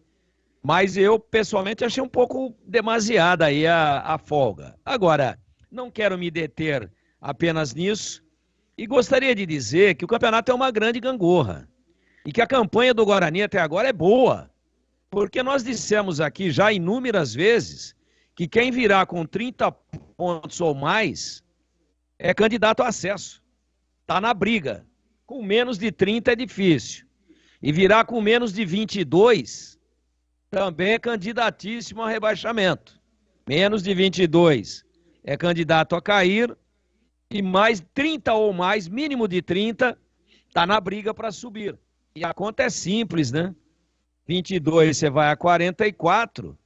Mas eu, pessoalmente, achei um pouco demasiada aí a folga. Agora, não quero me deter apenas nisso e gostaria de dizer que o campeonato é uma grande gangorra e que a campanha do Guarani até agora é boa, porque nós dissemos aqui já inúmeras vezes que quem virar com 30 pontos ou mais é candidato a acesso. Está na briga. Com menos de 30 é difícil. E virar com menos de 22 também é candidatíssimo a rebaixamento. Menos de 22 é candidato a cair. E mais 30 ou mais, mínimo de 30, está na briga para subir. E a conta é simples, né? 22 você vai a 44,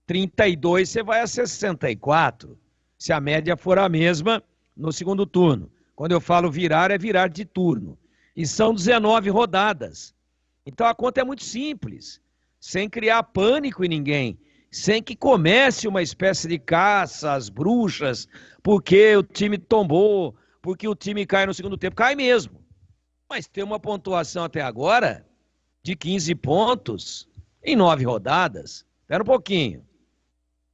32 você vai a 64. Se a média for a mesma no segundo turno. Quando eu falo virar, é virar de turno. E são 19 rodadas. Então a conta é muito simples. Sem criar pânico em ninguém. Sem que comece uma espécie de caça às bruxas, porque o time tombou, porque o time cai no segundo tempo. Cai mesmo. Mas tem uma pontuação até agora de 15 pontos em 9 rodadas. Espera um pouquinho.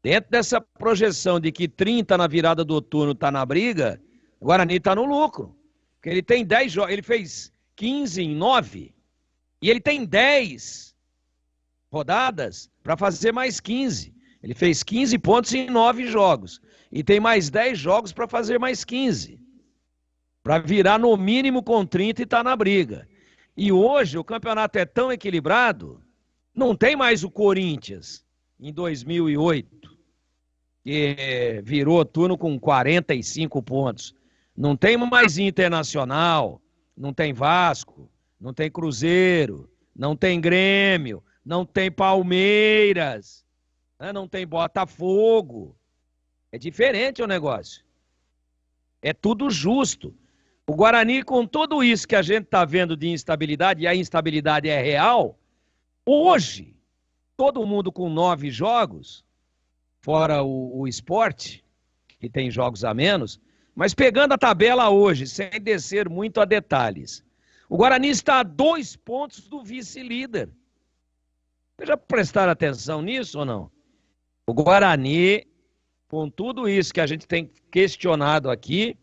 Dentro dessa projeção de que 30 na virada do turno está na briga, o Guarani está no lucro. Porque ele tem 10 jogos, ele fez 15 em 9 e ele tem 10 rodadas para fazer mais 15. Ele fez 15 pontos em 9 jogos. E tem mais 10 jogos para fazer mais 15. Para virar no mínimo com 30 e tá na briga. E hoje o campeonato é tão equilibrado, não tem mais o Corinthians em 2008, que virou turno com 45 pontos. Não tem mais Internacional, não tem Vasco, não tem Cruzeiro, não tem Grêmio, não tem Palmeiras, né? Não tem Botafogo. É diferente o negócio. É tudo justo. O Guarani, com tudo isso que a gente está vendo de instabilidade, e a instabilidade é real, hoje, todo mundo com 9 jogos, fora o Sport, que tem jogos a menos, mas pegando a tabela hoje, sem descer muito a detalhes, o Guarani está a 2 pontos do vice-líder. Vocês já prestaram atenção nisso ou não? O Guarani, com tudo isso que a gente tem questionado aqui,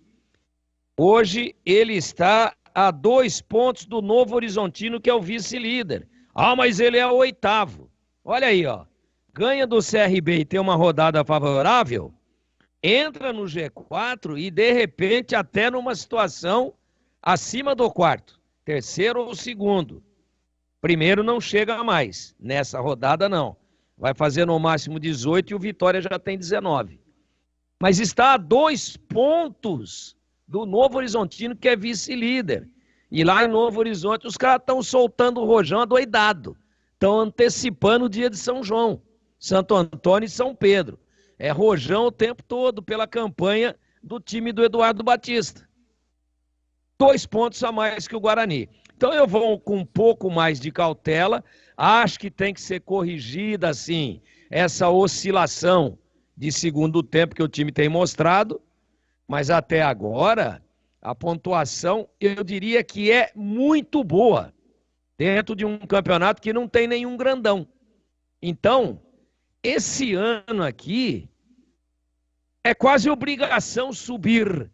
hoje ele está a 2 pontos do Novo Horizontino, que é o vice-líder. Ah, mas ele é o 8º. Olha aí, ó. Ganha do CRB e tem uma rodada favorável, entra no G4 e, de repente, até numa situação acima do 4º, 3º ou 2º. Primeiro não chega mais, nessa rodada não. Vai fazer no máximo 18 e o Vitória já tem 19. Mas está a 2 pontos do Novo Horizontino, que é vice-líder. E lá em Novo Horizonte, os caras estão soltando o rojão adoidado. Estão antecipando o dia de São João, Santo Antônio e São Pedro. É rojão o tempo todo pela campanha do time do Eduardo Batista. 2 pontos a mais que o Guarani. Então eu vou com um pouco mais de cautela. Acho que tem que ser corrigida, assim, essa oscilação de segundo tempo que o time tem mostrado. Mas até agora, a pontuação, eu diria que é muito boa. Dentro de um campeonato que não tem nenhum grandão. Então, esse ano aqui é quase obrigação subir.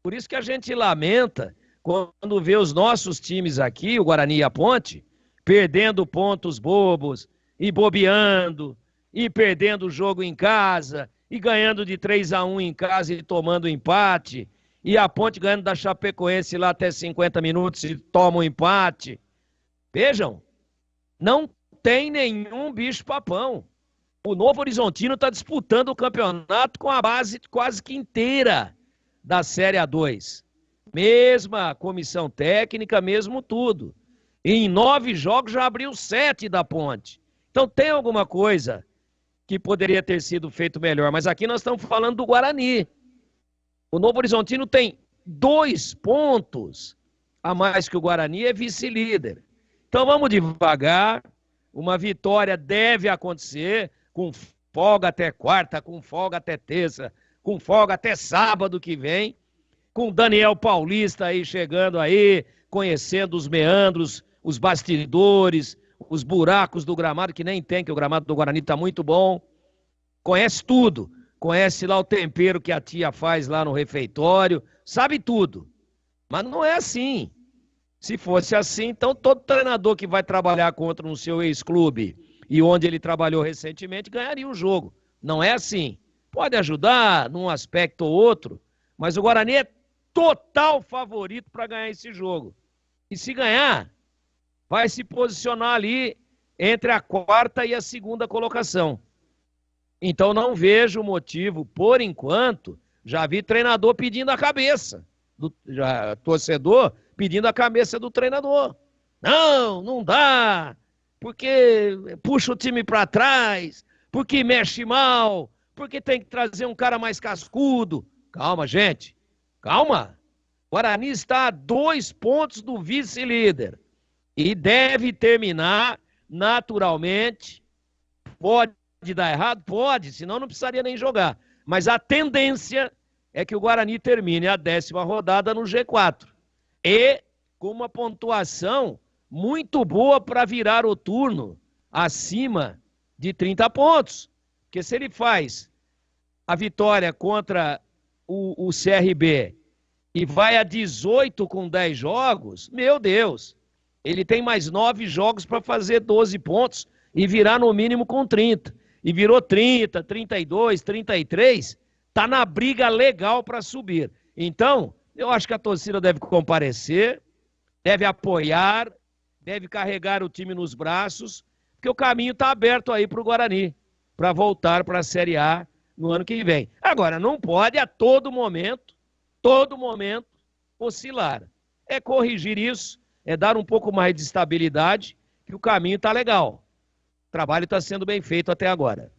Por isso que a gente lamenta quando vê os nossos times aqui, o Guarani e a Ponte, perdendo pontos bobos, e bobeando, e perdendo o jogo em casa, e ganhando de 3-1 em casa e tomando empate, e a Ponte ganhando da Chapecoense lá até 50 minutos e toma um empate. Vejam, não tem nenhum bicho-papão. O Novo Horizontino está disputando o campeonato com a base quase que inteira da Série A2. Mesma comissão técnica, mesmo tudo. E em 9 jogos já abriu 7 da Ponte. Então tem alguma coisa que poderia ter sido feito melhor. Mas aqui nós estamos falando do Guarani. O Novo Horizontino tem 2 pontos a mais que o Guarani, é vice-líder. Então vamos devagar. Uma vitória deve acontecer com folga até quarta, com folga até terça, com folga até sábado que vem, com Daniel Paulista aí chegando aí, conhecendo os meandros, os bastidores, os buracos do gramado, que nem tem, que o gramado do Guarani está muito bom. Conhece tudo. Conhece lá o tempero que a tia faz lá no refeitório. Sabe tudo. Mas não é assim. Se fosse assim, então todo treinador que vai trabalhar contra um seu ex-clube e onde ele trabalhou recentemente ganharia o jogo. Não é assim. Pode ajudar num aspecto ou outro, mas o Guarani é total favorito para ganhar esse jogo. E se ganhar, vai se posicionar ali entre a 4ª e a 2ª colocação. Então não vejo motivo, por enquanto, já vi treinador pedindo a cabeça, torcedor pedindo a cabeça do treinador. Não dá, porque puxa o time para trás, porque mexe mal, porque tem que trazer um cara mais cascudo. Calma, gente. Calma. O Guarani está a 2 pontos do vice-líder. E deve terminar naturalmente. Pode dar errado? Pode, senão não precisaria nem jogar. Mas a tendência é que o Guarani termine a 10ª rodada no G4. E com uma pontuação muito boa para virar o turno acima de 30 pontos. Porque se ele faz a vitória contra o CRB e vai a 18 com 10 jogos, meu Deus, ele tem mais 9 jogos para fazer 12 pontos e virar no mínimo com 30. E virou 30, 32, 33, tá na briga legal para subir. Então, eu acho que a torcida deve comparecer, deve apoiar, deve carregar o time nos braços, porque o caminho está aberto aí para o Guarani, para voltar para a Série A no ano que vem. Agora, não pode a todo momento, oscilar. É corrigir isso, é dar um pouco mais de estabilidade, que o caminho está legal. O trabalho está sendo bem feito até agora.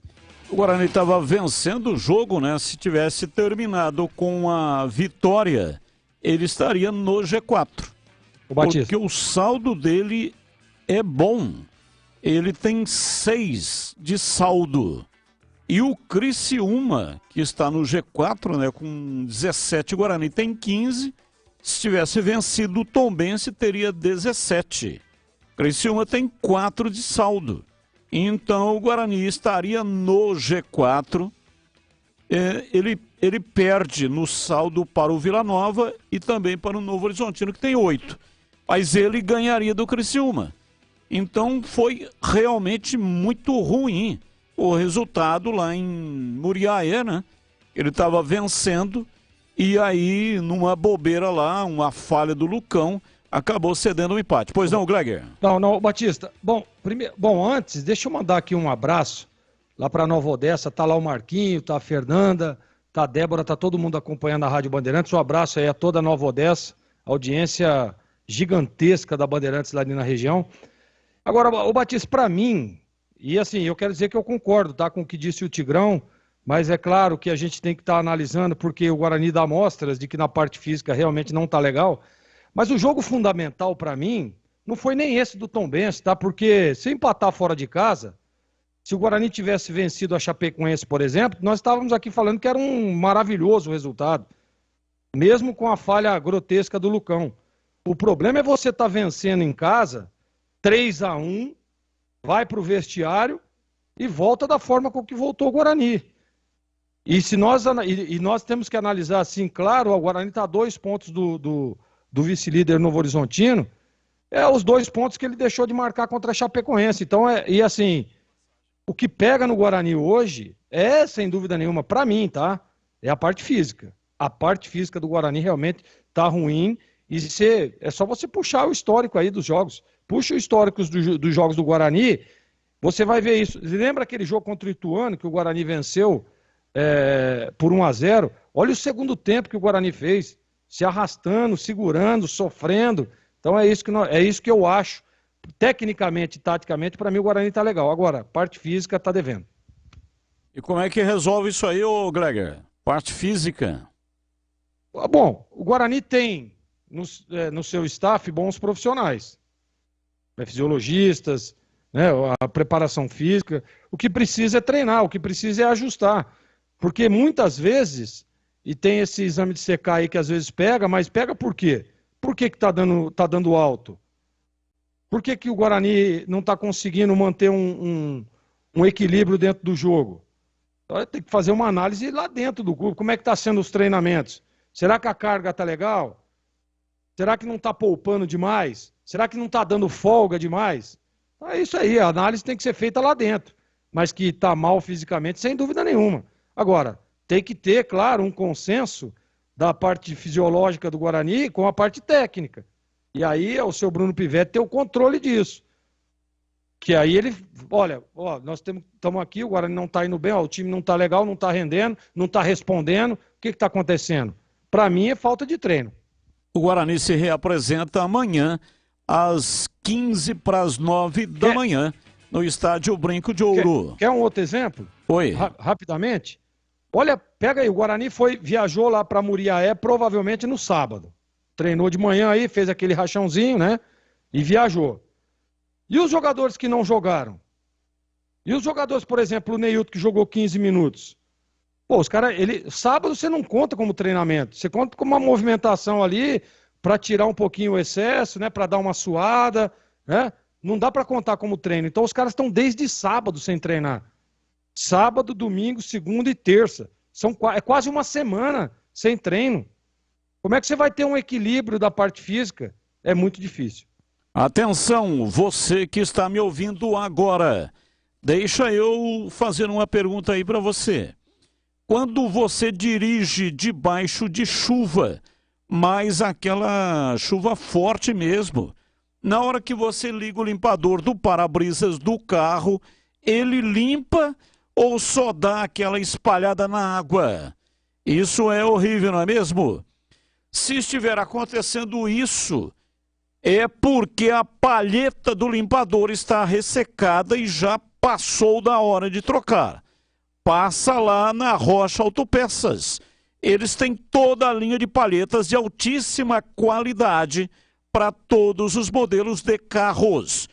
O Guarani estava vencendo o jogo, né? Se tivesse terminado com a vitória, ele estaria no G4. Porque o saldo dele é bom. Ele tem 6 de saldo. E o Criciúma, que está no G4, né, com 17, o Guarani tem 15. Se tivesse vencido o Tombense, teria 17. O Criciúma tem 4 de saldo. Então o Guarani estaria no G4. Ele perde no saldo para o Vila Nova e também para o Novo Horizontino, que tem 8. Mas ele ganharia do Criciúma. Então foi realmente muito ruim o resultado lá em Muriaé, né? Ele estava vencendo e aí, numa bobeira lá, uma falha do Lucão, acabou cedendo o empate. Pois não, Gleger? Não, Batista. Bom, antes, deixa eu mandar aqui um abraço lá para Nova Odessa. Tá lá o Marquinho, tá a Fernanda, tá a Débora, tá todo mundo acompanhando a Rádio Bandeirantes. Um abraço aí a toda a Nova Odessa, audiência gigantesca da Bandeirantes lá ali na região. Agora, o Batista, para mim, e assim, eu quero dizer que eu concordo, tá, com o que disse o Tigrão, mas é claro que a gente tem que estar analisando, porque o Guarani dá amostras de que na parte física realmente não tá legal. Mas o jogo fundamental para mim não foi nem esse do Tombense, tá? Porque se empatar fora de casa, se o Guarani tivesse vencido a Chapecoense, por exemplo, nós estávamos aqui falando que era um maravilhoso resultado, mesmo com a falha grotesca do Lucão. O problema é você estar vencendo em casa 3-1, vai para o vestiário e volta da forma com que voltou o Guarani. E nós temos que analisar assim, claro, o Guarani está a 2 pontos do vice-líder Novo Horizontino, os 2 pontos que ele deixou de marcar contra a Chapecoense. Então, assim, o que pega no Guarani hoje sem dúvida nenhuma, para mim, tá? É a parte física. A parte física do Guarani realmente tá ruim e é só você puxar o histórico aí dos jogos. Puxa o histórico dos jogos do Guarani, você vai ver isso. Lembra aquele jogo contra o Ituano que o Guarani venceu por 1-0? Olha o segundo tempo que o Guarani fez, se arrastando, segurando, sofrendo. Então é isso que eu acho. Tecnicamente, taticamente, para mim o Guarani tá legal. Agora, parte física tá devendo. E como é que resolve isso aí, ô Gregor? Parte física? Bom, o Guarani tem no seu staff bons profissionais. Fisiologistas, né, a preparação física. O que precisa é treinar, o que precisa é ajustar. Porque muitas vezes, e tem esse exame de CK aí que às vezes pega, mas pega por quê? Por que tá dando alto? Por que o Guarani não está conseguindo manter um equilíbrio dentro do jogo? Então, tem que fazer uma análise lá dentro do clube. Como é que está sendo os treinamentos? Será que a carga está legal? Será que não está poupando demais? Será que não está dando folga demais? É isso aí, a análise tem que ser feita lá dentro. Mas que está mal fisicamente, sem dúvida nenhuma. Agora, tem que ter, claro, um consenso da parte fisiológica do Guarani com a parte técnica. E aí o seu Bruno Pivetti tem o controle disso. Que aí ele, nós estamos aqui, o Guarani não está indo bem, o time não está legal, não está rendendo, não está respondendo. O que está acontecendo? Para mim é falta de treino. O Guarani se reapresenta amanhã às 8:45 da manhã no estádio Brinco de Ouro. Quer um outro exemplo? Oi. Rapidamente. Olha, pega aí, o Guarani viajou lá para Muriaé provavelmente no sábado. Treinou de manhã aí, fez aquele rachãozinho, né? E viajou. E os jogadores que não jogaram? E os jogadores, por exemplo, o Neilton que jogou 15 minutos? Pô, os caras, sábado você não conta como treinamento, você conta como uma movimentação ali para tirar um pouquinho o excesso, né? Para dar uma suada, né? Não dá para contar como treino. Então os caras estão desde sábado sem treinar. Sábado, domingo, segunda e terça. É quase uma semana sem treino. Como é que você vai ter um equilíbrio da parte física? É muito difícil. Atenção, você que está me ouvindo agora. Deixa eu fazer uma pergunta aí para você. Quando você dirige debaixo de chuva, mas aquela chuva forte mesmo, na hora que você liga o limpador do para-brisas do carro, ele limpa ou só dá aquela espalhada na água? Isso é horrível, não é mesmo? Se estiver acontecendo isso, é porque a palheta do limpador está ressecada e já passou da hora de trocar. Passa lá na Rocha Autopeças. Eles têm toda a linha de palhetas de altíssima qualidade para todos os modelos de carros.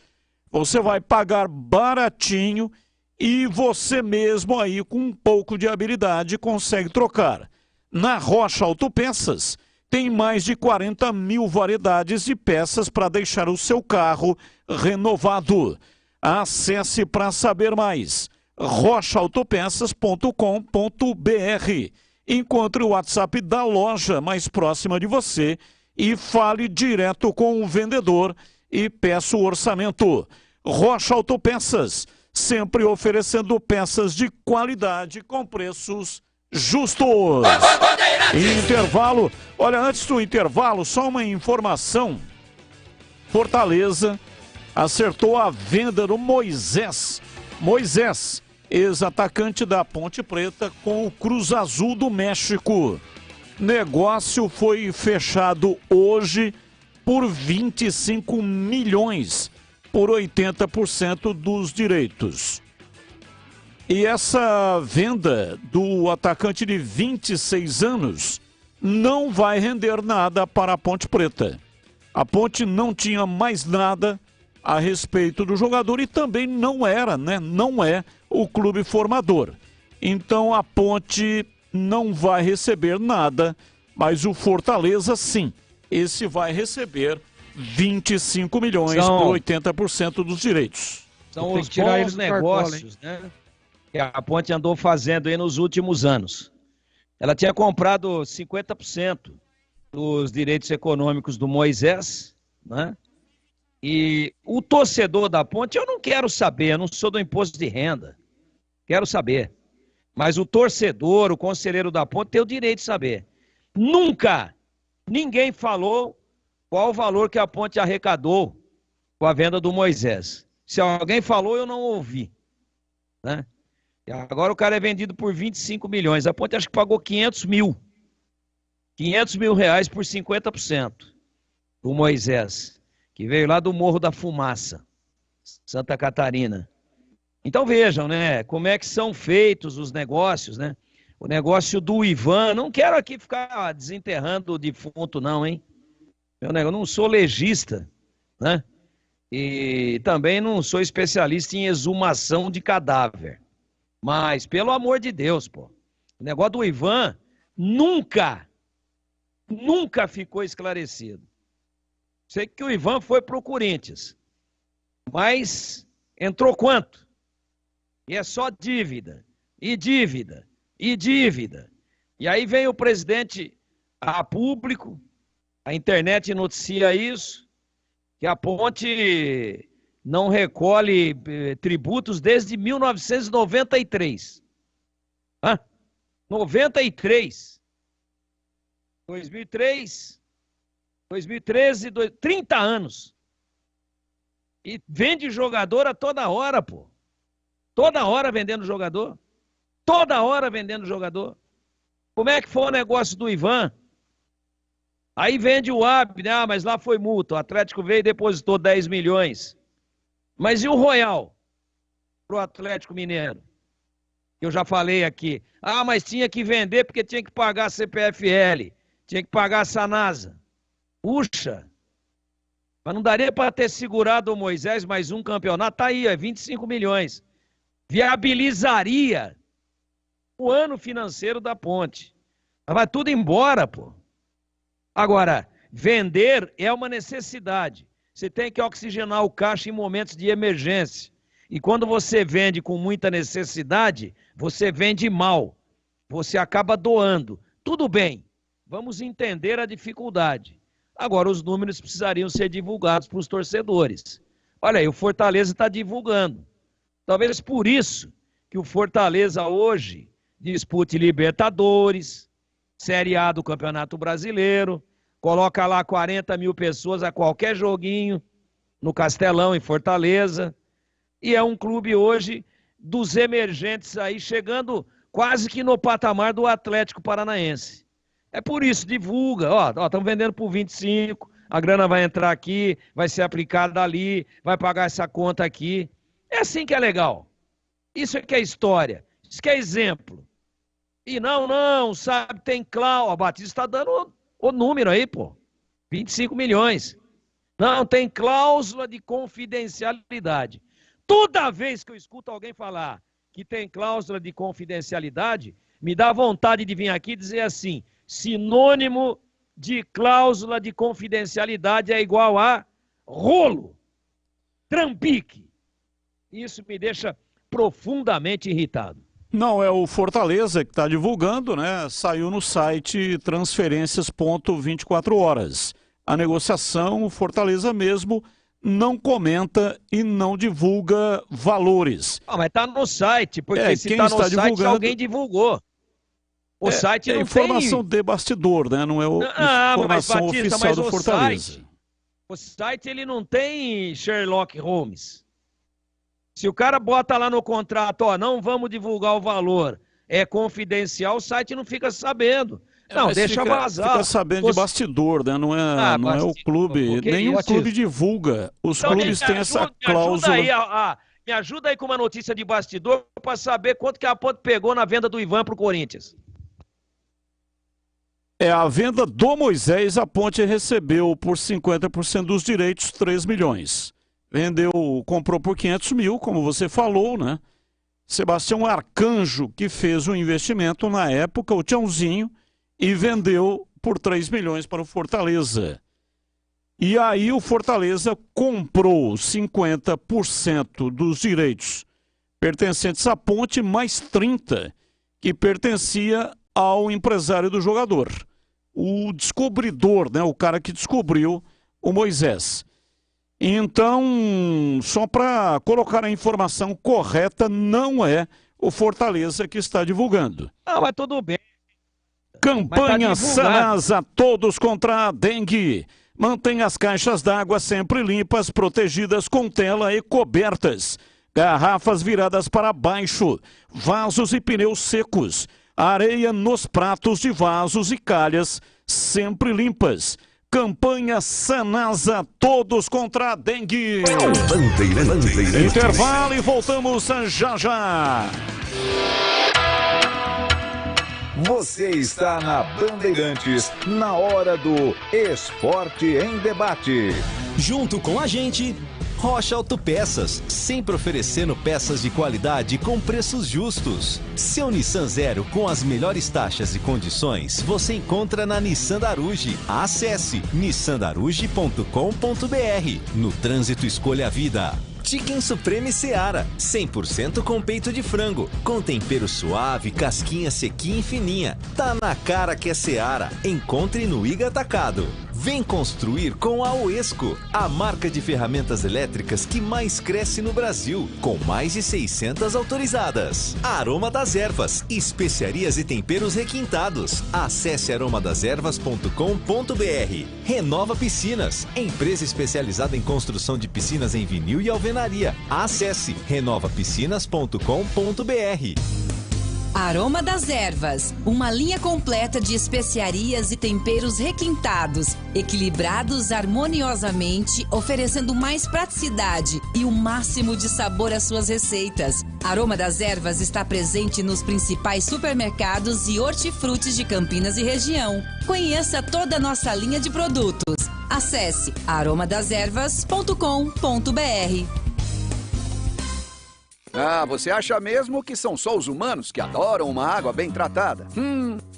Você vai pagar baratinho e você mesmo aí com um pouco de habilidade consegue trocar. Na Rocha Autopeças tem mais de 40 mil variedades de peças para deixar o seu carro renovado. Acesse para saber mais. rochaautopeças.com.br. Encontre o WhatsApp da loja mais próxima de você e fale direto com o vendedor e peça o orçamento. Rocha Autopeças, sempre oferecendo peças de qualidade com preços justos. Intervalo. Olha, antes do intervalo, só uma informação. Fortaleza acertou a venda do Moisés. Moisés, ex-atacante da Ponte Preta, com o Cruz Azul do México. Negócio foi fechado hoje por 25 milhões por 80% dos direitos. E essa venda do atacante de 26 anos não vai render nada para a Ponte Preta. A Ponte não tinha mais nada a respeito do jogador e também não era, né? Não é o clube formador. Então a Ponte não vai receber nada, mas o Fortaleza sim. Esse vai receber 25 milhões por 80% dos direitos. São os bons negócios, né, que a Ponte andou fazendo aí nos últimos anos. Ela tinha comprado 50% dos direitos econômicos do Moisés, né? E o torcedor da Ponte, eu não quero saber, eu não sou do imposto de renda, quero saber. Mas o torcedor, o conselheiro da Ponte tem o direito de saber. Nunca ninguém falou qual o valor que a Ponte arrecadou com a venda do Moisés. Se alguém falou, eu não ouvi, né? E agora o cara é vendido por 25 milhões. A Ponte acho que pagou 500 mil. 500 mil reais por 50%. O Moisés, que veio lá do Morro da Fumaça, Santa Catarina. Então vejam, né, como é que são feitos os negócios, né? O negócio do Ivan, não quero aqui ficar desenterrando o defunto não, hein? Eu não sou legista, né? E também não sou especialista em exumação de cadáver. Mas, pelo amor de Deus, pô, o negócio do Ivan nunca ficou esclarecido. Sei que o Ivan foi pro Corinthians, mas entrou quanto? E é só dívida, e dívida, e dívida. E aí vem o presidente a público, a internet noticia isso, que a Ponte não recolhe tributos desde 1993. 93. 2003, 2013, 30 anos. E vende jogador a toda hora, pô. Toda hora vendendo jogador. Toda hora vendendo jogador. Como é que foi o negócio do Ivan? Aí vende o Abner, mas lá foi multa. O Atlético veio e depositou 10 milhões. Mas e o Royal? Pro Atlético Mineiro? Eu já falei aqui. Mas tinha que vender porque tinha que pagar a CPFL. Tinha que pagar a Sanasa. Puxa! Mas não daria para ter segurado o Moisés mais um campeonato? Tá aí, 25 milhões. Viabilizaria o ano financeiro da Ponte. Mas vai tudo embora, pô. Agora, vender é uma necessidade. Você tem que oxigenar o caixa em momentos de emergência. E quando você vende com muita necessidade, você vende mal. Você acaba doando. Tudo bem, vamos entender a dificuldade. Agora, os números precisariam ser divulgados para os torcedores. Olha aí, o Fortaleza está divulgando. Talvez por isso que o Fortaleza hoje dispute Libertadores, Série A do Campeonato Brasileiro, coloca lá 40 mil pessoas a qualquer joguinho no Castelão, em Fortaleza. E é um clube hoje dos emergentes aí, chegando quase que no patamar do Atlético Paranaense. É por isso, divulga. Estamos vendendo por 25, a grana vai entrar aqui, vai ser aplicada ali, vai pagar essa conta aqui. É assim que é legal. Isso é que é história. Isso que é exemplo. E não, sabe, tem cláusula. O Batista está dando o número aí, pô. 25 milhões. Não, tem cláusula de confidencialidade. Toda vez que eu escuto alguém falar que tem cláusula de confidencialidade, me dá vontade de vir aqui e dizer assim, sinônimo de cláusula de confidencialidade é igual a rolo, trambique. Isso me deixa profundamente irritado. Não, é o Fortaleza que está divulgando, né? Saiu no site transferências.24horas. A negociação, o Fortaleza mesmo não comenta e não divulga valores. Mas está no site, porque se está no site, divulgando... alguém divulgou. O site não informação de bastidor, né? Não é informação oficial do Fortaleza. O site ele não tem Sherlock Holmes. Se o cara bota lá no contrato, não vamos divulgar o valor, é confidencial, o site não fica sabendo. Não, deixa vazar. Fica sabendo de bastidor, né? Não é o clube. Nenhum clube divulga. Os clubes têm essa cláusula. Me ajuda aí com uma notícia de bastidor para saber quanto que a Ponte pegou na venda do Ivan pro Corinthians. A venda do Moisés, a Ponte recebeu por 50% dos direitos 3 milhões. Comprou por 500 mil, como você falou, né? Sebastião Arcanjo, que fez o investimento na época, o Tiãozinho, e vendeu por 3 milhões para o Fortaleza. E aí o Fortaleza comprou 50% dos direitos pertencentes à Ponte, mais 30% que pertencia ao empresário do jogador. O descobridor, né, o cara que descobriu o Moisés. Então, só para colocar a informação correta, não é o Fortaleza que está divulgando. Não, mas tudo bem. Campanha Sanasa, todos contra a dengue. Mantenha as caixas d'água sempre limpas, protegidas com tela e cobertas. Garrafas viradas para baixo, vasos e pneus secos. Areia nos pratos de vasos e calhas, sempre limpas. Campanha Sanasa, todos contra a dengue. Intervalo e voltamos já. Você está na Bandeirantes, na hora do Esporte em Debate. Junto com a gente, Rocha Autopeças, sempre oferecendo peças de qualidade com preços justos. Seu Nissan Zero com as melhores taxas e condições você encontra na Nissan da Aruge. Acesse nissandaruge.com.br. No trânsito, escolha a vida. Chicken Supreme Seara, 100% com peito de frango, com tempero suave, casquinha sequinha e fininha. Tá na cara que é Seara. Encontre no Iga Atacado. Vem construir com a Oesco, a marca de ferramentas elétricas que mais cresce no Brasil, com mais de 600 autorizadas. Aroma das Ervas, especiarias e temperos requintados. Acesse aromadeservas.com.br. Renova Piscinas, empresa especializada em construção de piscinas em vinil e alvenaria. Acesse renovapiscinas.com.br. Aroma das Ervas, uma linha completa de especiarias e temperos requintados, equilibrados harmoniosamente, oferecendo mais praticidade e o máximo de sabor às suas receitas. Aroma das Ervas está presente nos principais supermercados e hortifrutis de Campinas e região. Conheça toda a nossa linha de produtos. Acesse aromadeservas.com.br. Ah, você acha mesmo que são só os humanos que adoram uma água bem tratada?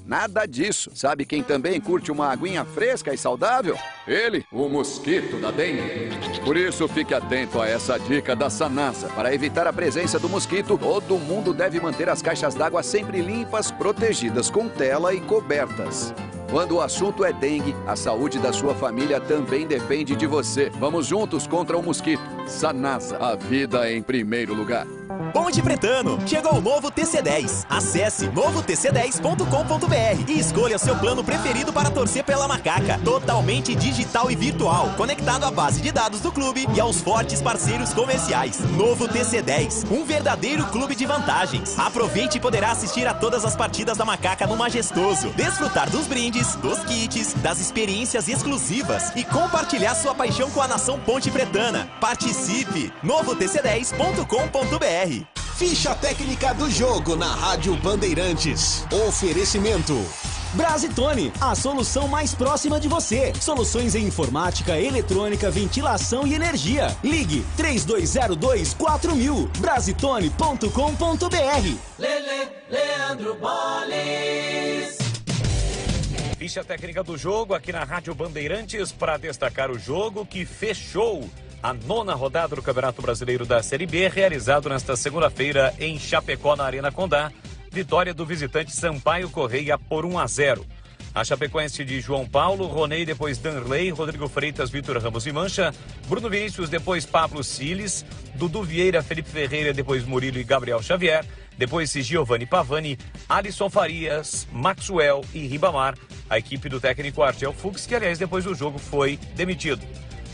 Nada disso. Sabe quem também curte uma aguinha fresca e saudável? Ele, o mosquito da dengue. Por isso, fique atento a essa dica da Sanasa. Para evitar a presença do mosquito, todo mundo deve manter as caixas d'água sempre limpas, protegidas com tela e cobertas. Quando o assunto é dengue, a saúde da sua família também depende de você. Vamos juntos contra o mosquito. Sanasa, a vida em primeiro lugar. Ponte Pretano, chegou o novo TC10. Acesse novotc10.com.br e escolha seu plano preferido para torcer pela Macaca. Totalmente digital e virtual, conectado à base de dados do clube e aos fortes parceiros comerciais. Novo TC10, um verdadeiro clube de vantagens. Aproveite e poderá assistir a todas as partidas da Macaca no Majestoso, desfrutar dos brindes, dos kits, das experiências exclusivas e compartilhar sua paixão com a nação Ponte Pretana. Participe! novotc10.com.br. Ficha técnica do jogo na Rádio Bandeirantes. Oferecimento Brasitone, a solução mais próxima de você. Soluções em informática, eletrônica, ventilação e energia. Ligue 3202-4000. Brasitone.com.br. Leandro Boles. Ficha técnica do jogo aqui na Rádio Bandeirantes para destacar o jogo que fechou a 9ª rodada do Campeonato Brasileiro da Série B, realizado nesta segunda-feira em Chapecó, na Arena Condá. Vitória do visitante Sampaio Correia por 1-0. A Chapecoense de João Paulo, Ronei, depois Danley, Rodrigo Freitas, Vitor Ramos e Mancha, Bruno Vinícius, depois Pablo Siles, Dudu Vieira, Felipe Ferreira, depois Murilo e Gabriel Xavier, depois Giovanni Pavani, Alisson Farias, Maxwell e Ribamar, a equipe do técnico Argel Fux, que aliás depois do jogo foi demitido.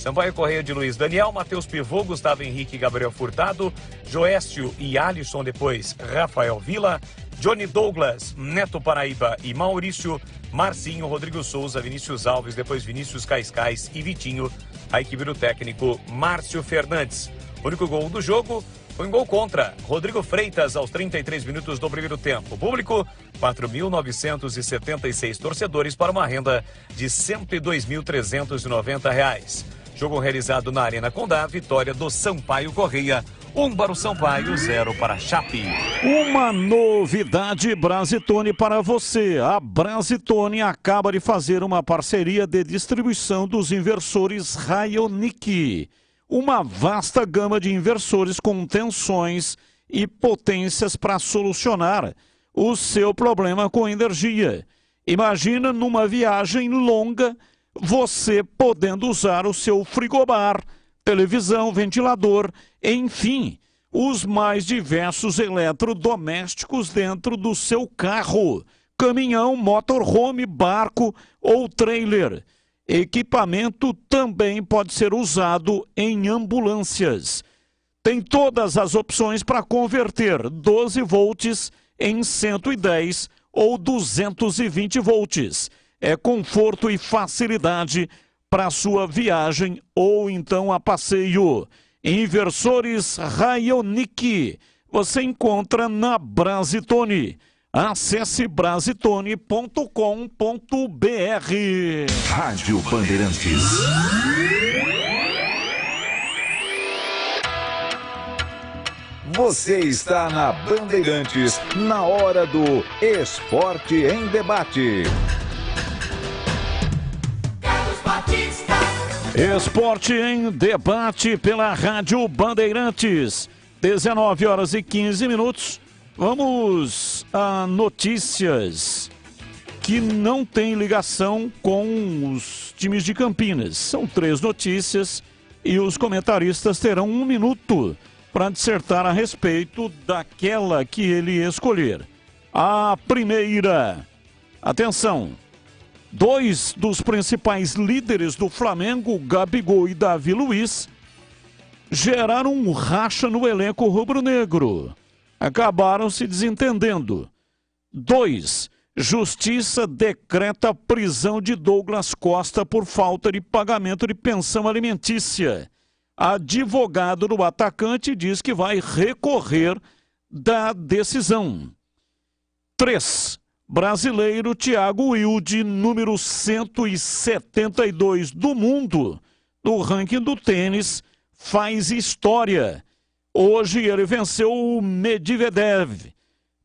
Sampaio Correia de Luiz Daniel, Matheus Pivô, Gustavo Henrique e Gabriel Furtado, Joécio e Alisson, depois Rafael Vila, Johnny Douglas, Neto Paraíba e Maurício, Marcinho, Rodrigo Souza, Vinícius Alves, depois Vinícius Cascais e Vitinho. A equipe do técnico Márcio Fernandes. O único gol do jogo foi um gol contra Rodrigo Freitas aos 33 minutos do primeiro tempo. Público, 4.976 torcedores para uma renda de R$ 102.390. Jogo realizado na Arena Condá, vitória do Sampaio Correia. 1 para o Sampaio, 0 para a Chape. Uma novidade Brasitone para você. A Brasitone acaba de fazer uma parceria de distribuição dos inversores Raionic. Uma vasta gama de inversores com tensões e potências para solucionar o seu problema com energia. Imagina numa viagem longa você podendo usar o seu frigobar, televisão, ventilador, enfim, os mais diversos eletrodomésticos dentro do seu carro, caminhão, motorhome, barco ou trailer. Equipamento também pode ser usado em ambulâncias. Tem todas as opções para converter 12 volts em 110 ou 220 volts. É conforto e facilidade para sua viagem ou então a passeio. Inversores Raionic, você encontra na Brasitone. Acesse brasitone.com.br. Rádio Bandeirantes. Você está na Bandeirantes, na hora do Esporte em Debate. Esporte em Debate pela Rádio Bandeirantes. 19 horas e 15 minutos. Vamos a notícias que não têm ligação com os times de Campinas. São 3 notícias e os comentaristas terão 1 minuto para dissertar a respeito daquela que ele escolher. A primeira, atenção, 2 dos principais líderes do Flamengo, Gabigol e Davi Luiz, geraram um racha no elenco rubro-negro. Acabaram se desentendendo. 2. Justiça decreta prisão de Douglas Costa por falta de pagamento de pensão alimentícia. Advogado do atacante diz que vai recorrer da decisão. 3. Brasileiro Thiago Wilde, número 172 do mundo, no ranking do tênis, faz história. Hoje ele venceu o Medvedev,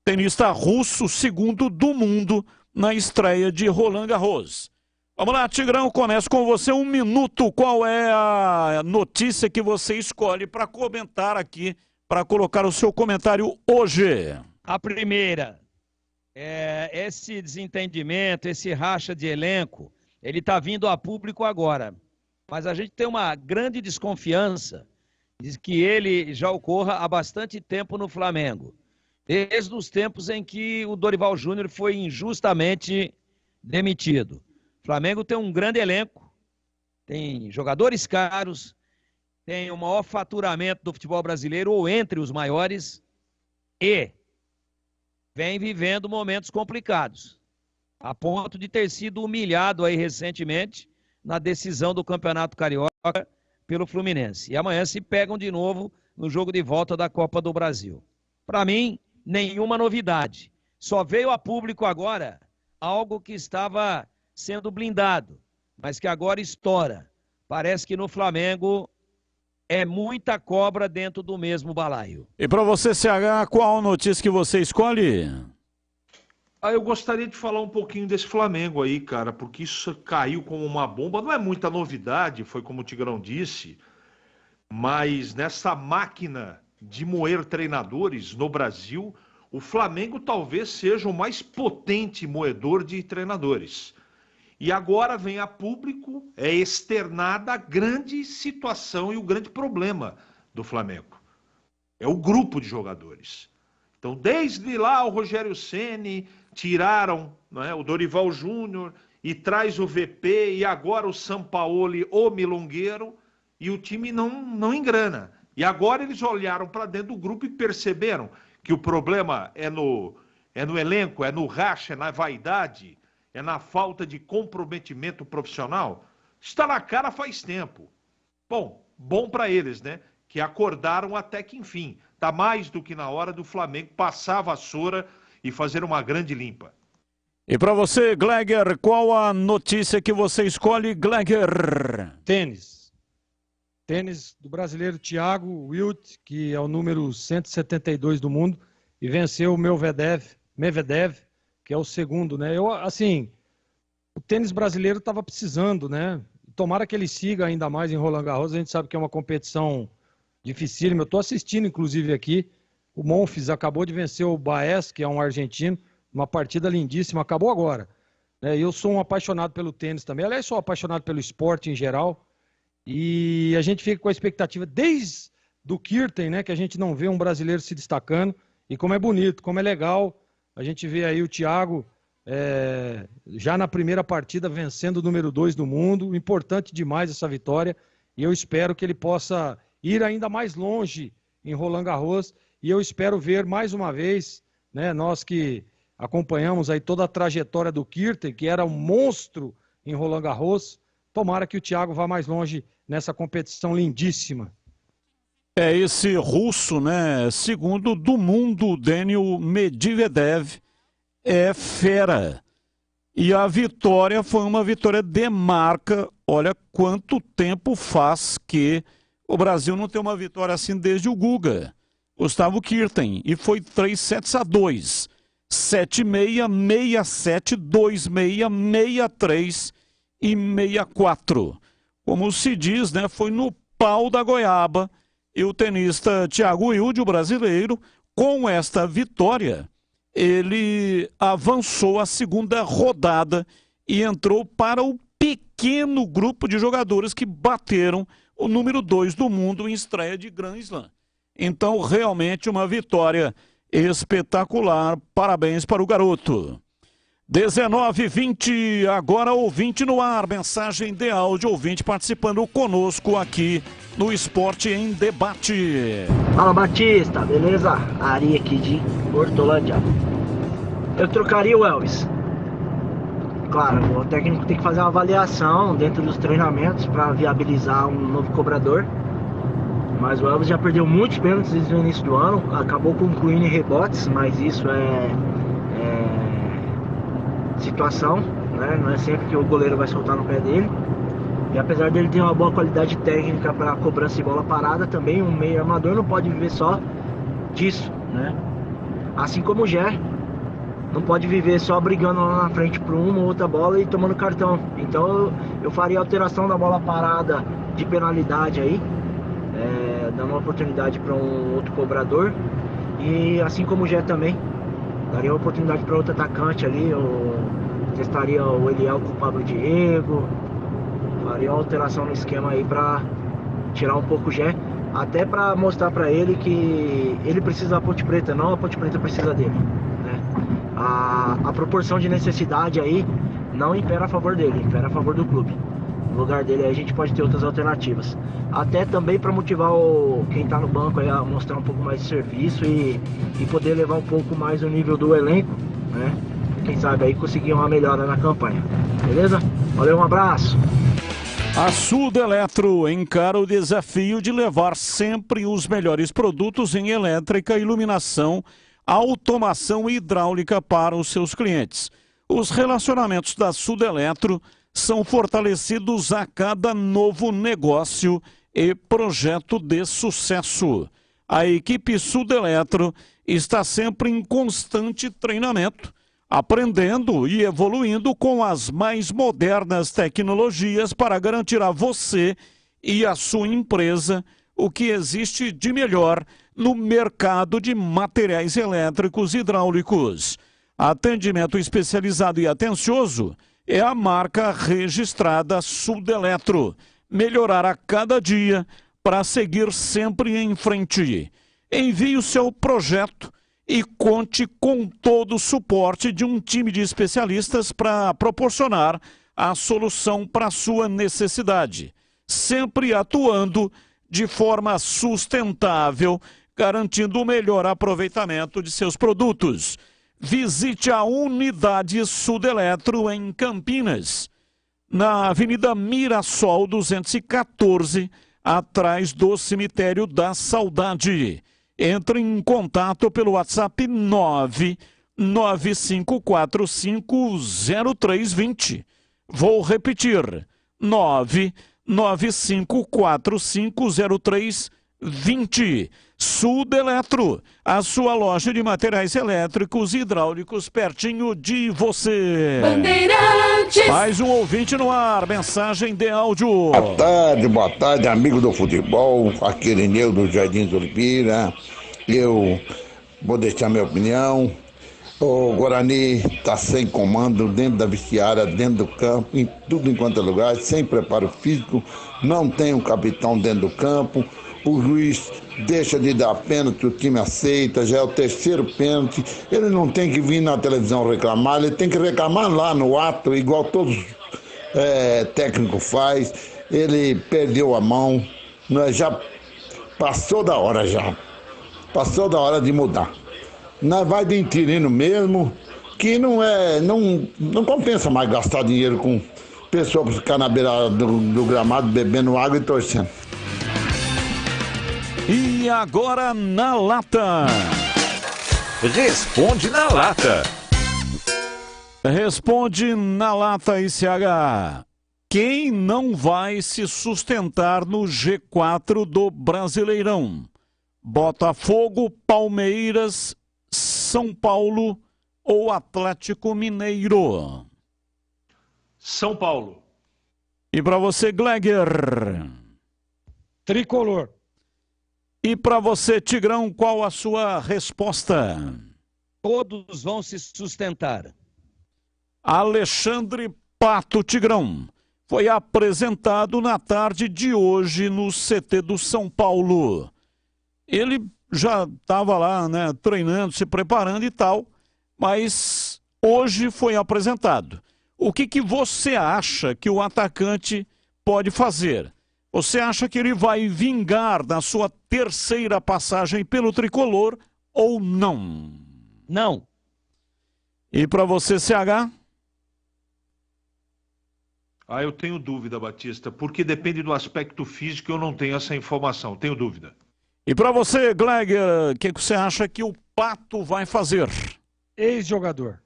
tenista russo, segundo do mundo, na estreia de Roland Garros. Vamos lá, Tigrão, começo com você, 1 minuto. Qual é a notícia que você escolhe para comentar aqui, para colocar o seu comentário hoje? A primeira, esse desentendimento, esse racha de elenco, ele está vindo a público agora. Mas a gente tem uma grande desconfiança de que ele já ocorra há bastante tempo no Flamengo. Desde os tempos em que o Dorival Júnior foi injustamente demitido. O Flamengo tem um grande elenco, tem jogadores caros, tem o maior faturamento do futebol brasileiro, ou entre os maiores, e vem vivendo momentos complicados, a ponto de ter sido humilhado aí recentemente na decisão do Campeonato Carioca pelo Fluminense. E amanhã se pegam de novo no jogo de volta da Copa do Brasil. Para mim, nenhuma novidade. Só veio a público agora algo que estava sendo blindado, mas que agora estoura. Parece que no Flamengo é muita cobra dentro do mesmo balaio. E para você, CH, qual notícia que você escolhe? Eu gostaria de falar um pouquinho desse Flamengo aí, cara, porque isso caiu como uma bomba. Não é muita novidade, foi como o Tigrão disse, mas nessa máquina de moer treinadores no Brasil, o Flamengo talvez seja o mais potente moedor de treinadores. E agora vem a público, é externada a grande situação e o grande problema do Flamengo. É o grupo de jogadores. Então, desde lá o Rogério Ceni tiraram, né, o Dorival Júnior e traz o VP e agora o Sampaoli, o milongueiro. e o time não engrana. E agora eles olharam para dentro do grupo e perceberam que o problema é no elenco, é no racha, é na vaidade, é na falta de comprometimento profissional. Está na cara faz tempo. Bom para eles, né? Que acordaram até que enfim. Está mais do que na hora do Flamengo passar a vassoura e fazer uma grande limpa. E para você, Gleger, qual a notícia que você escolhe, Gleger? Tênis do brasileiro Thiago Wilt, que é o número 172 do mundo, e venceu o Medvedev, que é o segundo, né? O tênis brasileiro estava precisando, né? Tomara que ele siga ainda mais em Roland Garros. A gente sabe que é uma competição dificílima. Eu estou assistindo, inclusive, aqui. O Monfils acabou de vencer o Baez, que é um argentino. Uma partida lindíssima. Acabou agora. Eu sou um apaixonado pelo tênis também. Aliás, sou apaixonado pelo esporte em geral. E a gente fica com a expectativa, desde do Kirten, né? Que a gente não vê um brasileiro se destacando. E como é bonito, como é legal. A gente vê aí o Thiago... já na primeira partida vencendo o número 2 do mundo, importante demais essa vitória, e eu espero que ele possa ir ainda mais longe em Roland Garros, e eu espero ver mais uma vez, né, nós que acompanhamos aí toda a trajetória do Kirten, que era um monstro em Roland Garros, tomara que o Thiago vá mais longe nessa competição lindíssima. Esse russo, né, segundo do mundo, Daniil Medvedev, é fera. E a vitória foi uma vitória de marca. Olha quanto tempo faz que o Brasil não tem uma vitória assim desde o Guga, Gustavo Kirten. E foi 3-2. 7-6, 6-7, 2-6, 6-3 e 6-4. Como se diz, né? Foi no pau da goiaba. E o tenista Thiago Wilt, o brasileiro, com esta vitória, ele avançou a segunda rodada e entrou para o pequeno grupo de jogadores que bateram o número 2 do mundo em estreia de Grand Slam. Então, realmente uma vitória espetacular. Parabéns para o garoto. 19h20, agora ouvinte no ar, mensagem de áudio, ouvinte participando conosco aqui no Esporte em Debate. Fala Batista, beleza? Ari aqui de Hortolândia. Eu trocaria o Elvis. Claro, o técnico tem que fazer uma avaliação dentro dos treinamentos para viabilizar um novo cobrador. Mas o Elvis já perdeu muitos pênaltis desde o início do ano, acabou concluindo em rebotes, mas isso é situação, né? Não é sempre que o goleiro vai soltar no pé dele. E apesar dele ter uma boa qualidade técnica para cobrança de bola parada, também um meio armador não pode viver só disso, né? Assim como o Gé não pode viver só brigando lá na frente por uma ou outra bola e tomando cartão. Então eu faria alteração da bola parada de penalidade aí, dando uma oportunidade para um outro cobrador. E assim como o Gé também, daria uma oportunidade para outro atacante ali. Eu testaria o Eliel com o Pablo Diego. Faria uma alteração no esquema aí para tirar um pouco o Gé. Até para mostrar para ele que ele precisa da Ponte Preta, não a Ponte Preta precisa dele, né? A proporção de necessidade aí não impera a favor dele, impera a favor do clube. No lugar dele aí a gente pode ter outras alternativas. Até também para motivar quem está no banco aí a mostrar um pouco mais de serviço e poder levar um pouco mais o nível do elenco, né? Quem sabe aí conseguir uma melhora na campanha. Beleza? Valeu, um abraço! A Sudeletro encara o desafio de levar sempre os melhores produtos em elétrica, iluminação, automação e hidráulica para os seus clientes. Os relacionamentos da Sudeletro são fortalecidos a cada novo negócio e projeto de sucesso. A equipe Sudeletro está sempre em constante treinamento, aprendendo e evoluindo com as mais modernas tecnologias para garantir a você e a sua empresa o que existe de melhor no mercado de materiais elétricos e hidráulicos. Atendimento especializado e atencioso é a marca registrada Sudeletro. Melhorar a cada dia para seguir sempre em frente. Envie o seu projeto e conte com todo o suporte de um time de especialistas para proporcionar a solução para a sua necessidade. sempre atuando de forma sustentável, garantindo o melhor aproveitamento de seus produtos. Visite a Unidade Sudeletro em Campinas, na Avenida Mirassol 214, atrás do Cemitério da Saudade. Entre em contato pelo WhatsApp 995450320. Vou repetir, 995450320. Sudeletro, a sua loja de materiais elétricos e hidráulicos pertinho de você. Bandeirantes. Mais um ouvinte no ar, mensagem de áudio. Boa tarde, amigo do futebol, aqui Irineu do Jardim do Oliveira. Eu vou deixar minha opinião. O Guarani está sem comando dentro da vestiária, dentro do campo, em tudo enquanto é lugar, sem preparo físico, não tem um capitão dentro do campo. O juiz deixa de dar pênalti, o time aceita, já é o terceiro pênalti. Ele não tem que vir na televisão reclamar, ele tem que reclamar lá no ato, igual todos técnico faz. Ele perdeu a mão, já passou da hora já. Passou da hora de mudar. Nós vai de inquilino mesmo, que não compensa mais gastar dinheiro com pessoas que ficam na beira do gramado bebendo água e torcendo. E agora na lata. Responde na lata. Responde na lata, ICH. Quem não vai se sustentar no G4 do Brasileirão? Botafogo, Palmeiras, São Paulo ou Atlético Mineiro? São Paulo. E para você, Gleger? Tricolor. E para você, Tigrão, qual a sua resposta? Todos vão se sustentar. Alexandre Pato, Tigrão, foi apresentado na tarde de hoje no CT do São Paulo. Ele já estava lá, né, treinando, se preparando e tal, mas hoje foi apresentado. O que você acha que o atacante pode fazer? Você acha que ele vai vingar na sua terceira passagem pelo tricolor ou não? Não. E para você, CH? Eu tenho dúvida, Batista, porque depende do aspecto físico, eu não tenho essa informação, tenho dúvida. E para você, Gleger, o que você acha que o Pato vai fazer? Ex-jogador.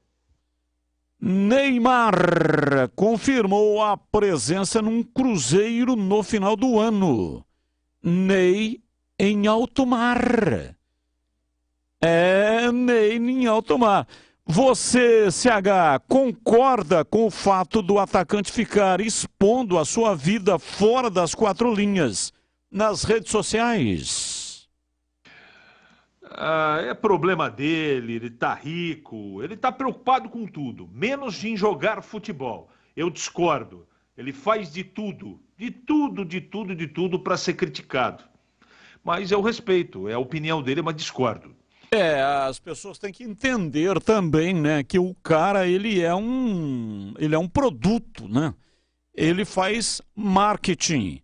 Neymar confirmou a presença num cruzeiro no final do ano. Ney em alto mar. Ney em alto mar. Você, CH, concorda com o fato do atacante ficar expondo a sua vida fora das quatro linhas nas redes sociais? É problema dele, ele tá rico, ele tá preocupado com tudo, menos em jogar futebol. Eu discordo. Ele faz de tudo para ser criticado. Mas eu respeito, é a opinião dele, mas discordo. As pessoas têm que entender também, né, que o cara, ele é um produto, né? Ele faz marketing.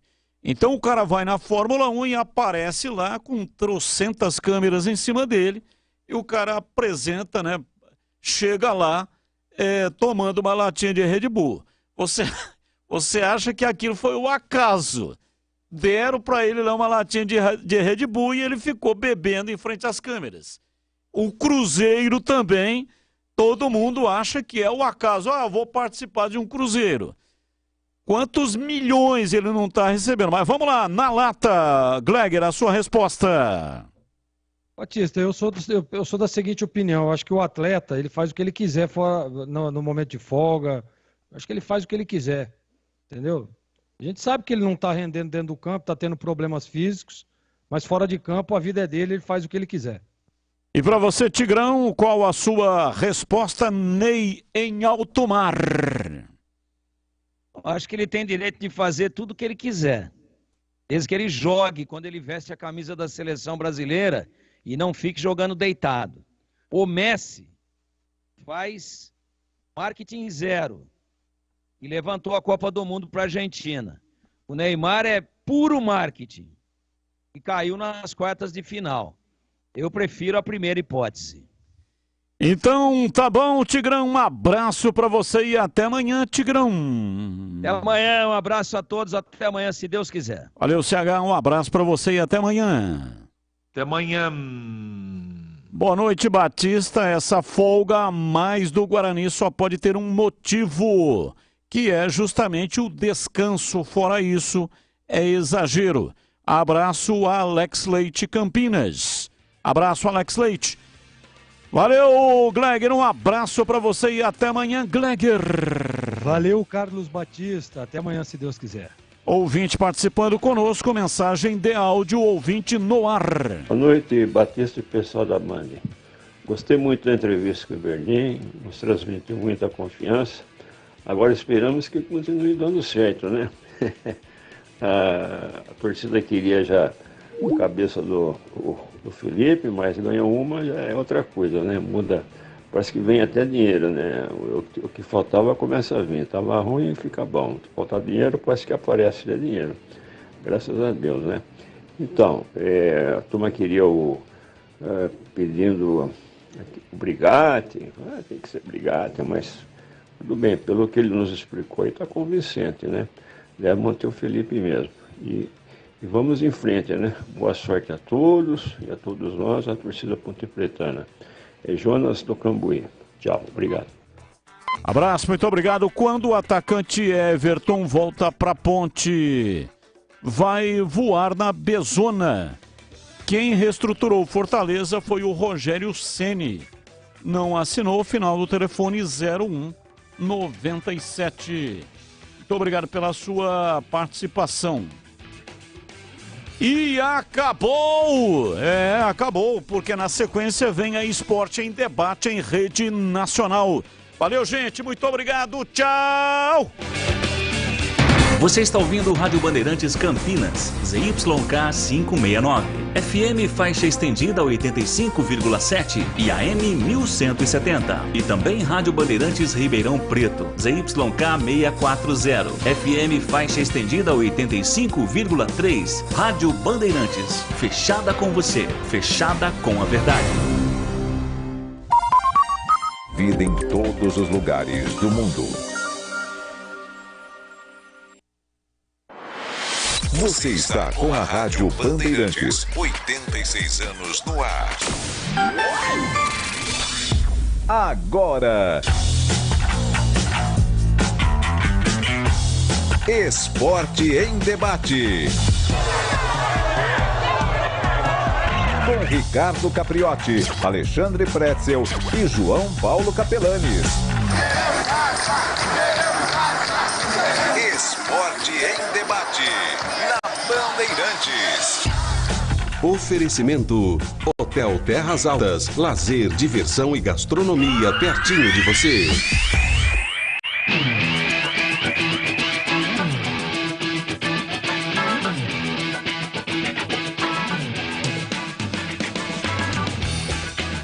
Então o cara vai na Fórmula 1 e aparece lá com trocentas câmeras em cima dele e o cara apresenta, né? Chega lá tomando uma latinha de Red Bull. Você acha que aquilo foi o acaso? Deram para ele lá uma latinha de Red Bull e ele ficou bebendo em frente às câmeras. O Cruzeiro também, todo mundo acha que é o acaso. Vou participar de um Cruzeiro. Quantos milhões ele não está recebendo? Mas vamos lá, na lata, Gleger, a sua resposta. Batista, eu sou da seguinte opinião. Eu acho que o atleta, ele faz o que ele quiser no momento de folga. Acho que ele faz o que ele quiser, entendeu? A gente sabe que ele não está rendendo dentro do campo, está tendo problemas físicos, mas fora de campo a vida é dele, ele faz o que ele quiser. E para você, Tigrão, qual a sua resposta? Ney em alto mar. Acho que ele tem direito de fazer tudo o que ele quiser. Desde que ele jogue quando ele veste a camisa da seleção brasileira e não fique jogando deitado. O Messi faz marketing zero e levantou a Copa do Mundo para a Argentina. O Neymar é puro marketing e caiu nas quartas de final. Eu prefiro a primeira hipótese. Então, tá bom, Tigrão, um abraço pra você e até amanhã, Tigrão. Até amanhã, um abraço a todos, até amanhã, se Deus quiser. Valeu, CH, um abraço pra você e até amanhã. Até amanhã. Boa noite, Batista. Essa folga a mais do Guarani só pode ter um motivo, que é justamente o descanso. Fora isso, é exagero. Abraço, Alex Leite, Campinas. Abraço, Alex Leite. Valeu, Gleger, um abraço pra você e até amanhã, Gleger. Valeu, Carlos Batista, até amanhã, se Deus quiser. Ouvinte participando conosco, mensagem de áudio, ouvinte no ar. Boa noite, Batista e pessoal da Band. Gostei muito da entrevista com o Berlim, nos transmitiu muita confiança. Agora esperamos que continue dando certo, né? A torcida queria já a cabeça do Felipe, mas ganhou uma, já é outra coisa, né? Muda, parece que vem até dinheiro, né? O que faltava começa a vir, estava ruim, fica bom. Se faltar dinheiro, parece que aparece dinheiro. Graças a Deus, né? Então, a turma queria pedindo o Brigatti, tem que ser Brigatti, mas tudo bem, pelo que ele nos explicou, ele está convincente, né? Deve manter o Felipe mesmo. E vamos em frente, né? Boa sorte a todos e a todos nós, a torcida pontepretana. É Jonas do Cambuí. Tchau, obrigado. Abraço, muito obrigado. Quando o atacante Everton volta para Ponte, vai voar na Bezona. Quem reestruturou Fortaleza foi o Rogério Ceni. Não assinou, final do telefone 0197. Muito obrigado pela sua participação. E acabou! Acabou, porque na sequência vem a Esporte em Debate em rede nacional. Valeu, gente, muito obrigado, tchau! Você está ouvindo o Rádio Bandeirantes Campinas, ZYK 569, FM faixa estendida 85,7 e AM 1170. E também Rádio Bandeirantes Ribeirão Preto, ZYK 640, FM faixa estendida 85,3. Rádio Bandeirantes, fechada com você, fechada com a verdade. Vida em todos os lugares do mundo. Você está com a Rádio Bandeirantes. 86 anos no ar. Agora, Esporte em Debate. Com Ricardo Capriotti, Alexandre Pretzel e João Paulo Capelanes. Esporte em Debate, na Bandeirantes. Oferecimento: Hotel Terras Altas, lazer, diversão e gastronomia pertinho de você.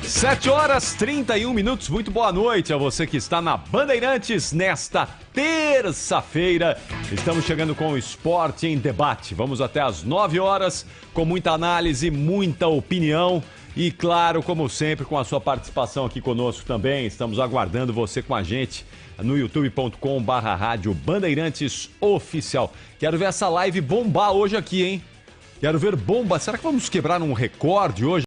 Sete horas 31 minutos, muito boa noite a você que está na Bandeirantes nesta terça-feira. Estamos chegando com o Esporte em Debate. Vamos até às 9 horas com muita análise, muita opinião e, claro, como sempre, com a sua participação aqui conosco também. Estamos aguardando você com a gente no youtube.com/Rádio Bandeirantes Oficial. Quero ver essa live bombar hoje aqui, hein? Quero ver bomba. Será que vamos quebrar um recorde hoje?